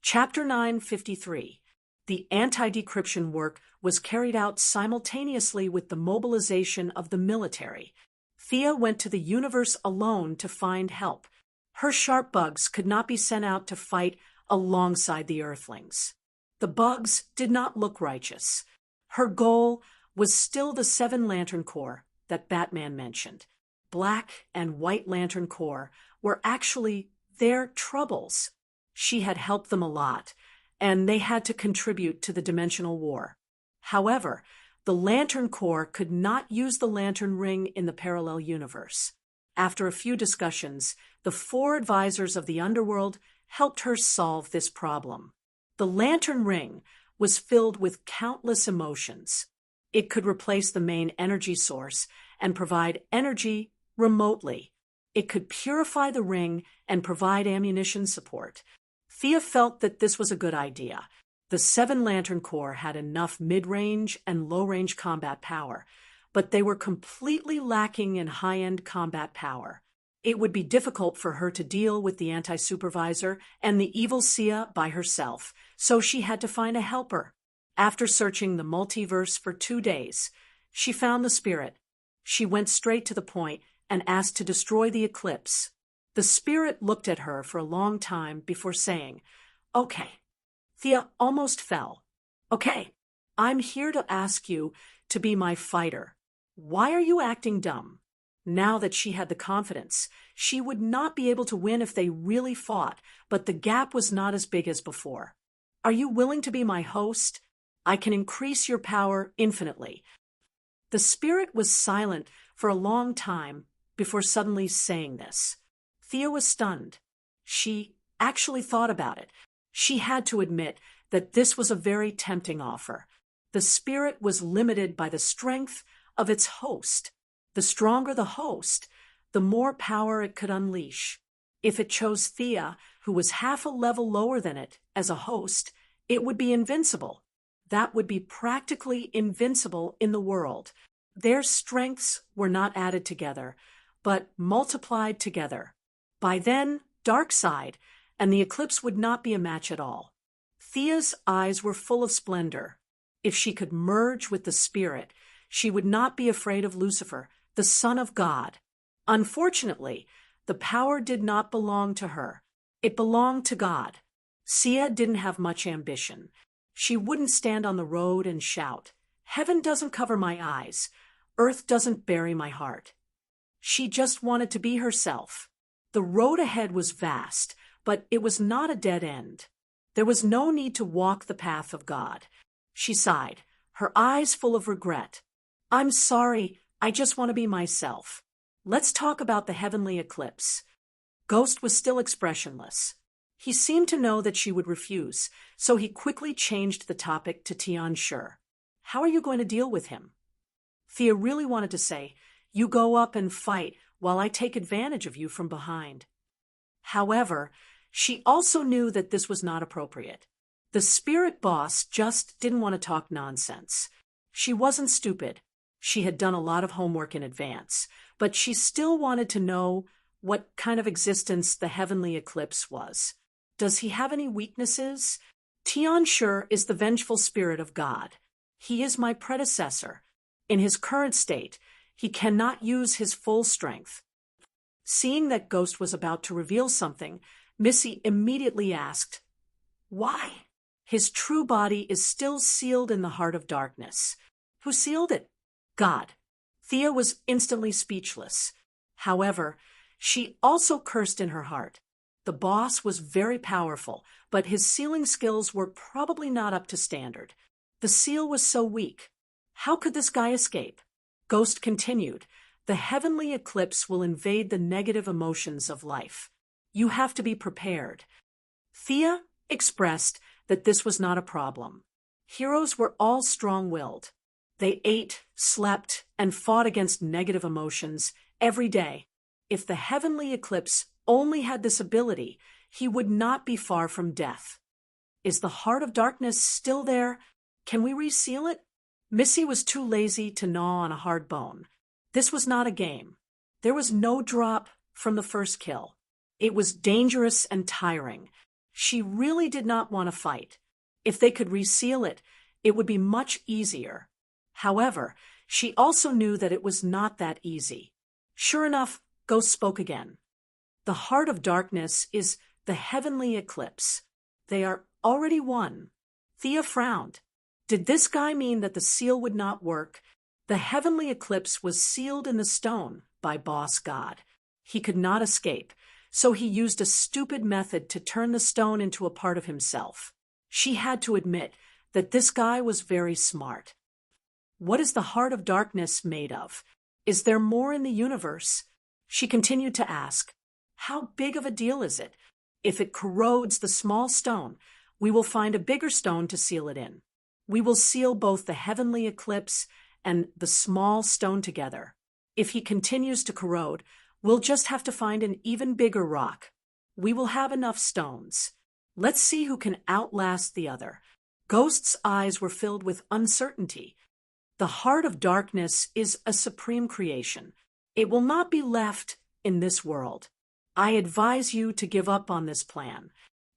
Chapter 953. The anti-decryption work was carried out simultaneously with the mobilization of the military. Thea went to the universe alone to find help. Her sharp bugs could not be sent out to fight alongside the Earthlings. The bugs did not look righteous. Her goal was still the 7 Lantern Corps that Batman mentioned. Black and White Lantern Corps were actually their troubles. She had helped them a lot, and they had to contribute to the dimensional war. However, the Lantern Corps could not use the Lantern Ring in the parallel universe. After a few discussions, the 4 advisors of the underworld helped her solve this problem. The Lantern Ring was filled with countless emotions. It could replace the main energy source and provide energy remotely. It could purify the ring and provide ammunition support. Thea felt that this was a good idea. The 7 Lantern Corps had enough mid-range and low-range combat power, but they were completely lacking in high-end combat power. It would be difficult for her to deal with the anti-supervisor and the evil Sia by herself, so she had to find a helper. After searching the multiverse for 2 days, she found the spirit. She went straight to the point and asked to destroy the eclipse. The spirit looked at her for a long time before saying, "Okay." Thea almost fell. "Okay, I'm here to ask you to be my fighter. Why are you acting dumb?" Now that she had the confidence, she would not be able to win if they really fought, but the gap was not as big as before. "Are you willing to be my host? I can increase your power infinitely." The spirit was silent for a long time before suddenly saying this. Thea was stunned. She actually thought about it. She had to admit that this was a very tempting offer. The spirit was limited by the strength of its host. The stronger the host, the more power it could unleash. If it chose Thea, who was half a level lower than it, as a host, it would be invincible. That would be practically invincible in the world. Their strengths were not added together, but multiplied together. By then, Darkseid and the eclipse would not be a match at all. Thea's eyes were full of splendor. If she could merge with the spirit, she would not be afraid of Lucifer, the Son of God. Unfortunately, the power did not belong to her. It belonged to God. Sia didn't have much ambition. She wouldn't stand on the road and shout, "Heaven doesn't cover my eyes. Earth doesn't bury my heart." She just wanted to be herself. The road ahead was vast, but it was not a dead end. There was no need to walk the path of God. She sighed, her eyes full of regret. "I'm sorry, I just want to be myself." Let's talk about the heavenly eclipse. Ghost was still expressionless. He seemed to know that she would refuse, so he quickly changed the topic to Tianshi. How are you going to deal with him? Thea really wanted to say, you go up and fight while I take advantage of you from behind. However, she also knew that this was not appropriate. The spirit boss just didn't want to talk nonsense. She wasn't stupid. She had done a lot of homework in advance, but she still wanted to know what kind of existence the heavenly eclipse was. Does he have any weaknesses? Tianshi is the vengeful spirit of God. He is my predecessor. In his current state, he cannot use his full strength. Seeing that Ghost was about to reveal something, Missy immediately asked, why? His true body is still sealed in the heart of darkness. Who sealed it? God. Thea was instantly speechless. However, she also cursed in her heart. The boss was very powerful, but his sealing skills were probably not up to standard. The seal was so weak. How could this guy escape? Ghost continued, the heavenly eclipse will invade the negative emotions of life. You have to be prepared. Thea expressed that this was not a problem. Heroes were all strong-willed. They ate, slept, and fought against negative emotions every day. If the heavenly eclipse only had this ability, he would not be far from death. Is the heart of darkness still there? Can we reseal it? Missy was too lazy to gnaw on a hard bone. This was not a game. There was no drop from the first kill. It was dangerous and tiring. She really did not want to fight. If they could reseal it, it would be much easier. However, she also knew that it was not that easy. Sure enough, Ghost spoke again. The heart of darkness is the heavenly eclipse. They are already won. Thea frowned. Did this guy mean that the seal would not work? The heavenly eclipse was sealed in the stone by Boss God. He could not escape, so he used a stupid method to turn the stone into a part of himself. She had to admit that this guy was very smart. What is the heart of darkness made of? Is there more in the universe? She continued to ask. How big of a deal is it? If it corrodes the small stone, we will find a bigger stone to seal it in. We will seal both the heavenly eclipse and the small stone together. If he continues to corrode, we'll just have to find an even bigger rock. We will have enough stones. Let's see who can outlast the other. Ghost's eyes were filled with uncertainty. The heart of darkness is a supreme creation. It will not be left in this world. I advise you to give up on this plan.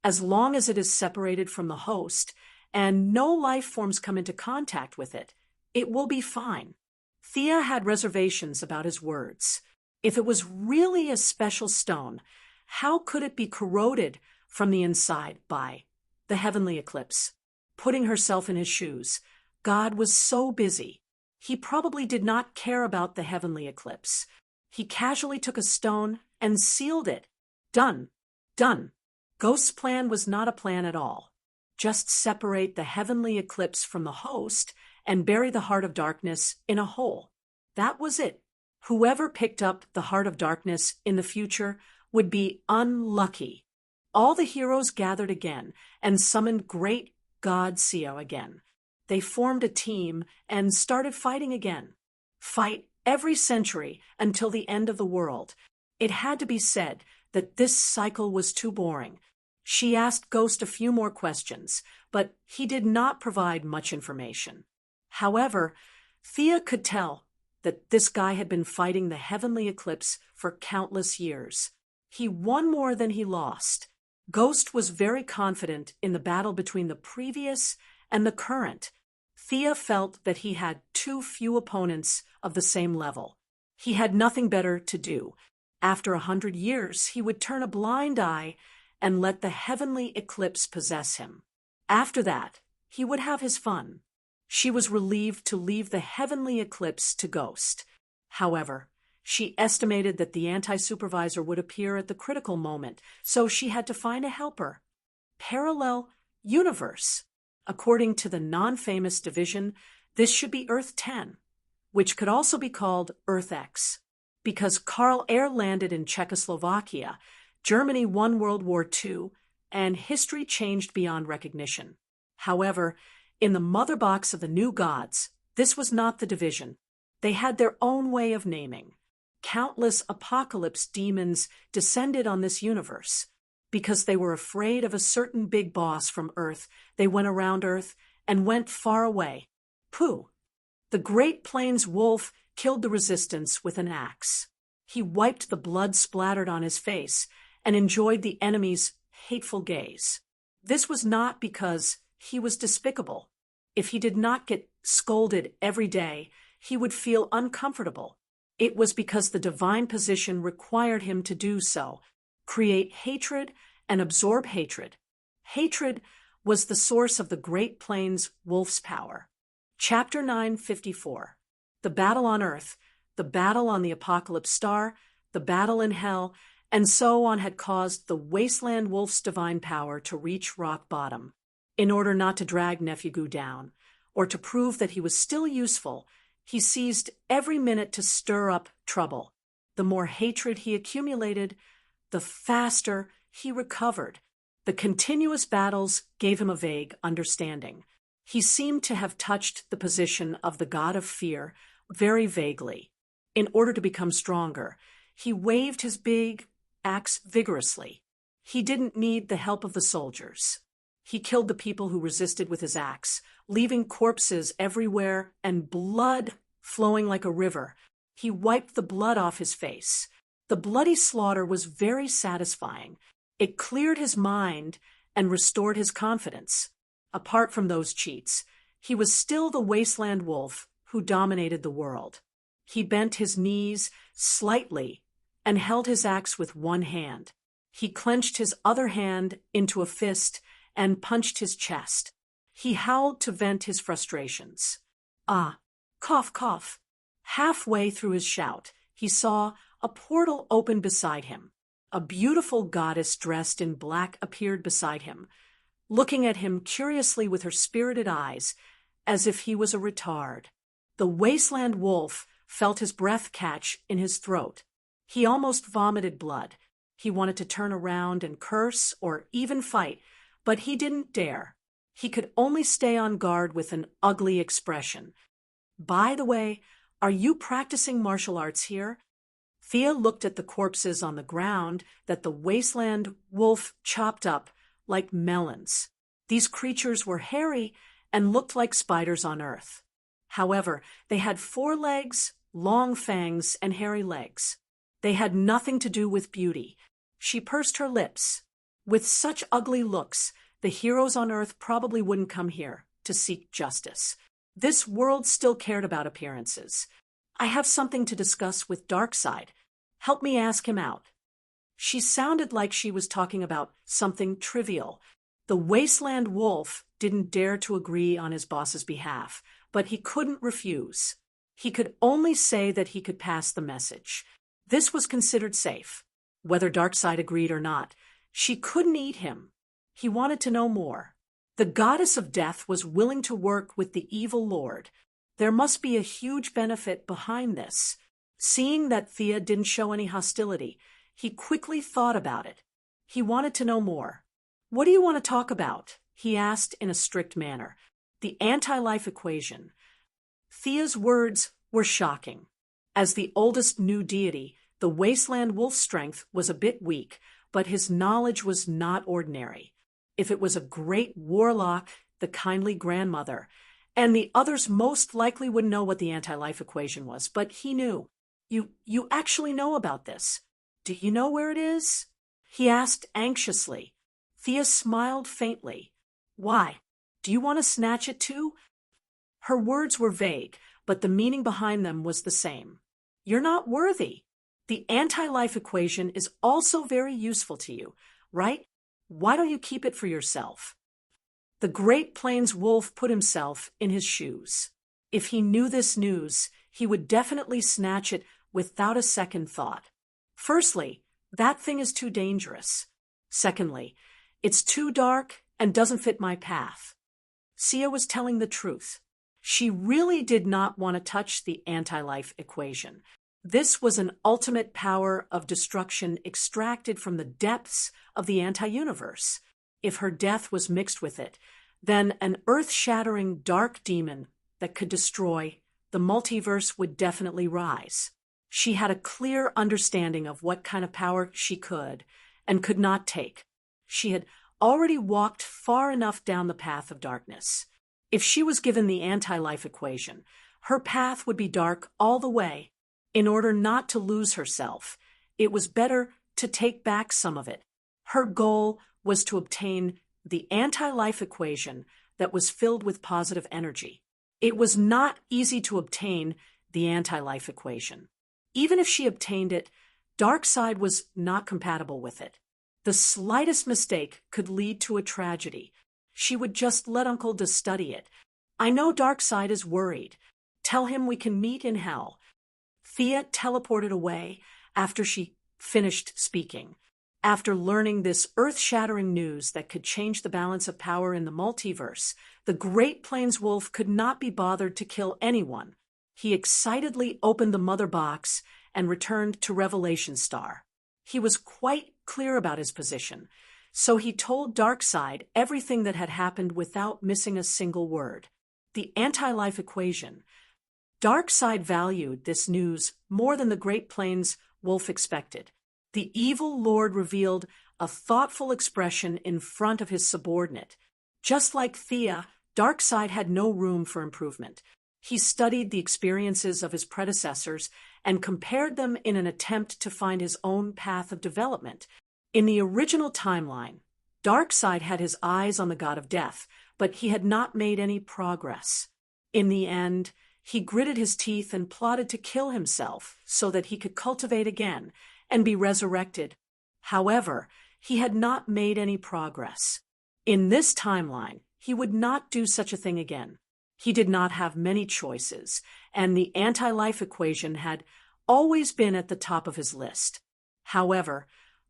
As long as it is separated from the host and no life forms come into contact with it, it will be fine. Thea had reservations about his words. If it was really a special stone, how could it be corroded from the inside by the heavenly eclipse? Putting herself in his shoes, God was so busy. He probably did not care about the heavenly eclipse. He casually took a stone and sealed it. Done. Done. Ghost's plan was not a plan at all. Just separate the heavenly eclipse from the host and bury the heart of darkness in a hole. That was it. Whoever picked up the heart of darkness in the future would be unlucky. All the heroes gathered again and summoned great God Seo again. They formed a team and started fighting again. Fight every century until the end of the world. It had to be said that this cycle was too boring. She asked Ghost a few more questions, but he did not provide much information. However, Thea could tell that this guy had been fighting the heavenly eclipse for countless years. He won more than he lost. Ghost was very confident in the battle between the previous and the current. Thea felt that he had too few opponents of the same level. He had nothing better to do. After 100 years, he would turn a blind eye and let the heavenly eclipse possess him. After that, he would have his fun. She was relieved to leave the heavenly eclipse to Ghost. However, she estimated that the anti-supervisor would appear at the critical moment, so she had to find a helper. Parallel universe. According to the non-famous division, this should be Earth 10, which could also be called Earth X. because Karl Air landed in Czechoslovakia, Germany won World War II, and history changed beyond recognition. However, in the mother box of the new gods, this was not the division. They had their own way of naming. Countless apocalypse demons descended on this universe. Because they were afraid of a certain big boss from Earth, they went around Earth and went far away. Pooh! The Great Plains wolf killed the resistance with an axe. He wiped the blood splattered on his face and enjoyed the enemy's hateful gaze. This was not because he was despicable. If he did not get scolded every day, he would feel uncomfortable. It was because the divine position required him to do so, create hatred and absorb hatred. Hatred was the source of the Great Plains wolf's power. Chapter 954. The battle on Earth, the battle on the Apocalypse Star, the battle in Hell, and so on had caused the Wasteland Wolf's divine power to reach rock bottom. In order not to drag Nephew down, or to prove that he was still useful, he seized every minute to stir up trouble. The more hatred he accumulated, the faster he recovered. The continuous battles gave him a vague understanding. He seemed to have touched the position of the god of fear very vaguely. In order to become stronger, he waved his big axe vigorously. He didn't need the help of the soldiers. He killed the people who resisted with his axe, leaving corpses everywhere and blood flowing like a river. He wiped the blood off his face. The bloody slaughter was very satisfying. It cleared his mind and restored his confidence. Apart from those cheats, he was still the wasteland wolf who dominated the world. He bent his knees slightly and held his axe with one hand. He clenched his other hand into a fist and punched his chest. He howled to vent his frustrations. Ah, cough, cough. Halfway through his shout, he saw a portal open beside him. A beautiful goddess dressed in black appeared beside him, looking at him curiously with her spirited eyes, as if he was a retard. The wasteland wolf felt his breath catch in his throat. He almost vomited blood. He wanted to turn around and curse or even fight, but he didn't dare. He could only stay on guard with an ugly expression. By the way, are you practicing martial arts here? Thea looked at the corpses on the ground that the wasteland wolf chopped up like melons. These creatures were hairy and looked like spiders on Earth. However, they had 4 legs, long fangs, and hairy legs. They had nothing to do with beauty. She pursed her lips. With such ugly looks, the heroes on Earth probably wouldn't come here to seek justice. This world still cared about appearances. I have something to discuss with Darkseid. Help me ask him out. She sounded like she was talking about something trivial. The wasteland wolf didn't dare to agree on his boss's behalf, but he couldn't refuse. He could only say that he could pass the message. This was considered safe. Whether Darkseid agreed or not, she couldn't eat him. He wanted to know more. The goddess of death was willing to work with the evil lord. There must be a huge benefit behind this. Seeing that Thea didn't show any hostility, he quickly thought about it. He wanted to know more. What do you want to talk about? He asked in a strict manner. The anti-life equation. Thea's words were shocking. As the oldest new deity, the wasteland wolf's strength was a bit weak, but his knowledge was not ordinary. If it was a great warlock, the kindly grandmother, and the others most likely would know what the anti-life equation was, but he knew. You actually know about this. Do you know where it is? He asked anxiously. Thea smiled faintly. Why? Do you want to snatch it too? Her words were vague, but the meaning behind them was the same. You're not worthy. The anti-life equation is also very useful to you, right? Why don't you keep it for yourself? The Great Plains wolf put himself in his shoes. If he knew this news, he would definitely snatch it without a second thought. Firstly, that thing is too dangerous. Secondly, it's too dark and doesn't fit my path. Sia was telling the truth. She really did not want to touch the anti-life equation. This was an ultimate power of destruction extracted from the depths of the anti-universe. If her death was mixed with it, then an earth-shattering dark demon that could destroy the multiverse would definitely rise. She had a clear understanding of what kind of power she could and could not take. She had already walked far enough down the path of darkness. If she was given the anti-life equation, her path would be dark all the way. In order not to lose herself, it was better to take back some of it. Her goal was to obtain the anti-life equation that was filled with positive energy. It was not easy to obtain the anti-life equation. Even if she obtained it, Darkseid was not compatible with it. The slightest mistake could lead to a tragedy. She would just let Uncle Des study it. I know Darkseid is worried. Tell him we can meet in hell. Thea teleported away after she finished speaking. After learning this earth-shattering news that could change the balance of power in the multiverse, the Great Plains Wolf could not be bothered to kill anyone. He excitedly opened the mother box and returned to Revelation Star. He was quite clear about his position, so he told Darkseid everything that had happened without missing a single word. The anti-life equation. Darkseid valued this news more than the Great Plains Wolf expected. The evil lord revealed a thoughtful expression in front of his subordinate. Just like Thea, Darkseid had no room for improvement. He studied the experiences of his predecessors and compared them in an attempt to find his own path of development. In the original timeline, Darkseid had his eyes on the god of death, but he had not made any progress. In the end, he gritted his teeth and plotted to kill himself so that he could cultivate again and be resurrected. However, he had not made any progress. In this timeline, he would not do such a thing again. He did not have many choices, and the anti-life equation had always been at the top of his list. However,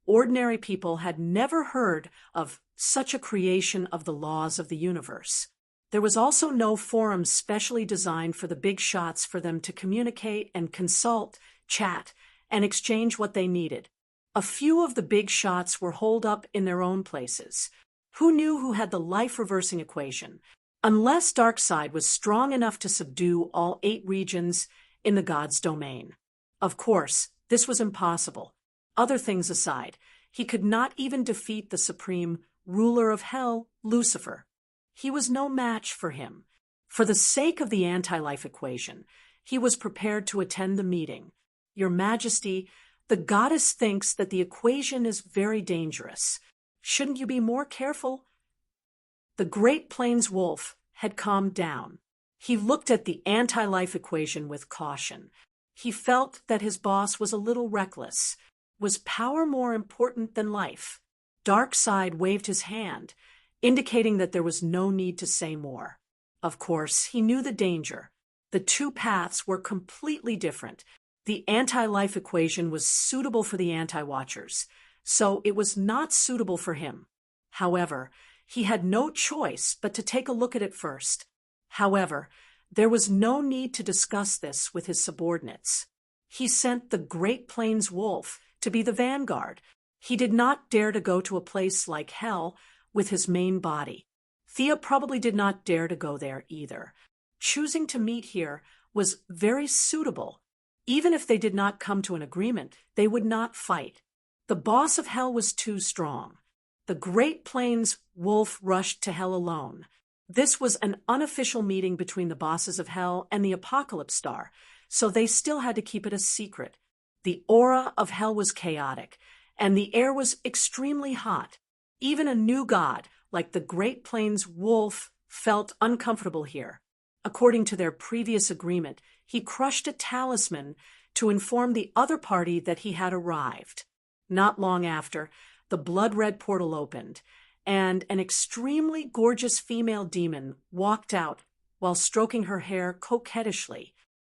ordinary people had never heard of such a creation of the laws of the universe. There was also no forum specially designed for the big shots for them to communicate and consult, chat, and exchange what they needed. A few of the big shots were holed up in their own places. Who knew who had the life-reversing equation? Unless Darkseid was strong enough to subdue all 8 regions in the god's domain. Of course, this was impossible. Other things aside, he could not even defeat the supreme ruler of hell, Lucifer. He was no match for him. For the sake of the anti-life equation, he was prepared to attend the meeting. Your Majesty, the goddess thinks that the equation is very dangerous. Shouldn't you be more careful? The Great Plains Wolf had calmed down. He looked at the anti-life equation with caution. He felt that his boss was a little reckless. Was power more important than life? Darkseid waved his hand, indicating that there was no need to say more. Of course, he knew the danger. The 2 paths were completely different. The anti-life equation was suitable for the anti-watchers, so it was not suitable for him. However, he had no choice but to take a look at it first. However, there was no need to discuss this with his subordinates. He sent the Great Plains Wolf to be the vanguard. He did not dare to go to a place like hell with his main body. Thea probably did not dare to go there either. Choosing to meet here was very suitable. Even if they did not come to an agreement, they would not fight. The boss of hell was too strong. The Great Plains Wolf rushed to hell alone. This was an unofficial meeting between the bosses of hell and the Apocalypse Star, so they still had to keep it a secret. The aura of hell was chaotic, and the air was extremely hot. Even a new god, like the Great Plains Wolf, felt uncomfortable here. According to their previous agreement, he crushed a talisman to inform the other party that he had arrived. Not long after, the blood-red portal opened, and an extremely gorgeous female demon walked out while stroking her hair coquettishly.